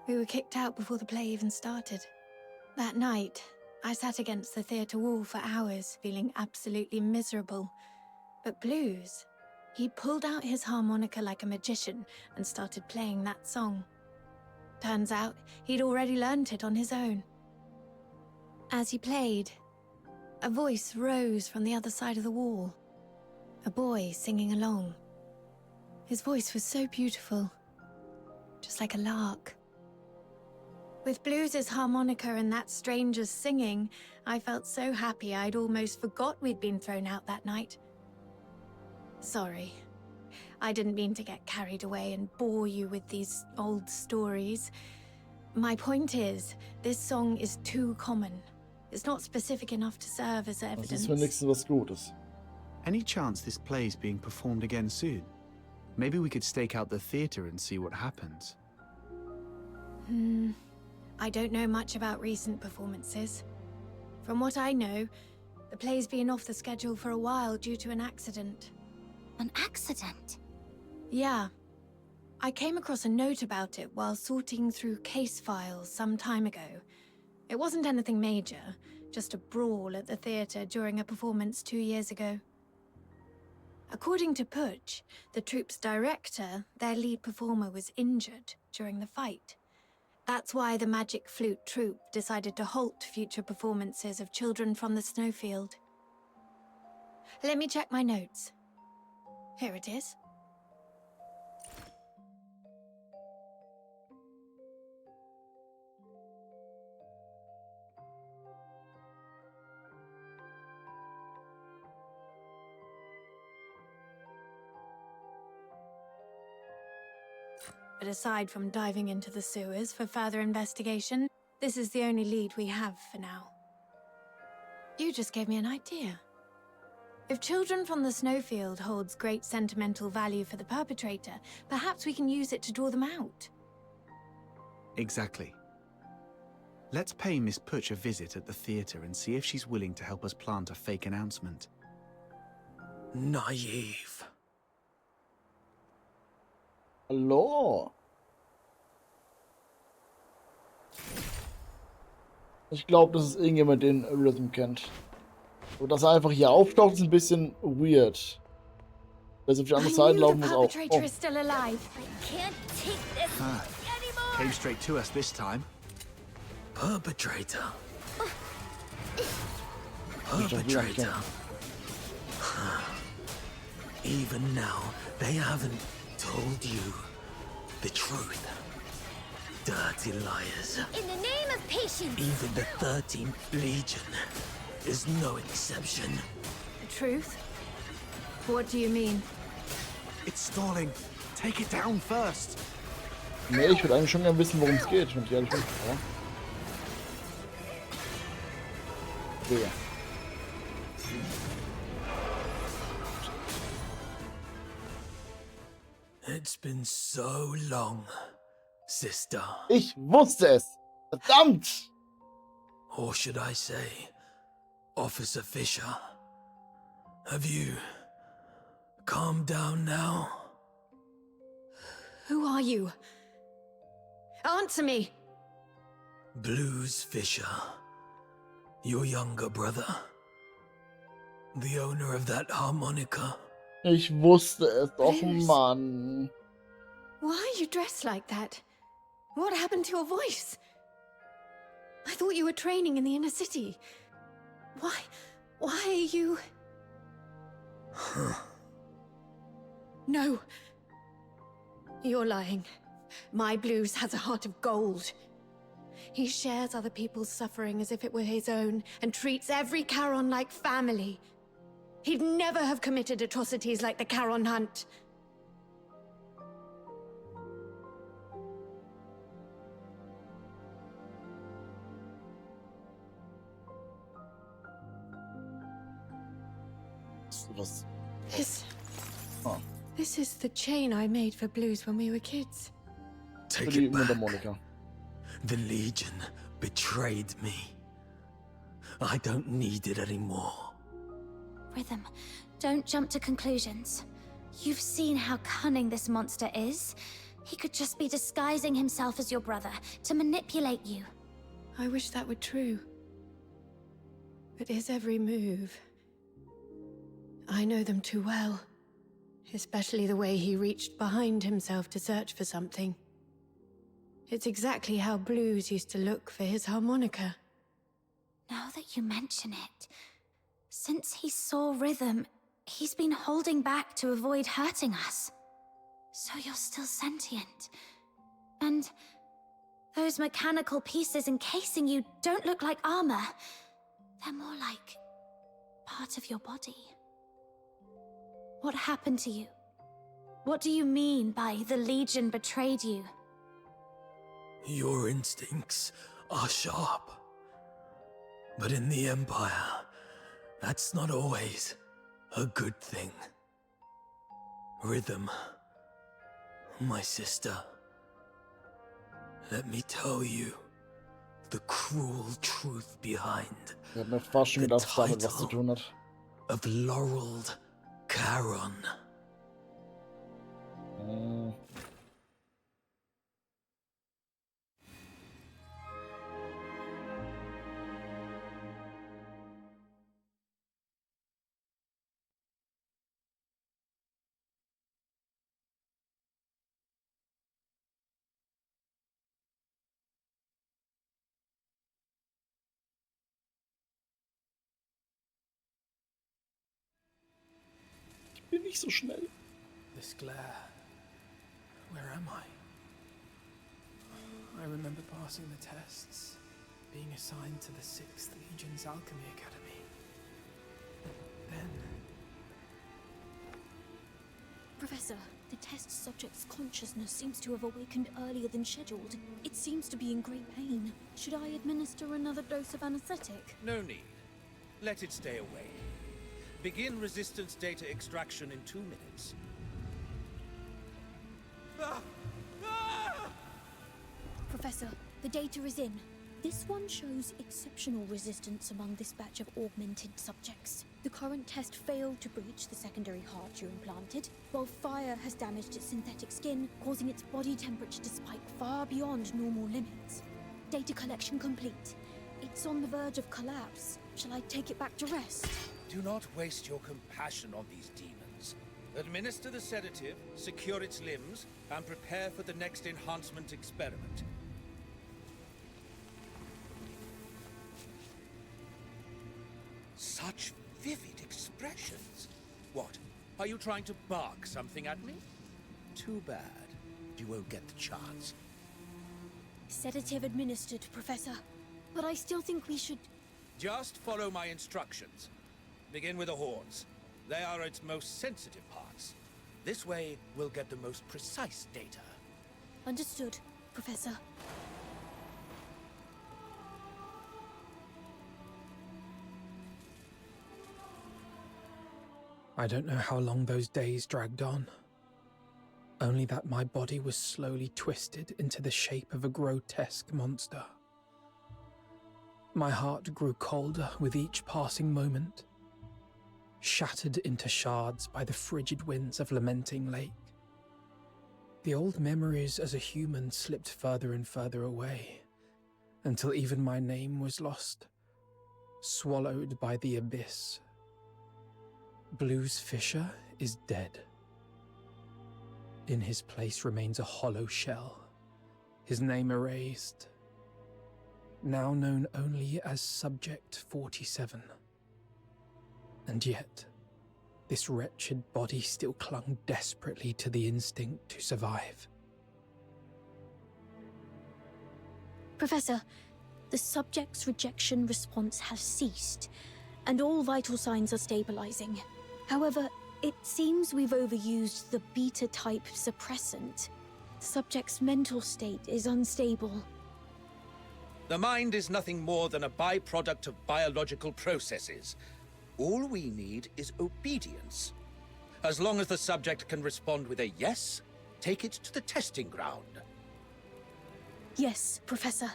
We were kicked out before the play even started. That night, I sat against the theatre wall for hours, feeling absolutely miserable. But Blues, he pulled out his harmonica like a magician and started playing that song. Turns out, he'd already learnt it on his own. As he played, a voice rose from the other side of the wall. A boy singing along. His voice was so beautiful, just like a lark. With Blues' harmonica and that stranger's singing, I felt so happy I'd almost forgot we'd been thrown out that night. Sorry. I didn't mean to get carried away and bore you with these old stories. My point is, this song is too common. It's not specific enough to serve as evidence. Das ist wenigstens was Gutes. Any chance this play's being performed again soon? Maybe we could stake out the theatre and see what happens. I don't know much about recent performances. From what I know, the play's been off the schedule for a while due to an accident. An accident? Yeah. I came across a note about it while sorting through case files some time ago. It wasn't anything major, just a brawl at the theatre during a performance 2 years ago. According to Putsch, the troupe's director, their lead performer was injured during the fight. That's why the Magic Flute troupe decided to halt future performances of Children from the Snowfield. Let me check my notes. Here it is. But aside from diving into the sewers for further investigation, this is the only lead we have for now. You just gave me an idea. If Children from the Snowfield holds great sentimental value for the perpetrator, perhaps we can use it to draw them out. Exactly. Let's pay Miss Putsch a visit at the theatre and see if she's willing to help us plant a fake announcement. Naive. Hallo. Ich glaube, das ist irgendjemand, den Rhythm kennt. Und dass er einfach hier auftaucht, ist ein bisschen weird. Wer auf die andere Seite laufen muss auch. Oh. Came straight to us this time. Perpetrator. Perpetrator. Even now, they haven't told you the truth. Dirty liars. In the name of patience! Even the 13th Legion is no exception. The truth? What do you mean? It's stalling. Take it down first. Nee, ich würde eigentlich schon gerne wissen, worum es geht, wenn ich ehrlich bin. Ja. It's been so long, sister. Ich wusste es! Verdammt! Or should I say, Officer Fisher? Have you calmed down now? Who are you? Answer me! Blues Fisher. Your younger brother. The owner of that harmonica. Ich wusste es doch, Mann. Why are you dressed like that? What happened to your voice? I thought you were training in the inner city. Why are you... No. You're lying. My Blues has a heart of gold. He shares other people's suffering as if it were his own, and treats every Charon like family. He'd never have committed atrocities like the Charon Hunt. This is the chain I made for Blues when we were kids. Take it back. The Legion betrayed me. I don't need it anymore. Rhythm, don't jump to conclusions. You've seen how cunning this monster is. He could just be disguising himself as your brother to manipulate you. I wish that were true. But his every move... I know them too well. Especially the way he reached behind himself to search for something. It's exactly how Blues used to look for his harmonica. Now that you mention it, since he saw Rhythm, he's been holding back to avoid hurting us. So you're still sentient. And those mechanical pieces encasing you don't look like armor. They're more like part of your body. What happened to you? What do you mean by the Legion betrayed you? Your instincts are sharp. But in the Empire, that's not always a good thing. Rhythm, my sister, let me tell you the cruel truth behind Ich hab mir fast schon gedacht, dass damit was zu tun hat. of laureled Charon. Ich bin nicht so schnell. This glare. Where am I? I remember passing the tests, being assigned to the 6th Legion's Alchemy Academy. Then... Professor, the test subject's consciousness seems to have awakened earlier than scheduled. It seems to be in great pain. Should I administer another dose of anesthetic? No need. Let it stay away. Begin resistance data extraction in 2 minutes. Professor, the data is in. This one shows exceptional resistance among this batch of augmented subjects. The current test failed to breach the secondary heart you implanted, while fire has damaged its synthetic skin, causing its body temperature to spike far beyond normal limits. Data collection complete. It's on the verge of collapse. Shall I take it back to rest? Do not waste your compassion on these demons. Administer the sedative, secure its limbs, and prepare for the next enhancement experiment. Such vivid expressions. What? Are you trying to bark something at me? Too bad. You won't get the chance. Sedative administered, Professor. But I still think we should... Just follow my instructions. Begin with the horns. They are its most sensitive parts. This way, we'll get the most precise data. Understood, Professor. I don't know how long those days dragged on. Only that my body was slowly twisted into the shape of a grotesque monster. My heart grew colder with each passing moment, shattered into shards by the frigid winds of Lamenting Lake. The old memories as a human slipped further and further away, until even my name was lost, swallowed by the abyss. Blues Fisher is dead. In his place remains a hollow shell, his name erased, now known only as Subject 47. And yet, this wretched body still clung desperately to the instinct to survive. Professor, the subject's rejection response has ceased, and all vital signs are stabilizing. However, it seems we've overused the beta-type suppressant. The subject's mental state is unstable. The mind is nothing more than a byproduct of biological processes. All we need is obedience. As long as the subject can respond with a yes, take it to the testing ground. Yes, Professor.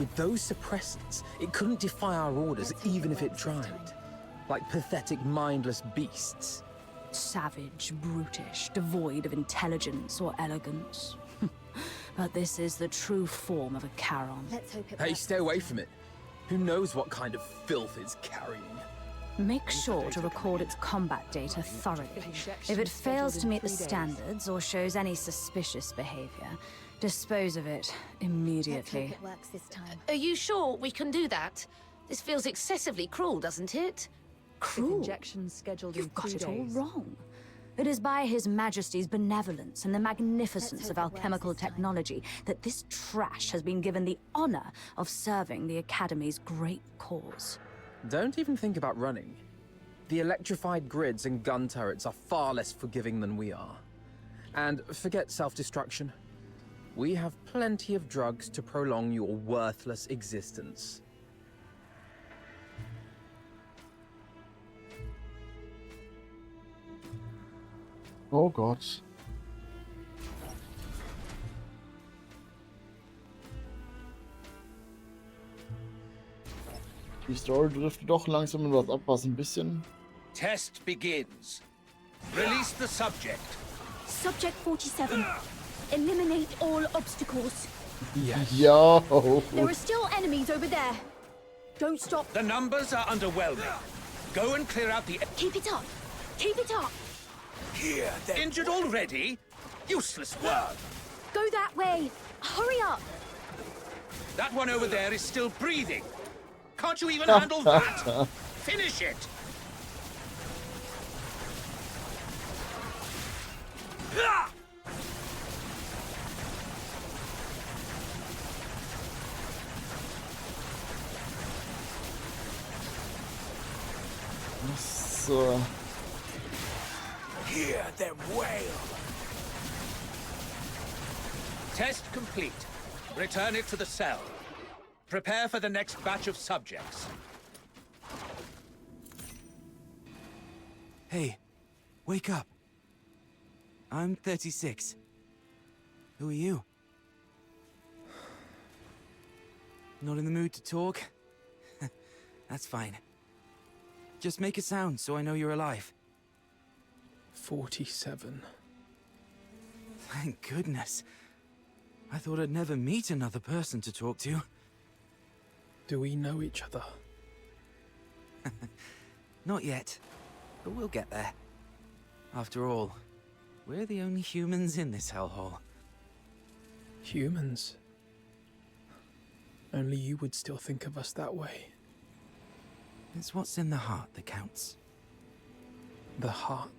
With those suppressants, it couldn't defy our orders even if it tried. Like pathetic, mindless beasts. Savage, brutish, devoid of intelligence or elegance. but this is the true form of a Charon. Let's hope it Hey, works stay this away time. from it. Who knows what kind of filth it's carrying? Make sure to record its combat data thoroughly. If it fails to meet the standards or shows any suspicious behavior, dispose of it immediately. Let's hope it works this time. Are you sure we can do that? This feels excessively cruel, doesn't it? Cruel? Injections scheduled You've in got 3 it all days. wrong. It is by His Majesty's benevolence and the magnificence of alchemical technology that this trash has been given the honor of serving the Academy's great cause. Don't even think about running. The electrified grids and gun turrets are far less forgiving than we are. And forget self-destruction. We have plenty of drugs to prolong your worthless existence. Oh Gott. Die Story dürfte doch langsam in was abpassen. Ein bisschen. Test begins. Release the subject. Subject 47. Eliminate all obstacles. Yes. Yo. There are still enemies over there. Don't stop. The numbers are underwhelming. Go and clear out the... Keep it up. Keep it up. Here, injured already? Useless work. Go that way. Hurry up. That one over there is still breathing. Can't you even handle that? Finish it. So. Hear them wail. Test complete. Return it to the cell. Prepare for the next batch of subjects. Hey, wake up. I'm 36. Who are you? Not in the mood to talk? That's fine. Just make a sound so I know you're alive. 47. Thank goodness. I thought I'd never meet another person to talk to. Do we know each other? Not yet, but we'll get there. After all, we're the only humans in this hellhole. Humans? Only you would still think of us that way. It's what's in the heart that counts. The heart.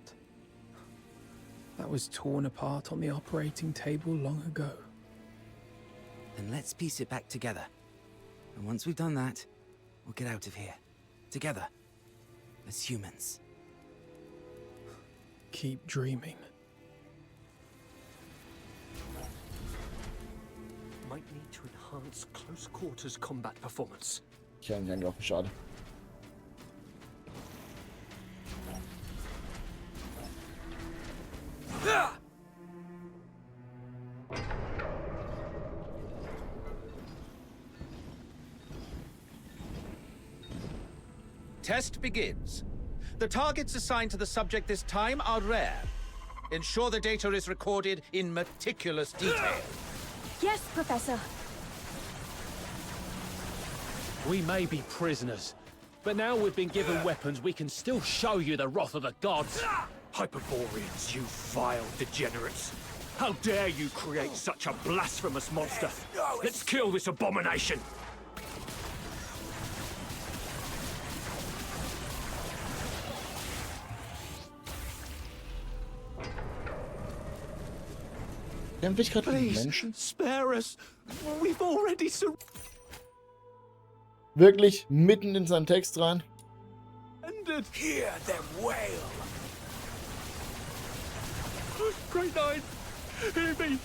That was torn apart on the operating table long ago. Then let's piece it back together. And once we've done that, we'll get out of here. Together. As humans. Keep dreaming. Might need to enhance close quarters combat performance. Ich kann ihn angelaufen, schade. Test begins. The targets assigned to the subject this time are rare. Ensure the data is recorded in meticulous detail. Yes, Professor. We may be prisoners, but now we've been given weapons, we can still show you the wrath of the gods. Hyperboreans, you vile degenerates. How dare you create such a blasphemous monster? Let's kill this abomination! Kämpfe ich gerade gegen Please, Menschen? spare us. We've already Wirklich mitten in seinen Text rein. surrendered. Hear them wail. Great Nine, hear me.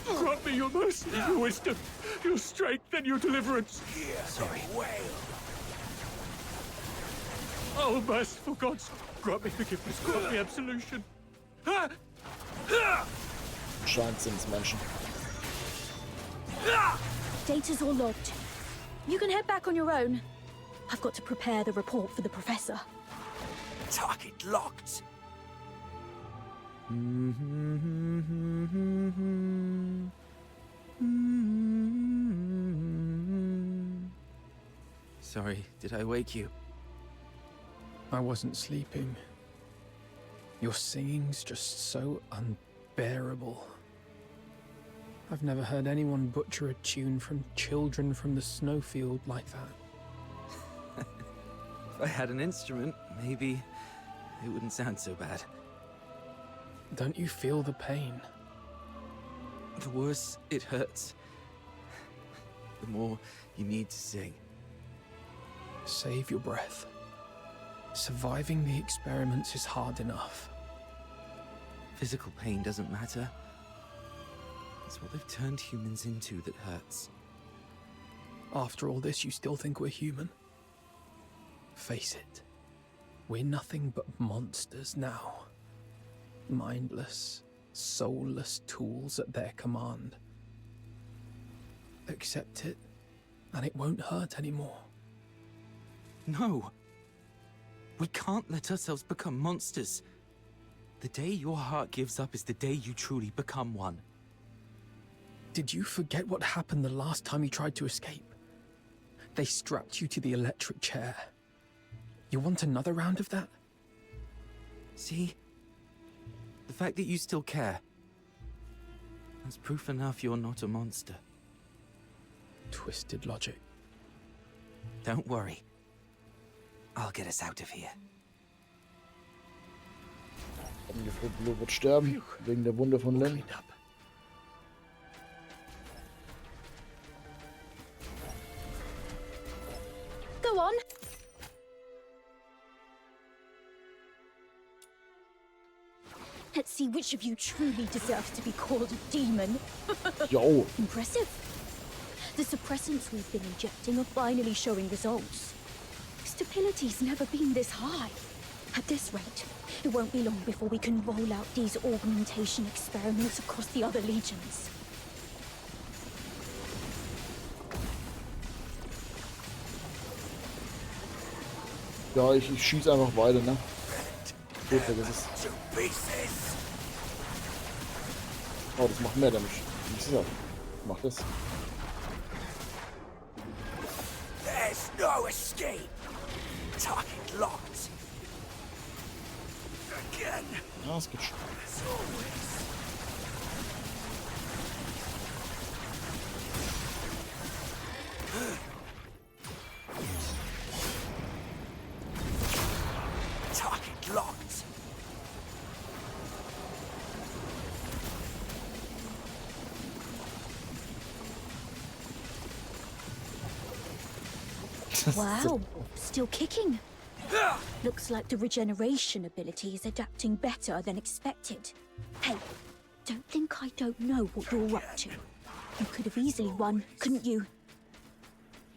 Grant me your mercy, your wisdom, your strength, and your deliverance. Hear them wail. Oh, merciful gods, grant me forgiveness, grant me absolution. Scheint sind es Menschen. Data's all logged. You can head back on your own. I've got to prepare the report for the professor. Target locked. Sorry, did I wake you? I wasn't sleeping. Your singing's just so unbearable. I've never heard anyone butcher a tune from Children from the Snowfield like that. If I had an instrument, maybe it wouldn't sound so bad. Don't you feel the pain? The worse it hurts, the more you need to sing. Save your breath. Surviving the experiments is hard enough. Physical pain doesn't matter. It's what they've turned humans into that hurts. After all this, you still think we're human? Face it, we're nothing but monsters now. Mindless, soulless tools at their command. Accept it, and it won't hurt anymore. No! We can't let ourselves become monsters. The day your heart gives up is the day you truly become one. Did you forget what happened the last time you tried to escape? They strapped you to the electric chair. You want another round of that? See? The fact that you still care. That's proof enough you're not a monster. Twisted logic. Don't worry. I'll get us out of here. Blue wird sterben, wegen der Wunde von Len. Go on. Let's see which of you truly deserves to be called a demon. Yo. Impressive. The suppressants we've been injecting are finally showing results. Stability's never been this high. At this rate, it won't be long before we can roll out these augmentation experiments across the other legions. Ja, ich schieß einfach beide, ne? Gut, vergiss es. Oh, das macht mehr Damage. Mach das. There's no escape. Target locked. Again. Ja, es geht schon. As always. Target locked. Wow, still kicking. Looks like the regeneration ability is adapting better than expected. Hey, don't think I don't know what you're up to. You could have easily won, couldn't you?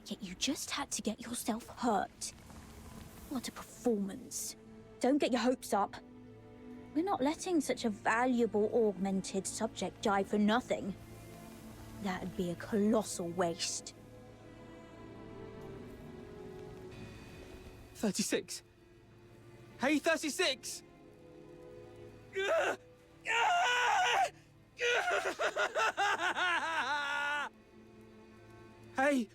Yet you just had to get yourself hurt. What a performance. Don't get your hopes up. We're not letting such a valuable augmented subject die for nothing. That'd be a colossal waste. 36. Hey, 36! Hey!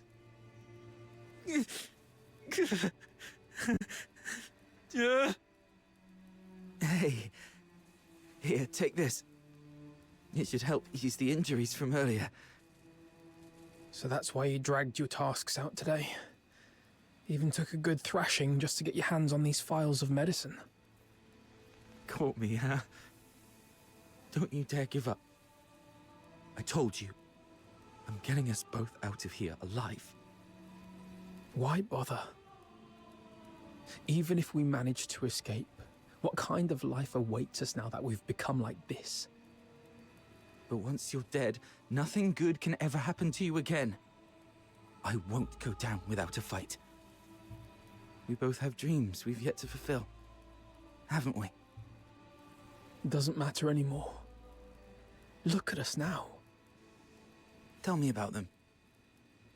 Hey. Here, take this. It should help ease the injuries from earlier. So that's why you dragged your tasks out today? Even took a good thrashing just to get your hands on these files of medicine. Caught me, huh? Don't you dare give up. I told you. I'm getting us both out of here alive. Why bother? Even if we manage to escape, what kind of life awaits us now that we've become like this? But once you're dead, nothing good can ever happen to you again. I won't go down without a fight. We both have dreams we've yet to fulfill, haven't we? Doesn't matter anymore. Look at us now. Tell me about them.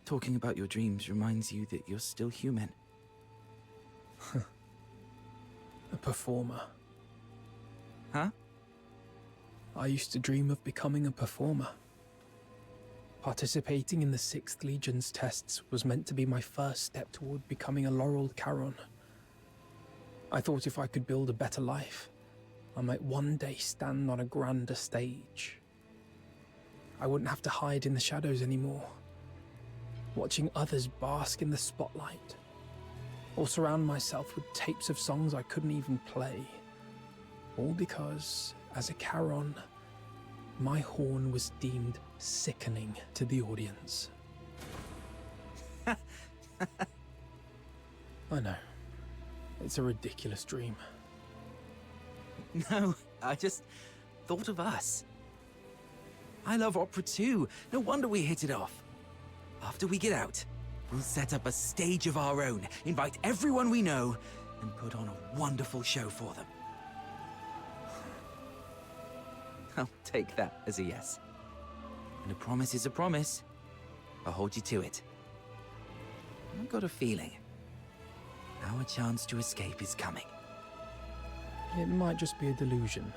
Talking about your dreams reminds you that you're still human. A performer. Huh? I used to dream of becoming a performer. Participating in the 6th Legion's tests was meant to be my first step toward becoming a laureled Charon. I thought if I could build a better life, I might one day stand on a grander stage. I wouldn't have to hide in the shadows anymore, watching others bask in the spotlight, or surround myself with tapes of songs I couldn't even play, all because, as a Charon, my horn was deemed sickening to the audience. I know. It's a ridiculous dream. No, I just thought of us. I love opera too. No wonder we hit it off. After we get out, we'll set up a stage of our own, invite everyone we know, and put on a wonderful show for them. I'll take that as a yes. And a promise is a promise. I'll hold you to it. I've got a feeling our chance to escape is coming. It might just be a delusion.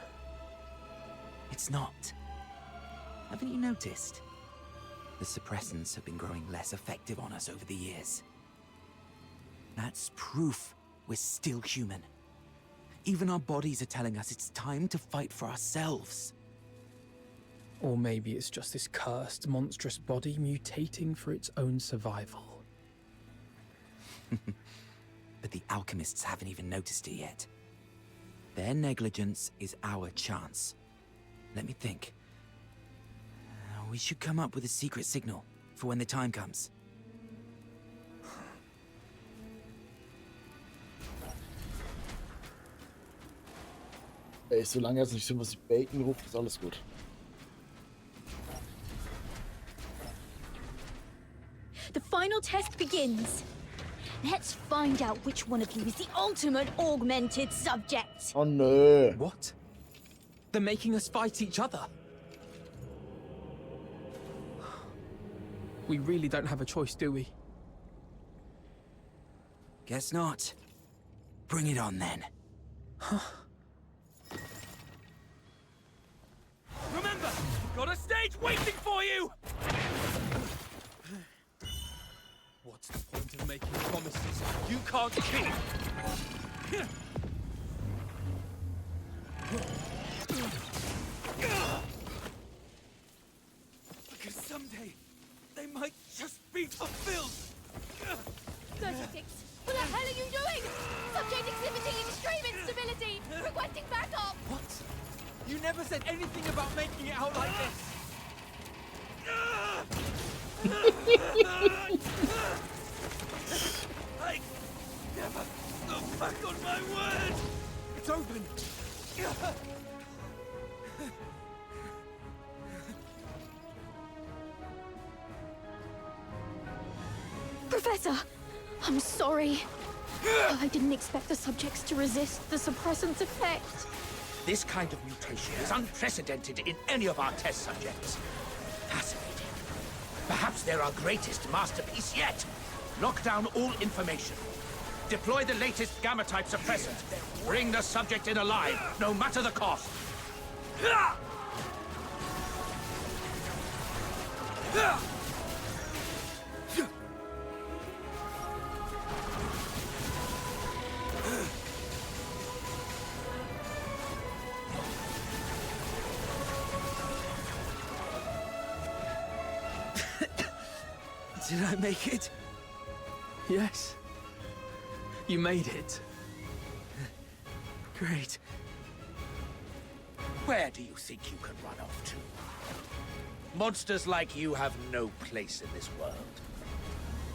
It's not. Haven't you noticed? The suppressants have been growing less effective on us over the years. That's proof we're still human. Even our bodies are telling us it's time to fight for ourselves. Or maybe it's just this cursed, monstrous body mutating for its own survival. But the alchemists haven't even noticed it yet. Their negligence is our chance. Let me think. We should come up with a secret signal for when the time comes. Ey, solange jetzt nicht so was wie Bacon ruft, ist alles gut. The final test begins. Let's find out which one of you is the ultimate augmented subject. Oh no. What? They're making us fight each other. We really don't have a choice, do we? Guess not. Bring it on then. Remember, we've got a stage waiting for you! What's the point of making promises you can't keep? Because someday, they might just be fulfilled! 36, what the hell are you doing? Subject exhibiting extreme instability! Requesting backup! What? You never said anything about making it out like this! I never go back on my word! It's open! Professor, I'm sorry. I didn't expect the subjects to resist the suppressant's effect. This kind of mutation is unprecedented in any of our test subjects. Fascinating. Perhaps they're our greatest masterpiece yet. Lock down all information. Deploy the latest gamma-type suppressant. Bring the subject in alive, no matter the cost. Did I make it? Yes. You made it. Great. Where do you think you can run off to? Monsters like you have no place in this world.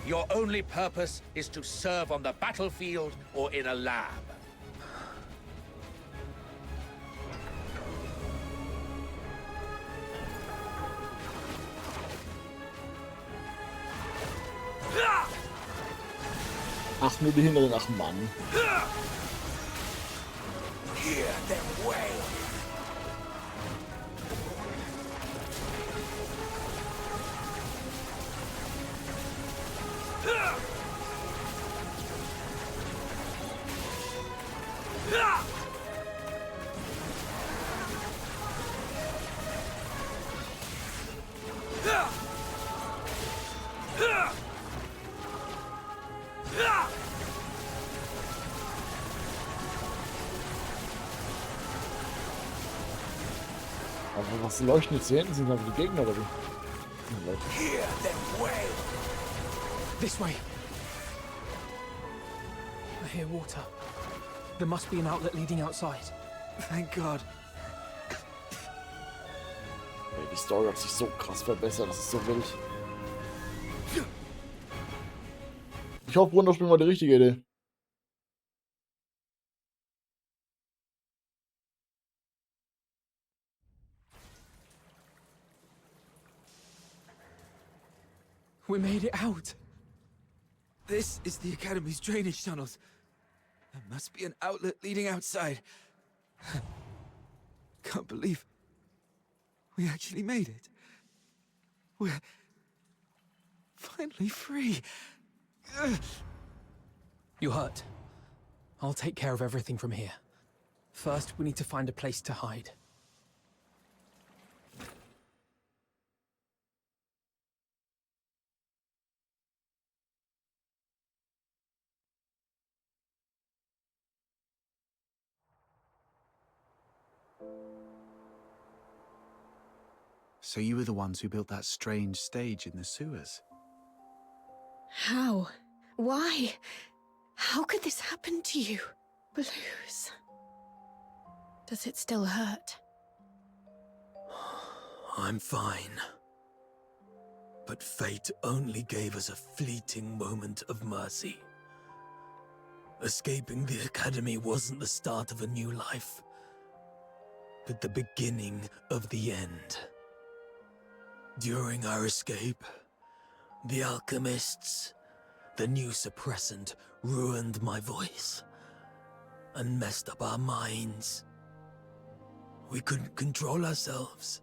Your only purpose is to serve on the battlefield or in a lab. Ach, nur die hinteren, ach Mann. Hear them wail. Was leuchten jetzt hier hinten? Sind da die Gegner oder wie? Here, then way. This way. I hear water. There must be an outlet leading outside. Thank God. Ey, die Story hat sich so krass verbessert, das ist so wild. Ich hoffe, runterspringen war die richtige Idee. We made it out. This is the Academy's drainage tunnels. There must be an outlet leading outside. Can't believe we actually made it. We're finally free. You hurt. I'll take care of everything from here. First, we need to find a place to hide. So you were the ones who built that strange stage in the sewers? How? Why? How could this happen to you? Blues. Does it still hurt? I'm fine. But fate only gave us a fleeting moment of mercy. Escaping the Academy wasn't the start of a new life, but the beginning of the end. During our escape, the alchemists, the new suppressant, ruined my voice and messed up our minds. We couldn't control ourselves.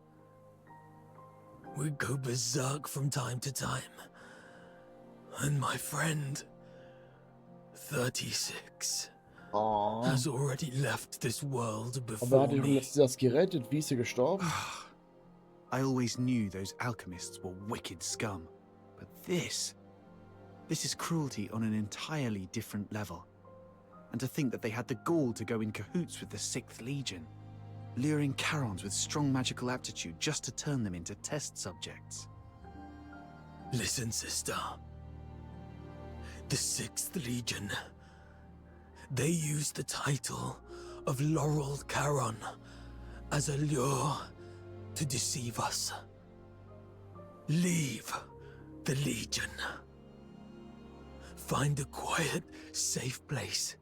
We'd go berserk from time to time. And my friend, 36, has already left this world before Aber hat me. das gerettet? Wie ist er gestorben? I always knew those alchemists were wicked scum. But this is cruelty on an entirely different level. And to think that they had the gall to go in cahoots with the 6th Legion, luring Charons with strong magical aptitude just to turn them into test subjects. Listen, sister. The 6th Legion. They used the title of Laurel Charon as a lure to deceive us. Leave the Legion. Find a quiet, safe place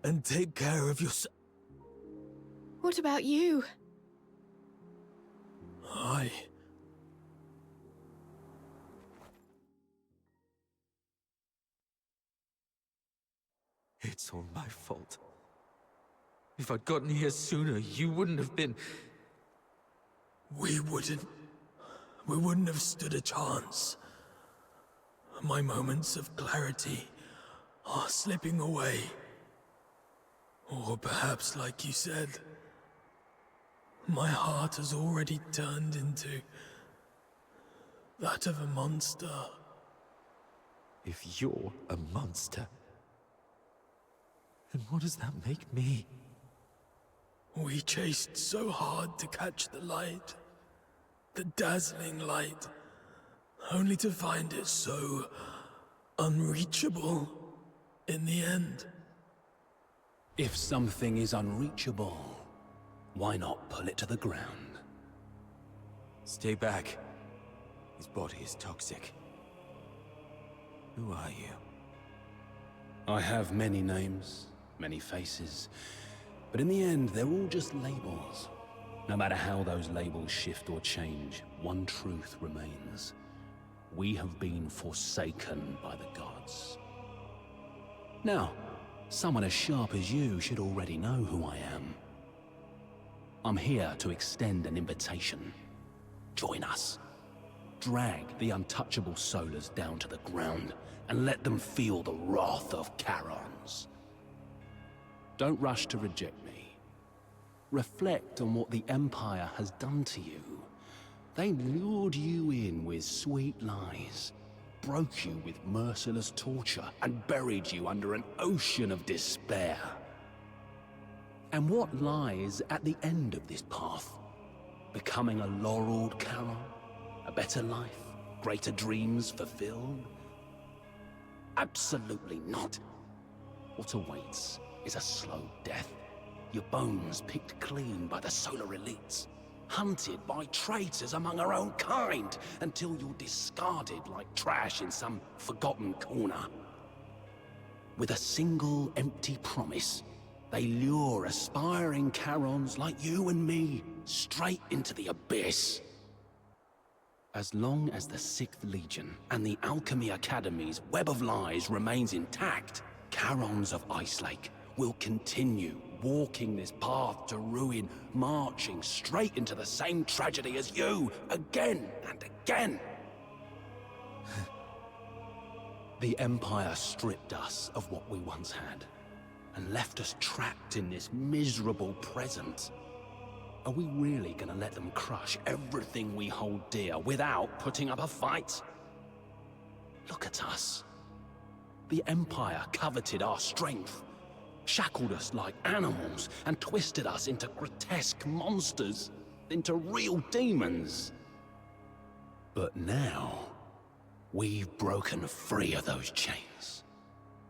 and take care of yourself. What about you? It's all my fault. If I'd gotten here sooner, you wouldn't have been... We wouldn't have stood a chance. My moments of clarity are slipping away. Or perhaps, like you said, my heart has already turned into that of a monster. If you're a monster, then what does that make me? We chased so hard to catch the light, the dazzling light, only to find it so unreachable in the end. If something is unreachable, why not pull it to the ground? Stay back. His body is toxic. Who are you? I have many names, many faces, but in the end, they're all just labels. No matter how those labels shift or change, one truth remains. We have been forsaken by the gods. Now, someone as sharp as you should already know who I am. I'm here to extend an invitation. Join us. Drag the untouchable Solars down to the ground and let them feel the wrath of Charons. Don't rush to reject me. Reflect on what the Empire has done to you. They lured you in with sweet lies, broke you with merciless torture, and buried you under an ocean of despair. And what lies at the end of this path? Becoming a laureled Charon? A better life? Greater dreams fulfilled? Absolutely not. What awaits is a slow death. Your bones picked clean by the solar elites. Hunted by traitors among our own kind, until you're discarded like trash in some forgotten corner. With a single empty promise, they lure aspiring Charons like you and me straight into the abyss. As long as the 6th Legion and the Alchemy Academy's web of lies remains intact, Charons of Icelake will continue walking this path to ruin, marching straight into the same tragedy as you, again and again. The Empire stripped us of what we once had, and left us trapped in this miserable present. Are we really gonna let them crush everything we hold dear without putting up a fight? Look at us. The Empire coveted our strength, shackled us like animals, and twisted us into grotesque monsters, into real demons. But now, we've broken free of those chains.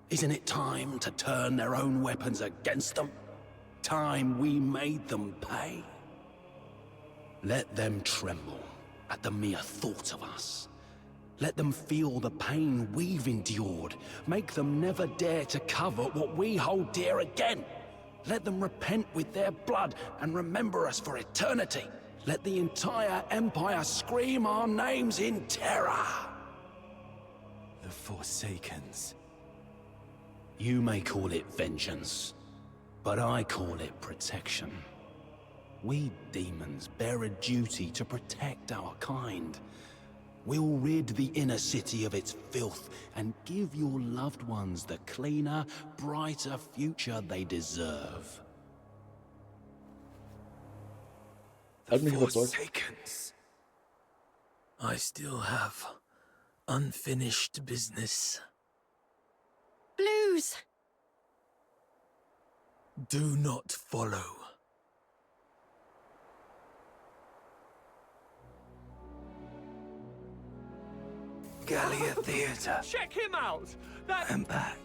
Isn't it time to turn their own weapons against them? Time we made them pay? Let them tremble at the mere thought of us. Let them feel the pain we've endured. Make them never dare to covet what we hold dear again. Let them repent with their blood and remember us for eternity. Let the entire Empire scream our names in terror. The Forsakens. You may call it vengeance, but I call it protection. We demons bear a duty to protect our kind. We'll rid the inner city of its filth and give your loved ones the cleaner, brighter future they deserve. The Forsakens. I still have unfinished business. Blues! Do not follow. Gallia Theatre. Check him out! I'm back.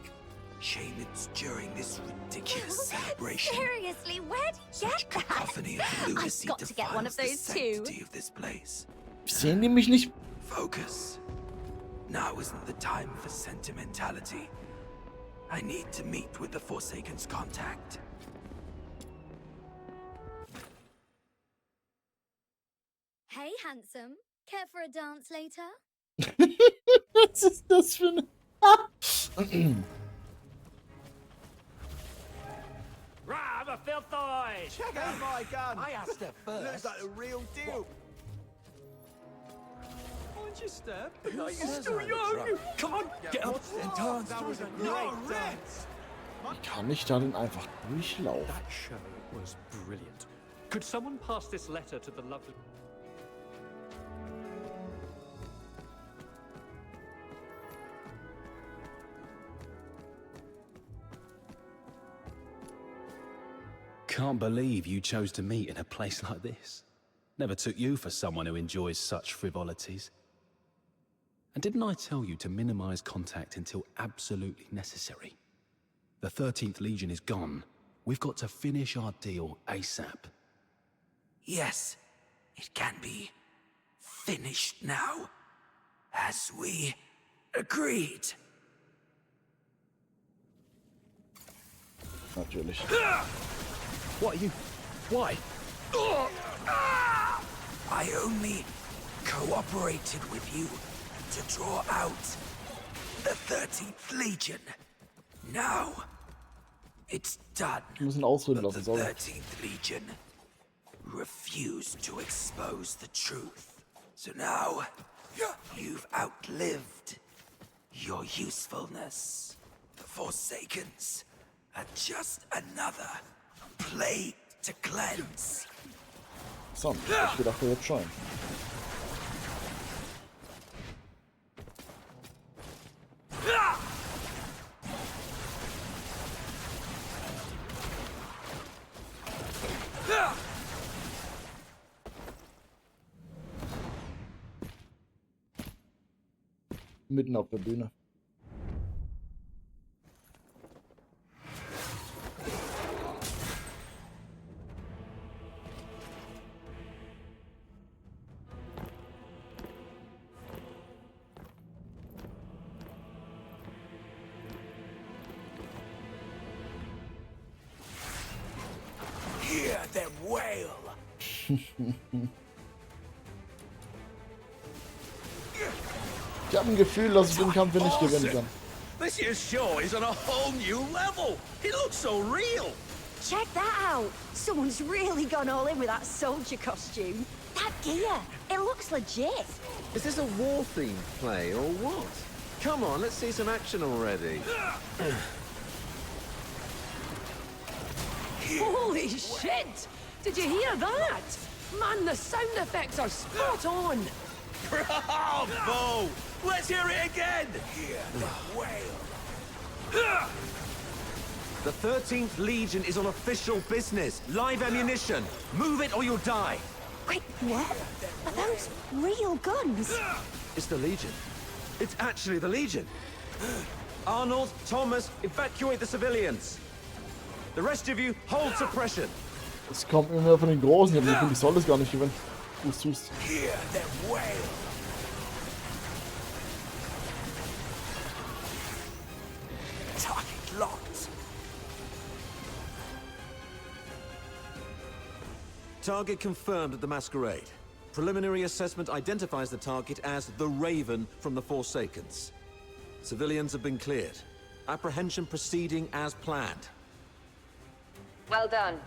Shame it's during this ridiculous celebration. Seriously, where'd you get that? Cacophony of lunacy I've got to get one of defines those the too. sanctity of this place. Sehen die mich nicht? Focus. Now isn't the time for sentimentality. I need to meet with the Forsaken's contact. Hey, handsome. Care for a dance later? Was ist das für eine... Right, I'm a filthoid! Check out my gun! I asked her first. Looks like the real deal. Why'd you step? You're still young! Come on, get up! That was a great dance. Wie kann ich da denn einfach durchlaufen? That show was brilliant. Could someone pass this letter to the lovely... Can't believe you chose to meet in a place like this. Never took you for someone who enjoys such frivolities. And didn't I tell you to minimize contact until absolutely necessary? The 13th Legion is gone. We've got to finish our deal ASAP. Yes, it can be finished now, as we agreed. Natürlich. What are you... Why? I only cooperated with you to draw out the 13th Legion. Now, it's done. Wir müssen ausreden But lassen, the sorry. 13th Legion refused to expose the truth. So now, you've outlived your usefulness. The Forsakens are just another plague to cleanse. So, ich gedacht, er wird scheuen. Mitten auf der Bühne. Hear them wail. Ich habe ein Gefühl, dass ich den Kampf hier nicht gewinnen kann. This year's show is on a whole new level. It looks so real. Check that out. Someone's really gone all in with that soldier costume. That gear, it looks legit. Is this a war-themed play or what? Come on, let's see some action already. Holy shit! Did you hear that? Man, the sound effects are spot on! Bravo! Let's hear it again! Hear them wail. The 13th Legion is on official business. Live ammunition. Move it or you'll die. Wait, what? Are those real guns? It's the Legion. It's actually the Legion. Arnold, Thomas, evacuate the civilians. The rest of you, hold suppression. Es kommt immer mehr von den Großen. Ich soll das gar nicht gewinnen. Du tust. Hear them wail. Target locked. Target confirmed at the Masquerade. Preliminary assessment identifies the target as the Raven from the Forsakens. Civilians have been cleared. Apprehension proceeding as planned. Well done.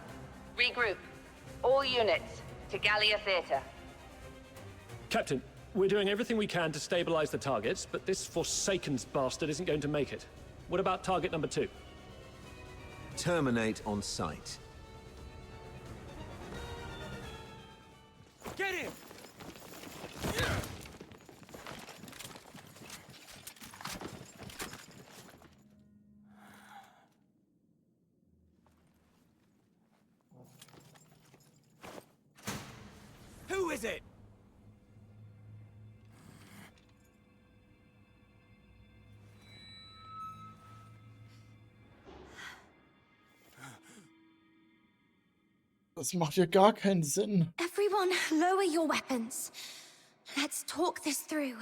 Regroup. All units to Gallia Theatre. Captain, we're doing everything we can to stabilize the targets, but this Forsakens bastard isn't going to make it. What about target number 2? Terminate on sight. Get him! Who is it? Das macht ja gar keinen Sinn. Everyone, lower your weapons. Let's talk this through.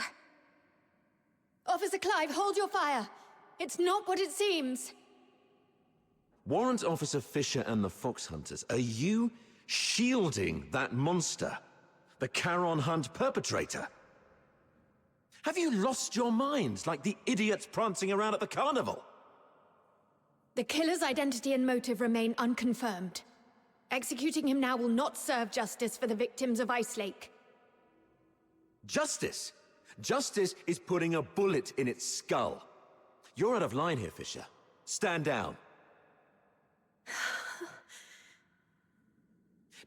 Officer Clive, hold your fire. It's not what it seems. Warrant Officer Fisher and the Fox Hunters, are you shielding that monster? The Charon Hunt perpetrator? Have you lost your minds like the idiots prancing around at the carnival? The killer's identity and motive remain unconfirmed. Executing him now will not serve justice for the victims of Ice Lake. Justice? Justice is putting a bullet in its skull. You're out of line here, Fisher. Stand down.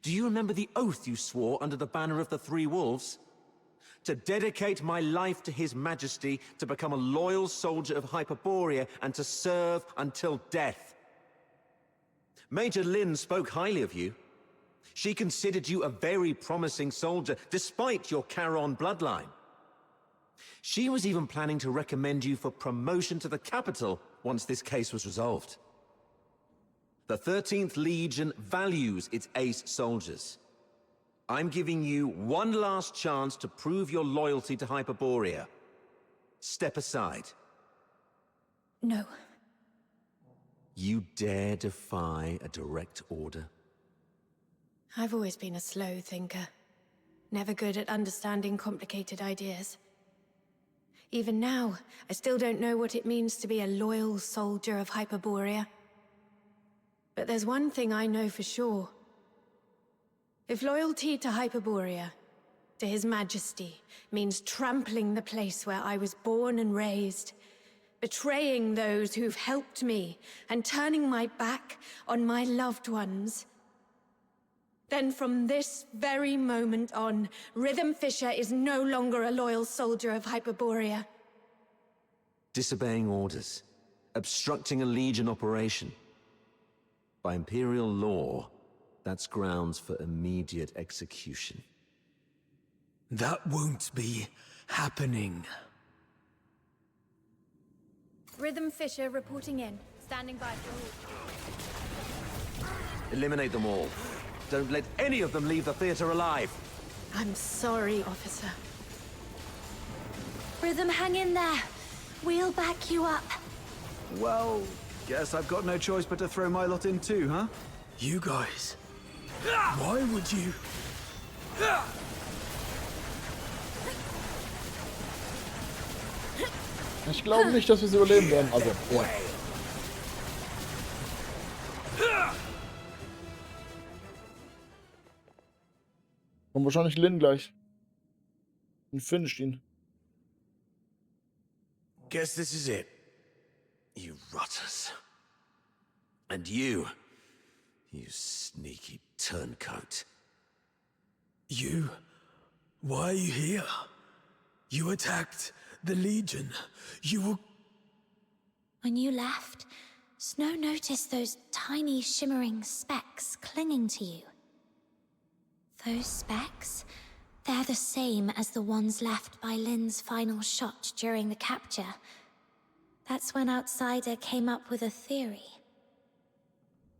Do you remember the oath you swore under the banner of the Three Wolves? To dedicate my life to His Majesty, to become a loyal soldier of Hyperborea, and to serve until death. Major Lynn spoke highly of you. She considered you a very promising soldier, despite your Charon bloodline. She was even planning to recommend you for promotion to the capital once this case was resolved. The 13th Legion values its ace soldiers. I'm giving you one last chance to prove your loyalty to Hyperborea. Step aside. No. You dare defy a direct order? I've always been a slow thinker. Never good at understanding complicated ideas. Even now, I still don't know what it means to be a loyal soldier of Hyperborea. But there's one thing I know for sure. If loyalty to Hyperborea, to His Majesty, means trampling the place where I was born and raised, betraying those who've helped me, and turning my back on my loved ones, then from this very moment on, Rhythm Fisher is no longer a loyal soldier of Hyperborea. Disobeying orders, obstructing a Legion operation. By Imperial law, that's grounds for immediate execution. That won't be happening. Rhythm Fisher reporting in. Standing by for all. Eliminate them all. Don't let any of them leave the theater alive. I'm sorry, officer. Rhythm, hang in there. We'll back you up. Well, guess I've got no choice but to throw my lot in too, huh? You guys. Why would you... Ich glaube nicht, dass wir es überleben werden. Also, ja. Und wahrscheinlich Lin gleich. Und finisht ihn. Guess this is it. You rotters. And you sneaky turncoat. You? Why are you here? You attacked the Legion. You were... When you left, Snow noticed those tiny shimmering specks clinging to you. Those specks, they're the same as the ones left by Lin's final shot during the capture. That's when Outsider came up with a theory.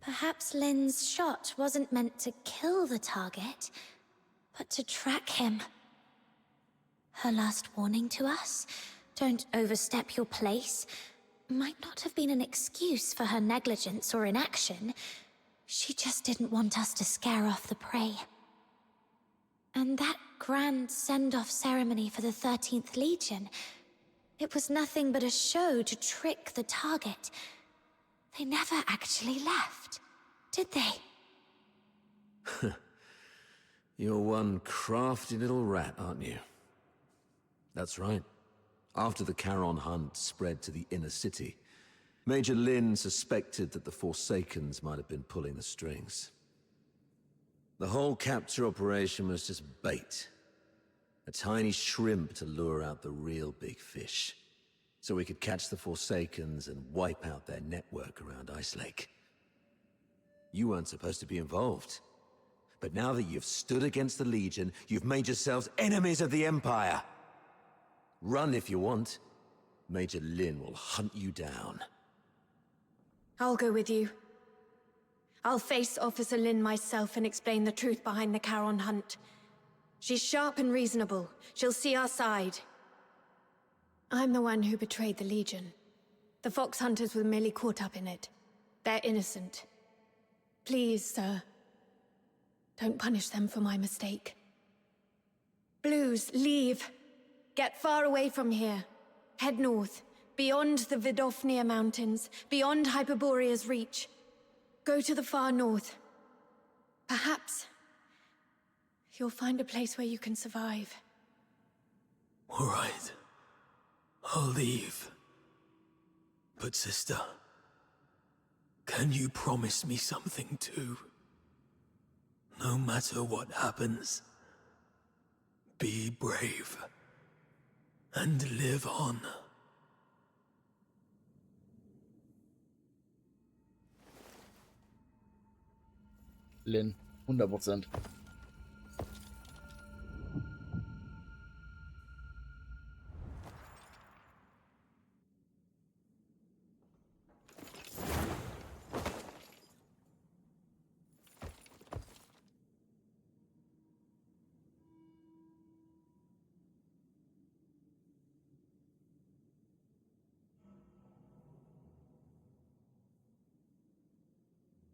Perhaps Lin's shot wasn't meant to kill the target, but to track him. Her last warning to us, don't overstep your place, might not have been an excuse for her negligence or inaction. She just didn't want us to scare off the prey. And that grand send-off ceremony for the 13th Legion, it was nothing but a show to trick the target. They never actually left, did they? You're one crafty little rat, aren't you? That's right. After the Charon hunt spread to the inner city, Major Lin suspected that the Forsakens might have been pulling the strings. The whole capture operation was just bait. A tiny shrimp to lure out the real big fish. So we could catch the Forsakens and wipe out their network around Ice Lake. You weren't supposed to be involved. But now that you've stood against the Legion, you've made yourselves enemies of the Empire. Run if you want. Major Lin will hunt you down. I'll go with you. I'll face Officer Lin myself and explain the truth behind the Charon hunt. She's sharp and reasonable. She'll see our side. I'm the one who betrayed the Legion. The Fox Hunters were merely caught up in it. They're innocent. Please, sir, don't punish them for my mistake. Blues, leave. Get far away from here. Head north, beyond the Vidofnia Mountains, beyond Hyperborea's reach. Go to the far north. Perhaps you'll find a place where you can survive. All right. I'll leave. But sister, can you promise me something too? No matter what happens, be brave and live on. Lin, 100%.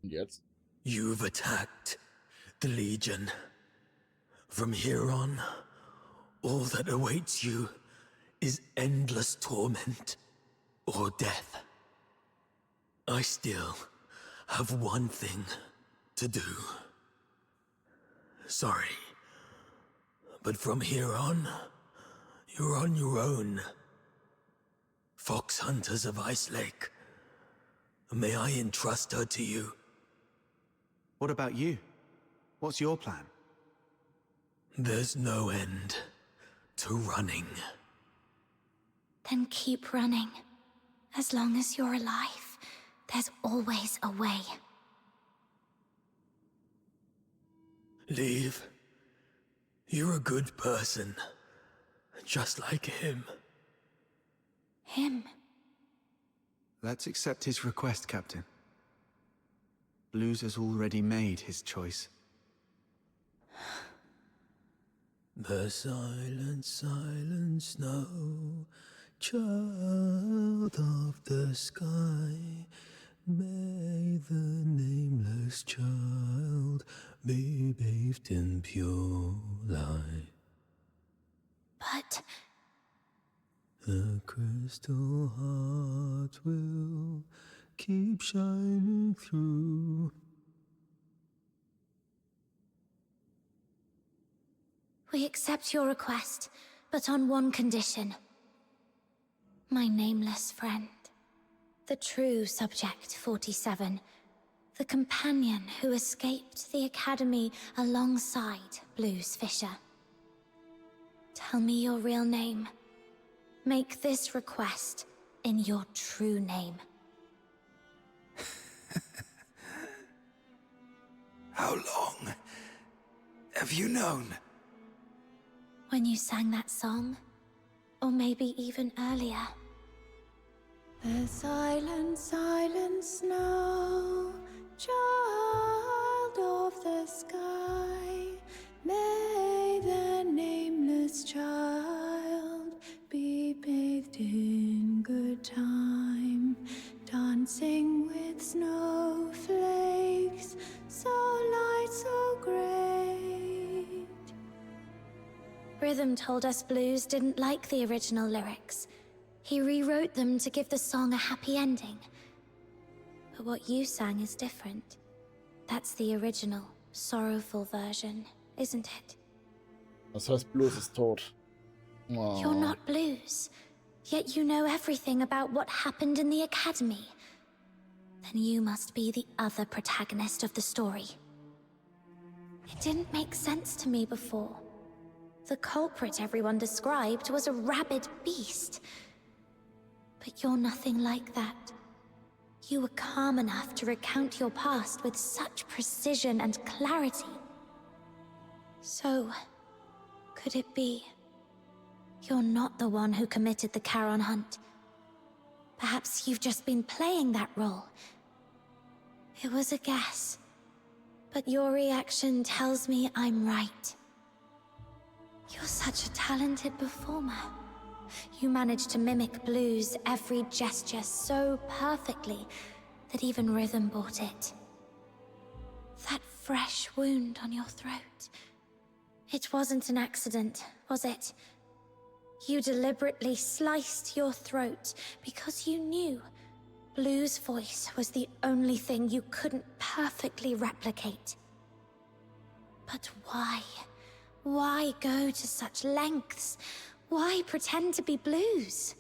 Und jetzt? You've attacked the Legion. From here on, all that awaits you is endless torment or death. I still have one thing to do. Sorry, but from here on, you're on your own. Fox Hunters of Ice Lake, may I entrust her to you? What about you? What's your plan? There's no end to running. Then keep running. As long as you're alive, there's always a way. Leave. You're a good person. Just like him. Him? Let's accept his request, Captain. Blues has already made his choice. The silent, silent snow, child of the sky, may the nameless child be bathed in pure light. But the crystal heart will keep shining through. we accept your request, but on one condition. My nameless friend. The true Subject 47. The companion who escaped the Academy alongside Blues Fisher. Tell me your real name. Make this request in your true name. How long have you known? When you sang that song, or maybe even earlier. The silent, silent snow, child of the sky, may the nameless child be bathed in good time, dancing with snowflakes, so light, so great. Rhythm told us Blues didn't like the original lyrics. He rewrote them to give the song a happy ending. But what you sang is different. That's the original, sorrowful version, isn't it? Das heißt, Blues ist tot. Oh. You're not Blues, yet you know everything about what happened in the Academy. Then you must be the other protagonist of the story. It didn't make sense to me before. The culprit everyone described was a rabid beast. But you're nothing like that. You were calm enough to recount your past with such precision and clarity. So, could it be you're not the one who committed the Charon hunt? Perhaps you've just been playing that role. It was a guess, but your reaction tells me I'm right. You're such a talented performer. You managed to mimic Blues' every gesture so perfectly that even Rhythm bought it. That fresh wound on your throat. It wasn't an accident, was it? You deliberately sliced your throat because you knew Blues' voice was the only thing you couldn't perfectly replicate. But why? Why go to such lengths? Why pretend to be Blues?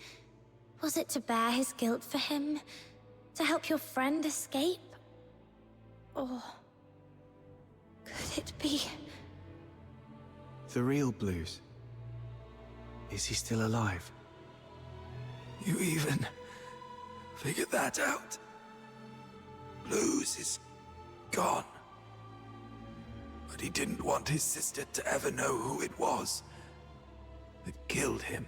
Was it to bear his guilt for him? To help your friend escape? Or could it be... The real Blues? Is he still alive? You even figured that out? Blues is gone. But he didn't want his sister to ever know who it was that killed him.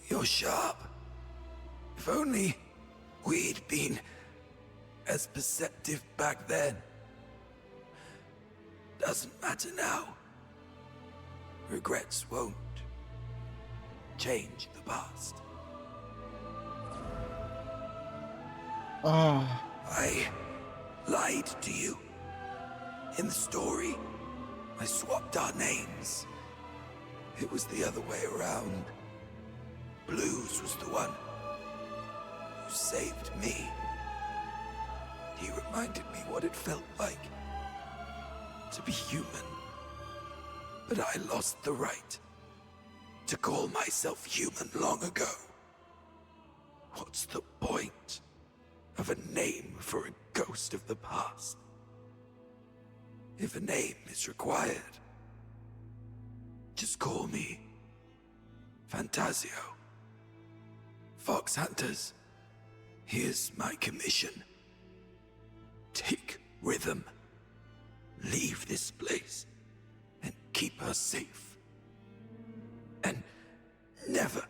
You're sharp. If only we'd been as perceptive back then. Doesn't matter now. Regrets won't change the past. I lied to you. In the story, I swapped our names. It was the other way around. Blues was the one who saved me. He reminded me what it felt like to be human. But I lost the right to call myself human long ago. What's the point of a name for a ghost of the past? If a name is required, just call me Fantasio. Fox Hunters, here's my commission. Take Rhythm, leave this place, and keep her safe. And never,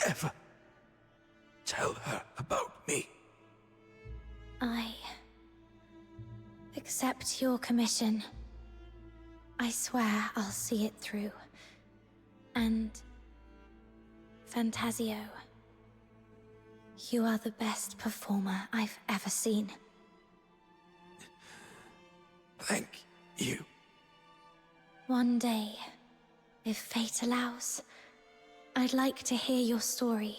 ever tell her about me. I accept your commission. I swear I'll see it through. And Fantasio, you are the best performer I've ever seen. Thank you. One day, if fate allows, I'd like to hear your story.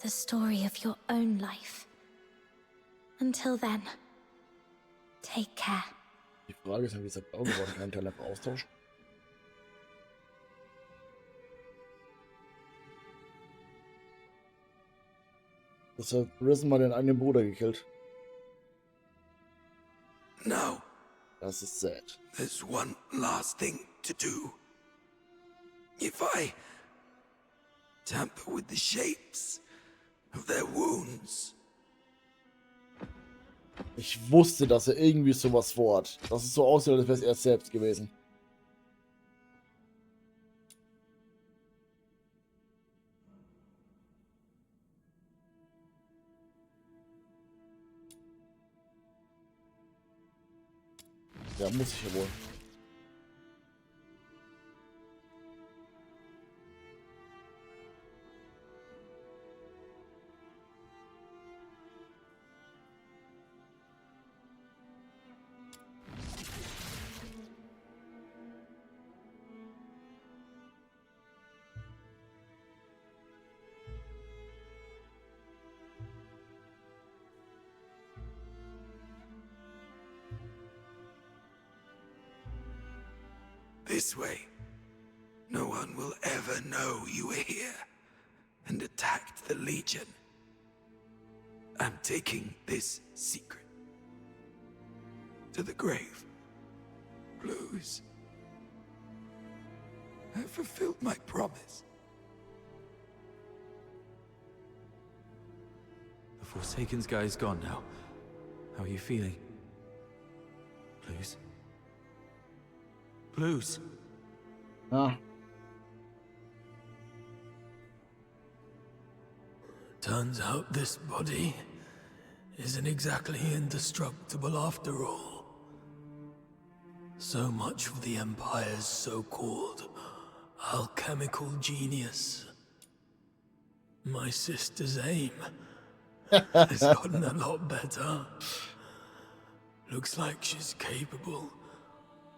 The story of your own life. Until then, take care. Die Frage ist ja, wie ist das blau geworden? Kann ich Lab austauschen? Das hat Risen mal den eigenen Bruder gekillt. Now, das ist sad. There's one last thing to do. If I tamper with the shapes of their wounds. Ich wusste, dass er irgendwie sowas vorhat. Dass es so aussieht, als wäre es er selbst gewesen. Ja, muss ich ja wohl. This way, no one will ever know you were here and attacked the Legion. I'm taking this secret to the grave. Blues. I fulfilled my promise. The Forsaken's guy is gone now. How are you feeling? Blues? Blues. Ah. Turns out this body isn't exactly indestructible after all. So much for the Empire's so-called alchemical genius. My sister's aim has gotten a lot better. Looks like she's capable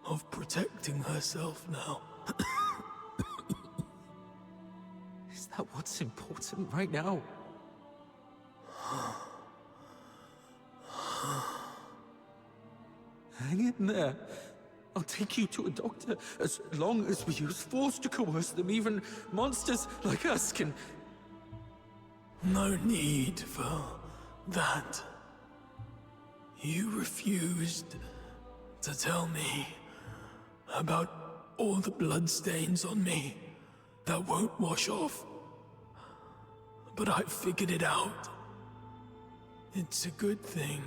of protecting herself now. Is that what's important right now? Hang in there. I'll take you to a doctor as long as we use force to coerce them. Even monsters like us can... No need for that. You refused to tell me about all the bloodstains on me that won't wash off. But I figured it out. It's a good thing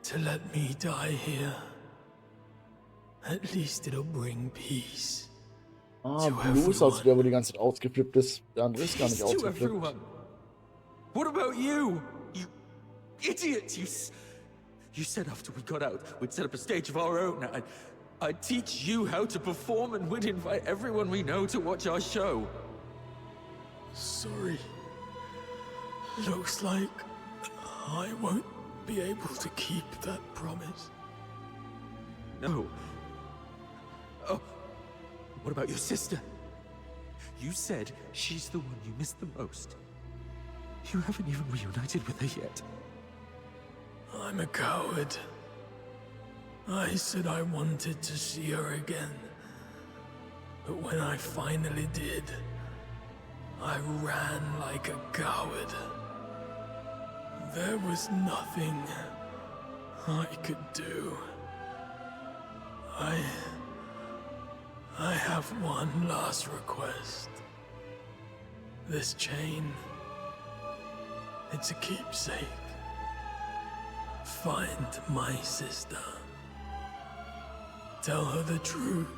to let me die here. At least it'll bring peace. Ah, Blues, als der, wo die ganze Zeit ausgeflippt ist. Der andere ist gar nicht ausgeflippt. What about you? You idiot! You said after we got out, we'd set up a stage of our own. I'd teach you how to perform and we'd invite everyone we know to watch our show. Sorry. Looks like I won't be able to keep that promise. No. Oh, what about your sister? You said she's the one you miss the most. You haven't even reunited with her yet. I'm a coward. I said I wanted to see her again. But when I finally did, I ran like a coward. There was nothing I could do. I have one last request. This chain, it's a keepsake. Find my sister. Tell her the truth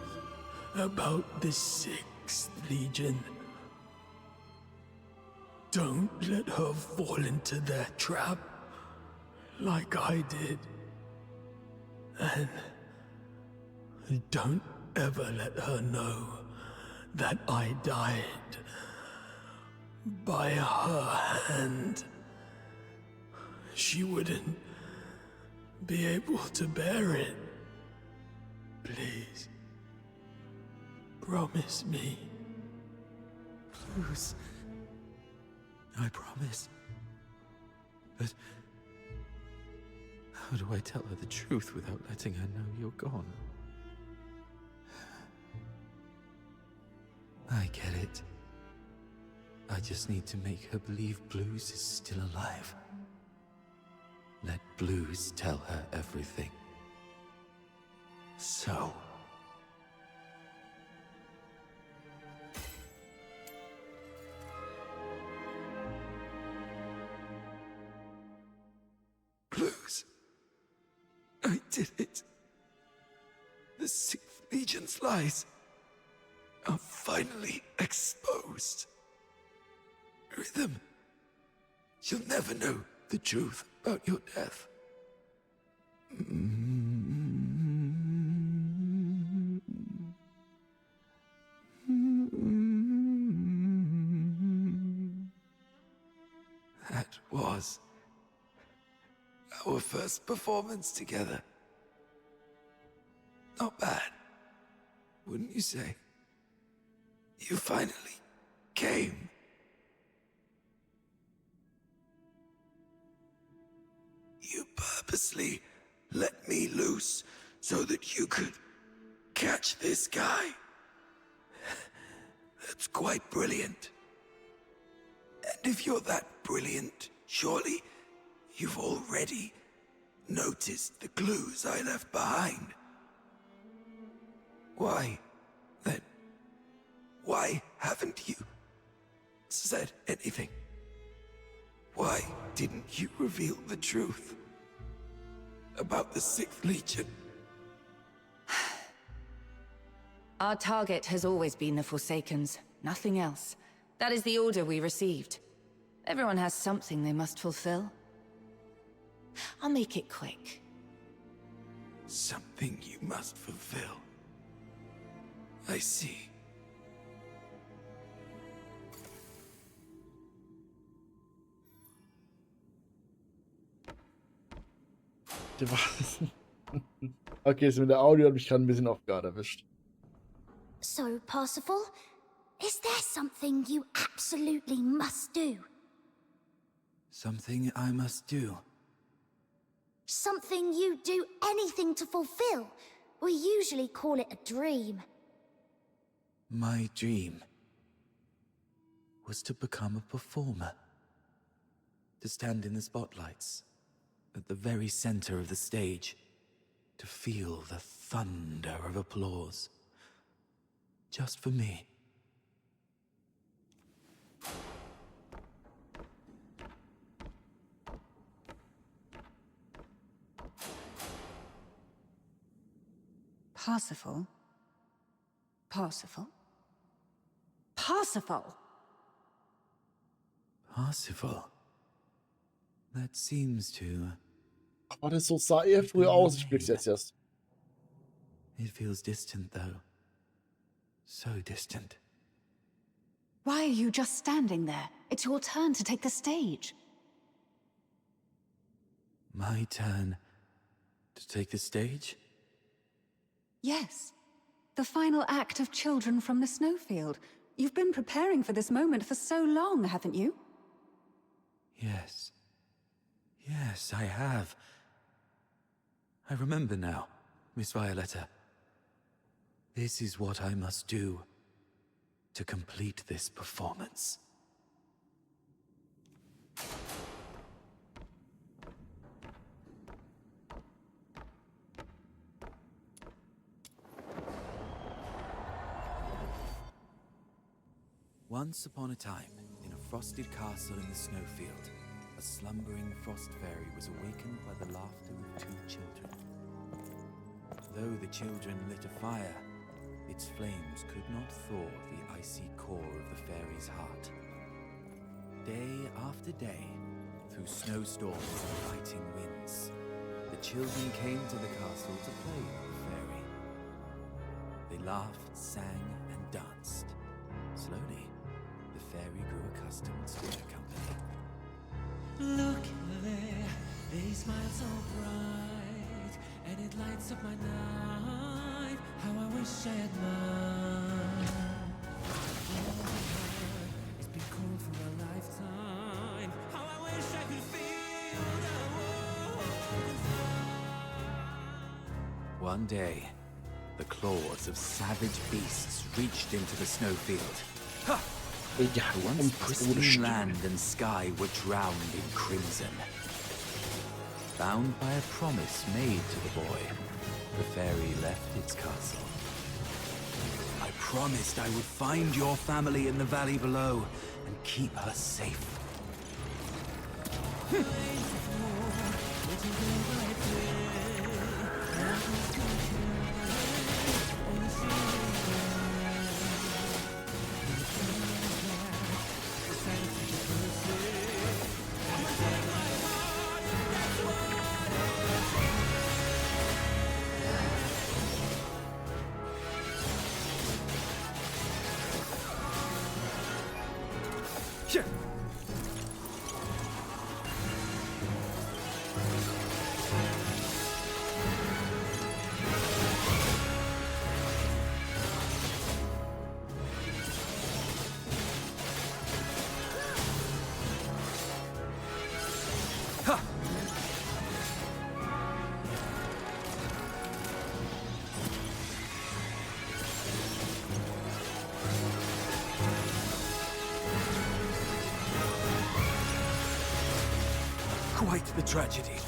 about the 6th Legion. Don't let her fall into their trap like I did. And don't ever let her know that I died by her hand. She wouldn't be able to bear it. Please, promise me. Bruce, I promise. But how do I tell her the truth without letting her know you're gone? I get it. I just need to make her believe Blues is still alive. Let Blues tell her everything. So... Blues, I did it. The 6th Legion's lies are finally exposed. Rhythm, you'll never know the truth about your death. That was our first performance together. Not bad, wouldn't you say? You finally came. You purposely let me loose so that you could catch this guy. That's quite brilliant. And if you're that brilliant, surely you've already noticed the clues I left behind. Why, then? Why haven't you said anything? Why didn't you reveal the truth about the 6th Legion? Our target has always been the Forsakens, nothing else. That is the order we received. Everyone has something they must fulfill. I'll make it quick. Something you must fulfill. I see. Okay, so mit der Audio hat mich gerade ein bisschen auf Guard erwischt. So, Parsifal, is there something you absolutely must do? Something I must do. Something you do anything to fulfill? We usually call it a dream. My dream was to become a performer. To stand in the spotlights, at the very center of the stage. To feel the thunder of applause. Just for me. Parsifal? Parsifal? Parsifal! Parsifal? That seems to... Aber das so sah er früher aus, ich blick's jetzt erst. It feels distant, though. So distant. Why are you just standing there? It's your turn to take the stage. My turn to take the stage? Yes. The final act of Children from the Snowfield. You've been preparing for this moment for so long, haven't you? Yes. Yes, I have. I remember now, Miss Violetta. This is what I must do to complete this performance. Once upon a time, in a frosted castle in the snowfield, a slumbering frost fairy was awakened by the laughter of 2 children. Though the children lit a fire, its flames could not thaw the icy core of the fairy's heart. Day after day, through snowstorms and biting winds, the children came to the castle to play with the fairy. They laughed, sang, and danced. Slowly, the fairy grew accustomed to their company. Look there, they smile so bright, and it lights up my night. How I wish I had mine. It's been cold for a lifetime. How I wish I could feel the warmth inside. One day, the claws of savage beasts reached into the snowfield. Ha! The once pristine land and sky were drowned in crimson. Bound by a promise made to the boy, the fairy left its castle. I promised I would find your family in the valley below and keep her safe. Quite the tragedy.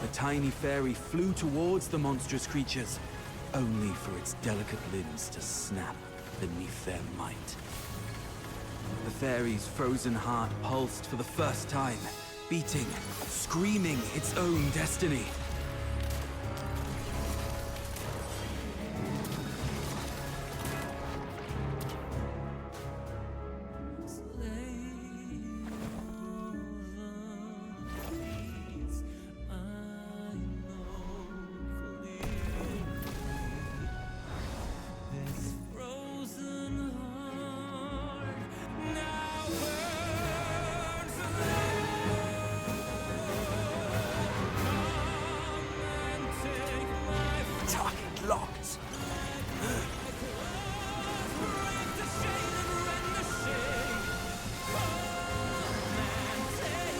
The tiny fairy flew towards the monstrous creatures, only for its delicate limbs to snap beneath their might. The fairy's frozen heart pulsed for the first time, beating, screaming its own destiny.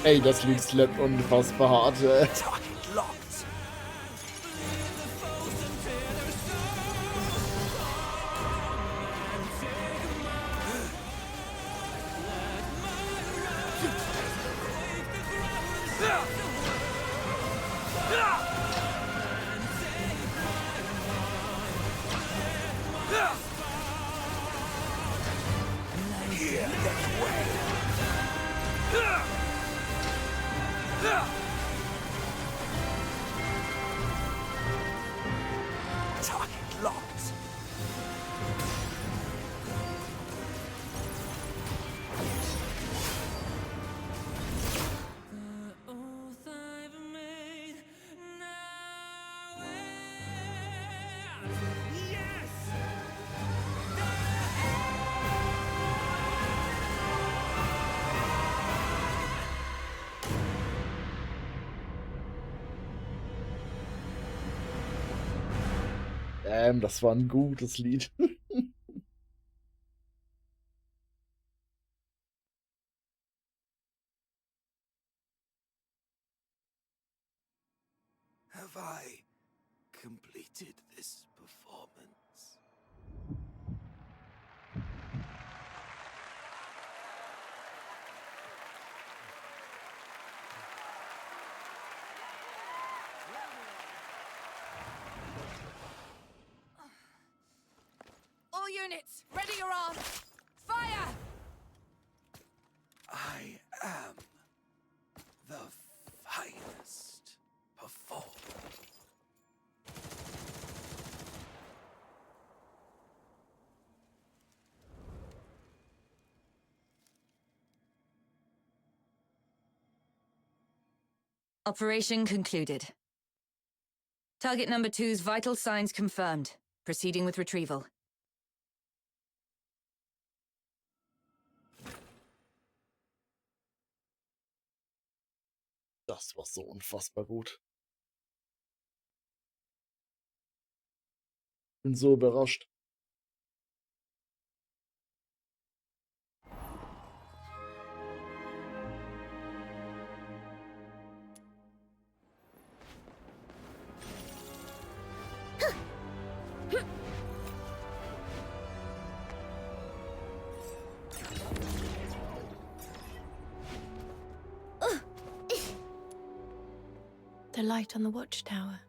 Ey, das Lied slappt unfassbar hart, ey. Das war ein gutes Lied. Have I completed this performance? Troops, ready your arms! Fire! I am the finest performer. Operation concluded. Target number 2's vital signs confirmed. Proceeding with retrieval. Das war so unfassbar gut. Bin so überrascht. The light on the watchtower.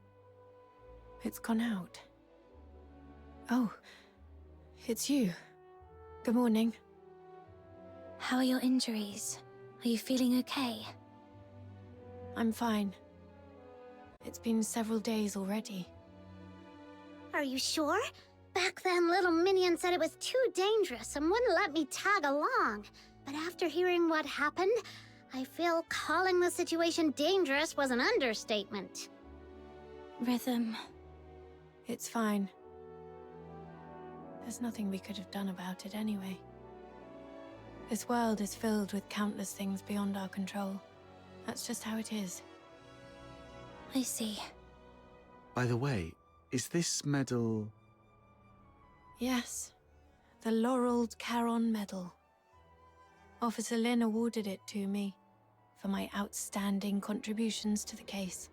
It's gone out. Oh, it's you. Good morning. How are your injuries? Are you feeling okay? I'm fine. It's been several days already. Are you sure? Back then, little Minion said it was too dangerous and wouldn't let me tag along. But after hearing what happened, I feel calling the situation dangerous was an understatement. Rhythm. It's fine. There's nothing we could have done about it anyway. This world is filled with countless things beyond our control. That's just how it is. I see. By the way, is this medal... Yes. The Laureled Caron Medal. Officer Lin awarded it to me for my outstanding contributions to the case.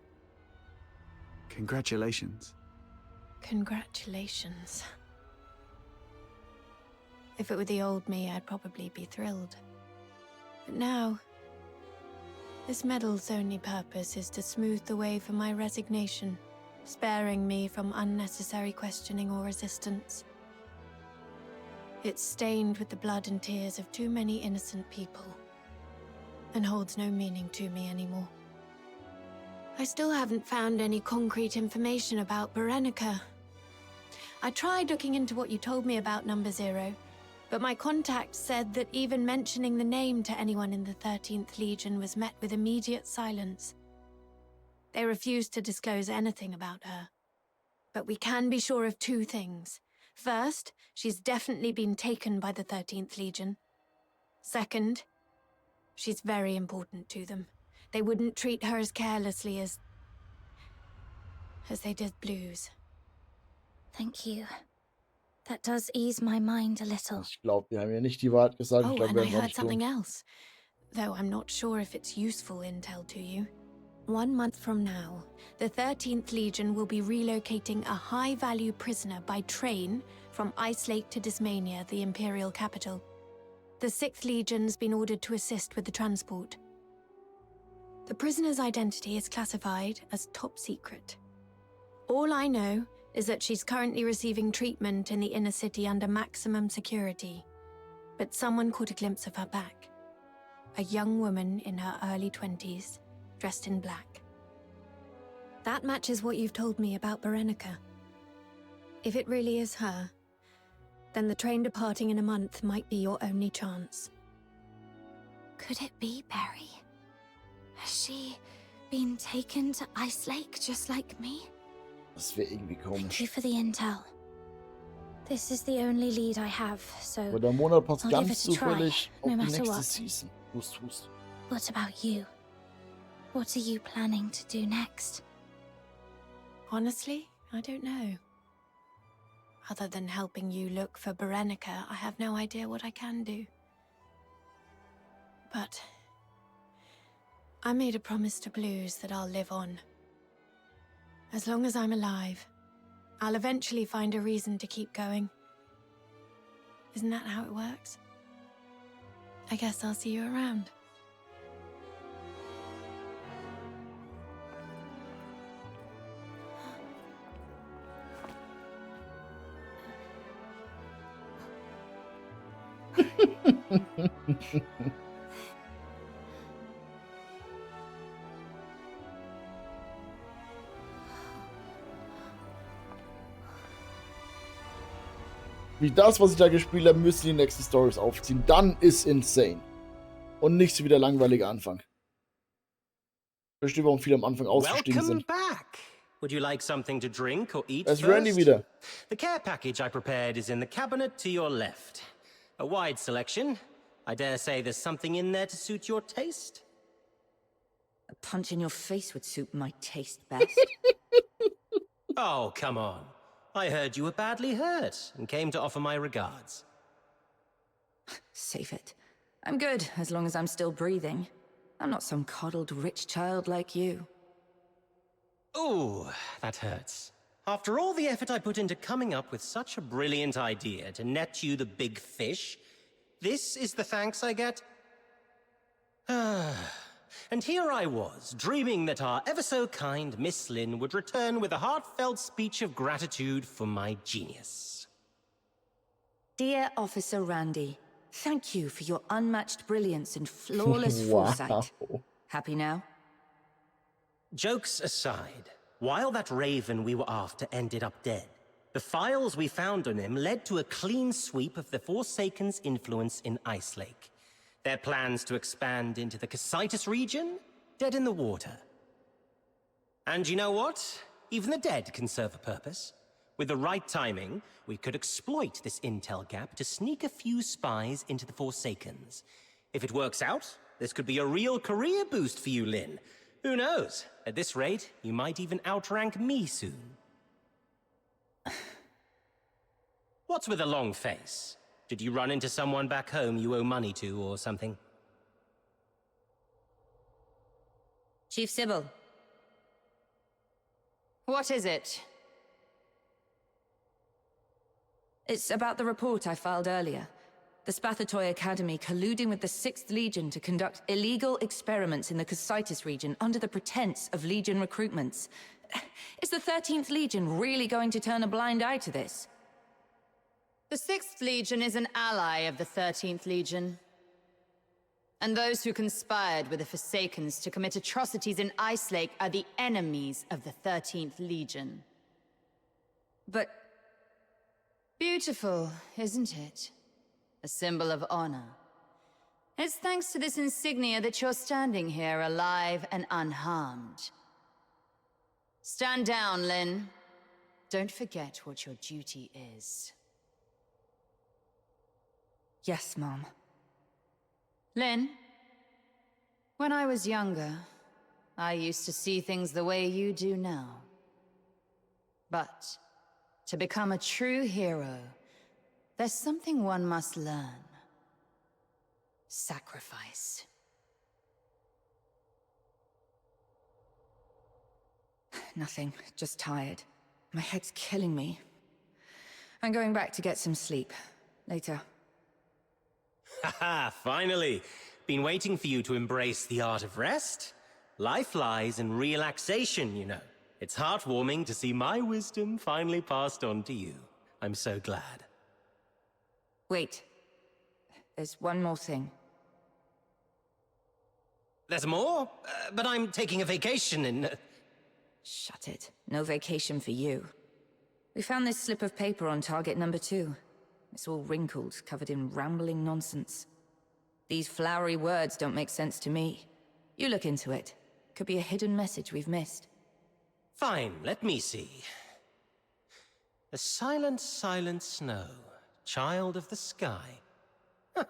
Congratulations. Congratulations. If it were the old me, I'd probably be thrilled. But now, this medal's only purpose is to smooth the way for my resignation, sparing me from unnecessary questioning or resistance. It's stained with the blood and tears of too many innocent people, and holds no meaning to me anymore. I still haven't found any concrete information about Berenica. I tried looking into what you told me about Number Zero, but my contact said that even mentioning the name to anyone in the 13th Legion was met with immediate silence. They refused to disclose anything about her. But we can be sure of two things. First, she's definitely been taken by the 13th Legion. Second, she's very important to them. They wouldn't treat her as carelessly as they did Blues. Thank you. That does ease my mind a little. Ich glaube, wir haben ja nicht die Wahrheit gesagt. Ich Oh, glaube, and wir I haben es auch heard nicht something gelohnt. else, though I'm not sure if it's useful intel to you. 1 month from now, the 13th Legion will be relocating a high-value prisoner by train from Ice Lake to Dismania, the Imperial capital. The 6th Legion's been ordered to assist with the transport. The prisoner's identity is classified as top secret. All I know is that she's currently receiving treatment in the inner city under maximum security. But someone caught a glimpse of her back. A young woman in her early 20s, dressed in black. That matches what you've told me about Berenica. If it really is her, then the train departing in a month might be your only chance. Could it be Barry? Has she been taken to Ice Lake just like me? Das wäre irgendwie Thank komisch. you for the intel. This is the only lead I have, so Aber der Monat passt I'll give ganz it a try, zufällig auf no die matter nächste what. Season. Hust. What about you? What are you planning to do next? Honestly, I don't know. Other than helping you look for Berenica, I have no idea what I can do. But I made a promise to Blues that I'll live on. As long as I'm alive, I'll eventually find a reason to keep going. Isn't that how it works? I guess I'll see you around. Wie das, was ich da gespielt habe, müssen die nächsten Stories aufziehen. Dann ist insane. Und nicht so wie der langweilige Anfang. Verstehe, warum viele am Anfang ausgestiegen Welcome sind. back. Would you like something to drink or eat Da ist first? Randy wieder. The care package I prepared is in the cabinet to your left. A wide selection. I dare say there's something in there to suit your taste. A punch in your face would suit my taste best. Oh, come on. I heard you were badly hurt and came to offer my regards. Save it. I'm good, as long as I'm still breathing. I'm not some coddled rich child like you. Ooh, that hurts. After all the effort I put into coming up with such a brilliant idea to net you the big fish, this is the thanks I get? And here I was, dreaming that our ever-so-kind Miss Lin would return with a heartfelt speech of gratitude for my genius. Dear Officer Randy, thank you for your unmatched brilliance and flawless Wow. foresight. Happy now? Jokes aside, while that raven we were after ended up dead, the files we found on him led to a clean sweep of the Forsaken's influence in Ice Lake. Their plans to expand into the Casitas region, dead in the water. And you know what? Even the dead can serve a purpose. With the right timing, we could exploit this intel gap to sneak a few spies into the Forsakens. If it works out, this could be a real career boost for you, Lin. Who knows? At this rate, you might even outrank me soon. What's with a long face? Did you run into someone back home you owe money to or something? Chief Sybil. What is it? It's about the report I filed earlier. The Spathatoy Academy colluding with the 6th Legion to conduct illegal experiments in the Casitas region under the pretense of Legion recruitments. Is the 13th Legion really going to turn a blind eye to this? The 6th Legion is an ally of the 13th Legion. And those who conspired with the Forsakens to commit atrocities in Ice Lake are the enemies of the 13th Legion. But... Beautiful, isn't it? A symbol of honor. It's thanks to this insignia that you're standing here alive and unharmed. Stand down, Lin. Don't forget what your duty is. Yes, Mom. Lin, when I was younger, I used to see things the way you do now. But to become a true hero, there's something one must learn. Sacrifice. Nothing, just tired. My head's killing me. I'm going back to get some sleep. Later. Haha, finally! Been waiting for you to embrace the art of rest. Life lies in relaxation, you know. It's heartwarming to see my wisdom finally passed on to you. I'm so glad. Wait. There's one more thing. There's more? But I'm taking a vacation in... Shut it. No vacation for you. We found this slip of paper on target number 2. It's all wrinkled, covered in rambling nonsense. These flowery words don't make sense to me. You look into it. Could be a hidden message we've missed. Fine, let me see. The silent, silent snow, child of the sky. Huh.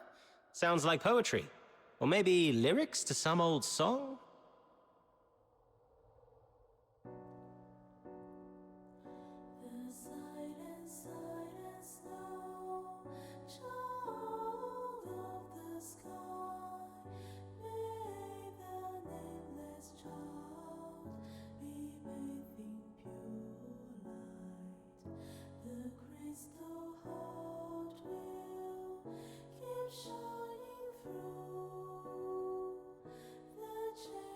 Sounds like poetry. Or maybe lyrics to some old song? Shining through the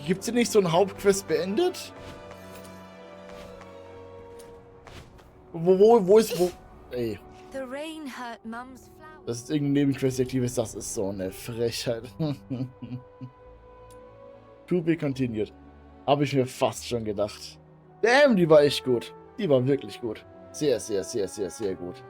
Gibt's hier nicht so ein Hauptquest beendet? Wo ist, wo? Ey. The rain hurt Mum's flowers. Das ist irgendein Nebenquest, die aktiv ist. Das ist so eine Frechheit. To be continued. Habe ich mir fast schon gedacht. Damn, die war echt gut. Die war wirklich gut. Sehr, sehr, sehr, sehr, sehr gut.